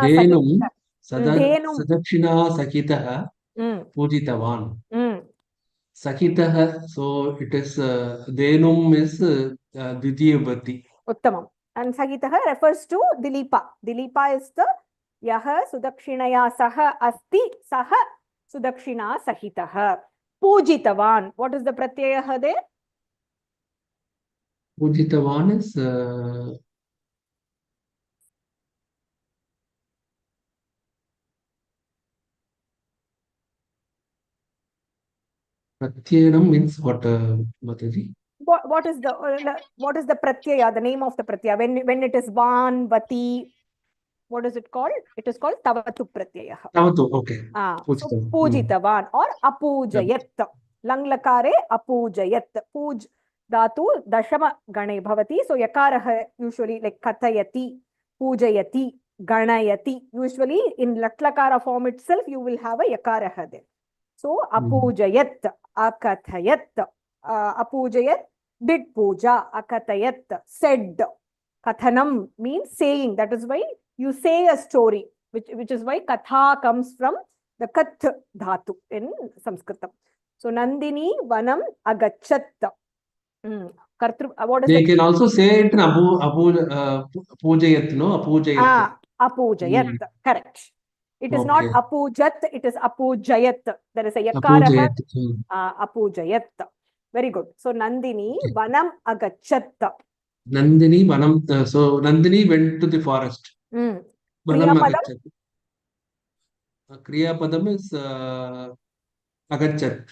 Denum Sudakshina Sakitaha Pujitavan. Sakitaha, so it is Denum is Dvitiya Vibhakti. Uttamam. And Sakitaha refers to Dilipa. Dilipa is the Yaha Sudakshinaya Saha Asti Saha Sudakshina Sahitaha. Pujitavan. What is the Pratyayaha there? Pujitavan is Pratyanam means what, Mataji? What is the Pratyaya, the name of the Pratyaya? When it is Van, Vati, what is it called? It is called Tavatu Pratyaya. Tavatu, okay. So Pujitavan or Apujayat. Langlakare Apujayat. Puj Dhatu Dashama Gane Bhavati. So Yakaraha usually like Katayati, Pujayati, Ganayati. Usually in Latlakara form itself, you will have a Yakaraha there. So Apujayat, Akathayat, Apujayat, did puja, Akatayat, said. Kathanam means saying. That is why you say a story, which is why Katha comes from the Kath Dhatu in Samskritam. So Nandini Vanam Agachat. What is they can also say it in Apujayat, no? Apujayat. Apujayat, correct. It is not Apujat, it is Apujayat. There is a Yakara. Apujayat. Very good. So Nandini Vanam Agachat. Nandini Vanam. So Nandini went to the forest. Vanam Agachat. Kriya Padam is Agachat.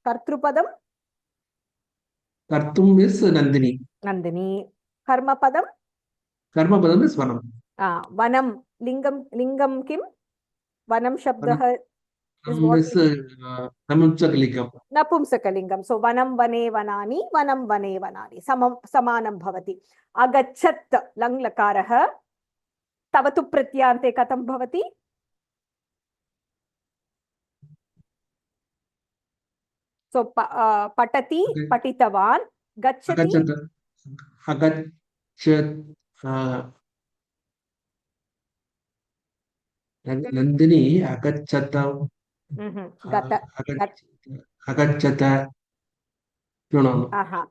Kartrupadam? Kartum is Nandini. Nandini. Karma Padam? Karma Padam is Vanam. Vanam. Lingam Kim? Vanam Shabdaha. is what is Namamsakalingam. Napumsakalingam. So vanam vane vanani, vanam vane vanani. Samanam bhavati. Agachat lang lakarah. Tavatu pratyante katam bhavati. So patati, Okay. patitavan, gacchati. Agachat. Nandini agachata. Gata. Agachata. No. Aha.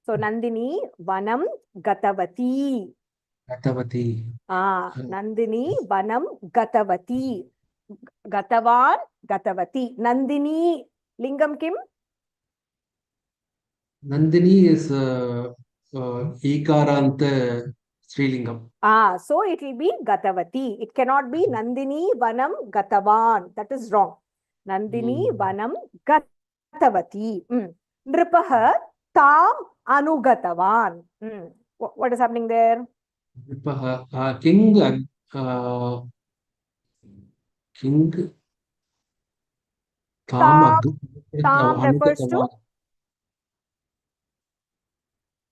So Nandini vanam gatavati. Gatavati. Nandini vanam gatavati. Gatavan gatavati. Nandini lingam kim? Nandini is Ekaranta Srilingam. So it will be gatavati. It cannot be Nandini vanam gatavan. That is wrong. Nandini vanam gatavati. Nripaha tam anugatavan. What is happening there? Nripaha King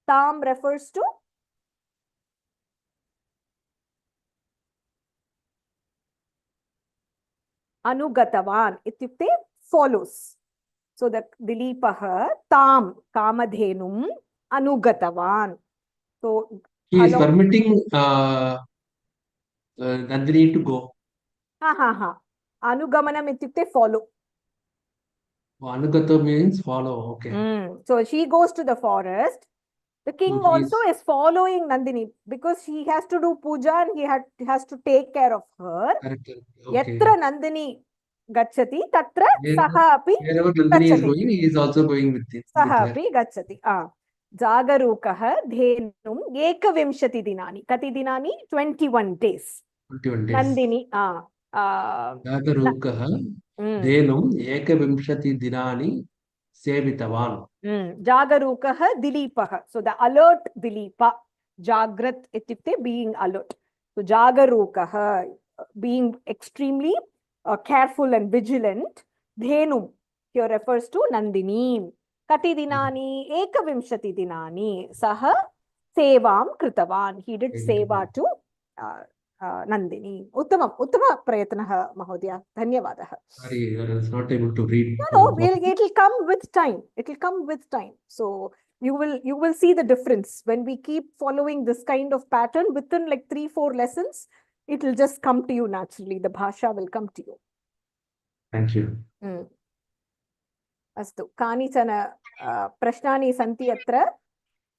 Tam refers to Anugatavan ityukte follows. So the Dilipaha tam kamadhenum anugatavan. So he is permitting Nandini to go. Anugamanam ityukte follow. Anugata means follow. Okay. So she goes to the forest. The king also is following Nandini because he has to do puja and he has to take care of her. Okay. Yatra Nandini gacchati tatra saha api wherever Nandini is going, he is also going with it. Saha api gacchati. Jagarukah dhenum ekavimshati dinani. Kati dinani? 21 days. 21 days. Nandini. Jagarukah dhenum ekavimshati dinani sevitavan. Jagarukah Dilipah. So the alert Dilipa. Jagrat ityukte being alert. So Jagarukah being extremely careful and vigilant. Dhenum here refers to Nandini. Kati dinani? Ekavimshati dinani. Saha sevam kritavan. He did seva to Nandini. Uttama prayatnah mahodaya. Dhanyavadah. Sorry, I was not able to read. No, it will come with time. It will come with time. So you will see the difference when we keep following this kind of pattern within like 3-4 lessons. It will just come to you naturally. The bhasha will come to you. Thank you. Astu kanichana prashnani santi atra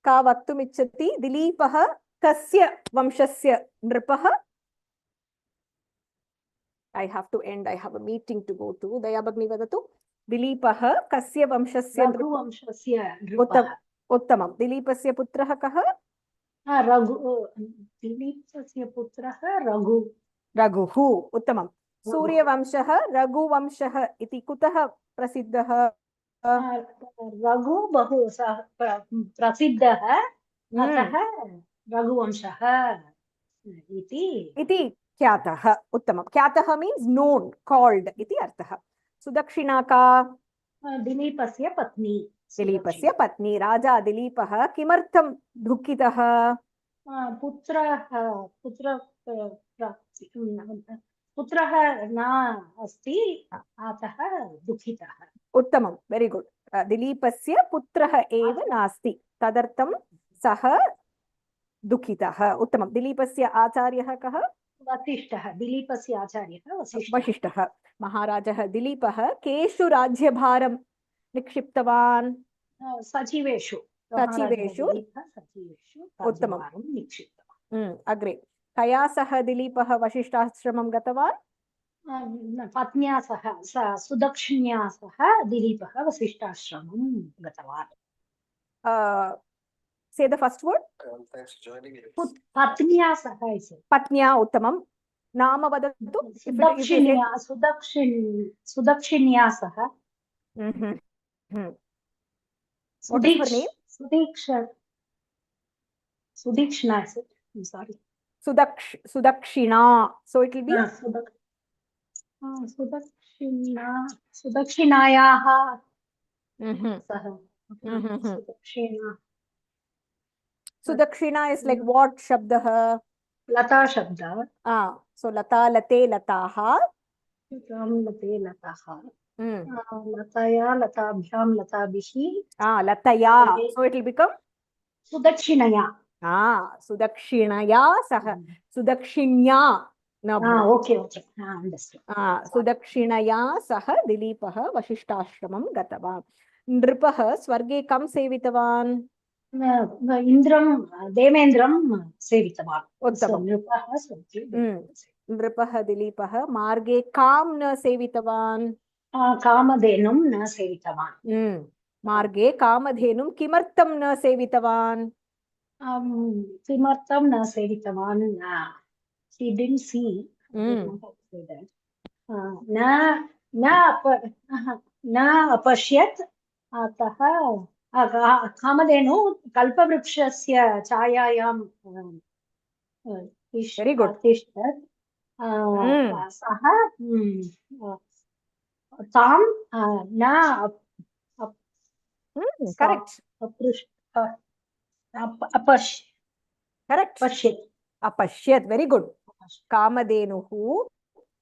ka vaktumichati Dilipah kasya vamshasya nripaha. I have to end. I have a meeting to go to. Daya Bhagni vadatu. Dilipah kasya vamshasya nripaha. Uttamam. Dilipasya putraha kaha? Dilipasya putraha Raghu. Raghuhu. Uttamam. Surya vamshaha Raghu vamshaha iti kutaha prasiddhaha? Raghu bahu prasiddhaha ataha Raghu vamshaha iti Kyataha. Uttamam. Kyataha means known, called iti arthaha. Sudakshina ka? Dilipasya patni. Dilipasya patni. Raja Dilipah kimartham dukkitaha? Putraha na asti ataha dukkitaha. Uttamam. Very good. Dilipasya putraha eva nasti. Tadartam saha dukkitaha. Uttamam. Dilipasya acharyaha kaha? Vasishtah. Dilipasya acharyaha Vasishtah. Maharajah Dilipah keshu rajyabharam nikshiptavan? Sachiveshu. Uttamam. Agre. Kaya saha Dilipah Vasishtashramam gatavan? Patnya saha Sudakshnya saha Dilipah Vasishtashramam gatavan. Say the first word. Thanks for joining me. Patnya saha is it? Patnya uttamam. Nama vadatu. Sudakshinya saha. What is her name? Sudikshna is it? I'm sorry. Sudakshina. So it will be? सुदक्षिणायाः Mhm. सः Mhm. Sudakshina Sudakshina is like what shabdah? लता शब्द So lata, late, lataha. लते लतः Mm. लतया लताभ्यां लताभिः Lataya. So it will become सुदक्षिणया Sudakshinaya saha. Sudakshinya. No, okay okay understood Sudakshinaya saha Dilipah Vashishthashramam Gatavan. Nripaha Swarge kam sevitavan. इन्द्रं देवेन्द्रं सेवितवान् उत्तमम्. नृपः स्वर्गे नृपः दिलीपः मार्गे कां न सेवितवान्. कामधेनुं न सेवितवान् मार्गे कामधेनुं किमर्थं न सेवितवान्. किमर्थं न सेवितवान् he didn't see न न न अपश्यत् अतः कामधेनु कल्पवृक्षस्य छायायां Very good. तिष्ठत् सः तां न correct. Correct. Apashyat. Very good. Kamadenuhu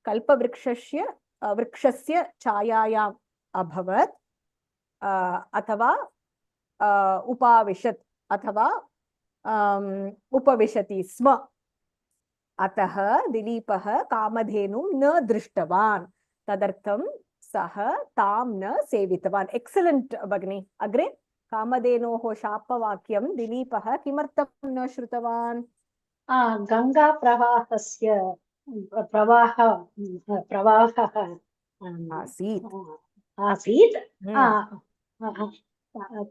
kalpavrikshyasya vrikshasya chayayam abhavat अथवा उपाविशत् अथवा उपविशति स्म. अतः दिलीपः कामधेनुं न दृष्टवान्. तदर्थं सः तां न सेवितवान्. एक्सलेंट भगिनी. अग्रे कामधेनोः शापवाक्यं दिलीपः किमर्थं न श्रुतवान्. गंगा प्रवाहस्य प्रवाहः आसीत्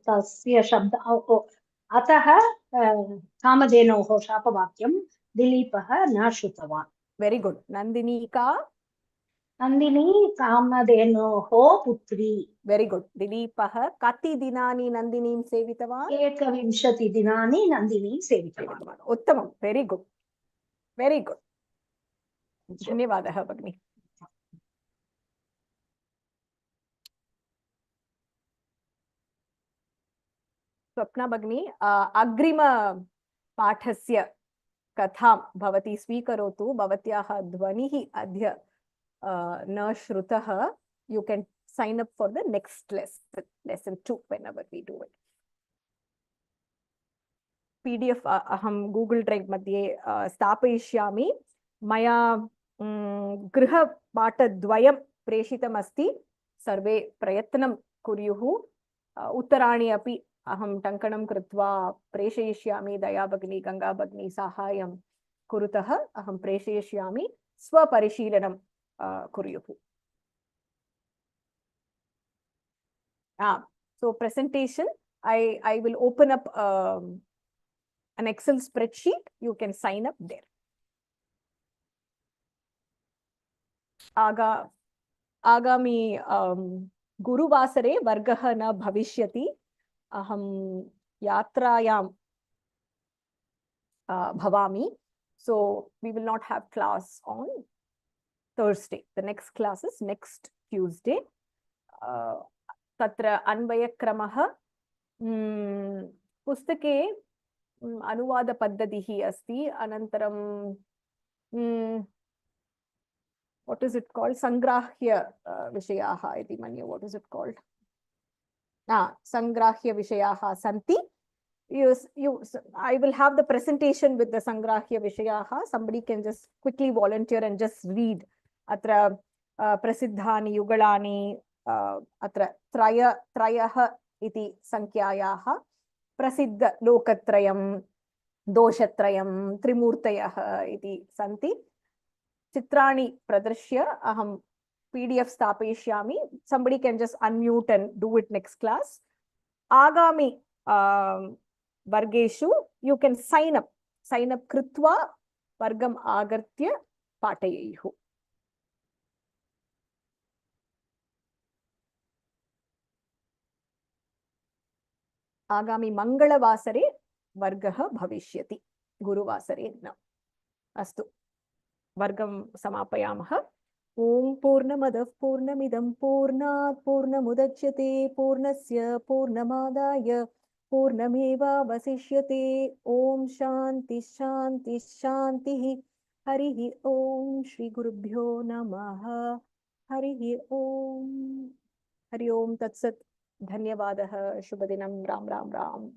तस्य शब्द अतः कामधेनोः शापवाक्यं दिलीपः न श्रुतवान्. Very good. नंदिनी कामधेनोः पुत्री. Very good. दिलीपः कति दिनानि नंदिनीं सेवितवान्. 21 दिनानि नंदिनीं सेवितवान्. उत्तमं. Very good. Very good. धन्यवादः भगिनी. स्वप्ना भगिनी अग्रिम पाठस्य कथां भवती स्वीकरोतु. भवत्याः ध्वनिः अद्य न श्रुतः. You can sign up for the next lesson 2 whenever we do it. PDF अहं Google Drive मध्ये स्थापयिष्यामि. मया गृहपाठद्वयं प्रेषितमस्ति. सर्वे प्रयत्नं कुर्युः. उत्तराणि अपि अहं टङ्कणं कृत्वा प्रेषयिष्यामि. दया भगिनी, गंगा भगिनी साहाय्यं कुरुतः अहं प्रेषयिष्यामि. स्वपरिशीलनं कुर्युः. So presentation, I will open up an Excel spreadsheet. You can sign up there. आगामी गुरुवासरे वर्गः न भविष्यति. अहं यात्रायां भवामि. So we will not have class on Thursday. The next class is next Tuesday. तत्र अन्वयक्रमः पुस्तके अनुवादपद्धतिः अस्ति. अनन्तरं what is it called? संग्राह्य विषयाः इति मन्ये. What is it called? संग्राह्य विषयाः सन्ति. I will have the presentation with the संग्राह्य विषयाः. Somebody can just quickly volunteer and just read. अत्र प्रसिद्धानि युगलानि अत्र त्रयः इति संख्यायाः प्रसिद्धलोकत्रयं, दोषत्रयं, त्रिमूर्तयः इति सन्ति. चित्राणि प्रदर्श्य अहं PDF स्थापयिष्यामि. Somebody can just unmute and do it next class. आगामि वर्गेषु you can sign up कृत्वा वर्गम् आगत्य पाठयेयुः. आगामि मंगलवासरे वर्गः भविष्यति. गुरुवासरे न. अस्तु, वर्गं समापयामः. ॐ पूर्णमदः पूर्णमिदं पूर्णात् पूर्णमुदच्यते पूर्णस्य पूर्णमादाय पूर्णमेवावशिष्यते ॐ शान्ति शान्ति शान्तिः हरिः ॐ श्रीगुरुभ्यो नमः हरिः ॐ हरि ओम तत्सत् धन्यवादः शुभदिनं राम राम राम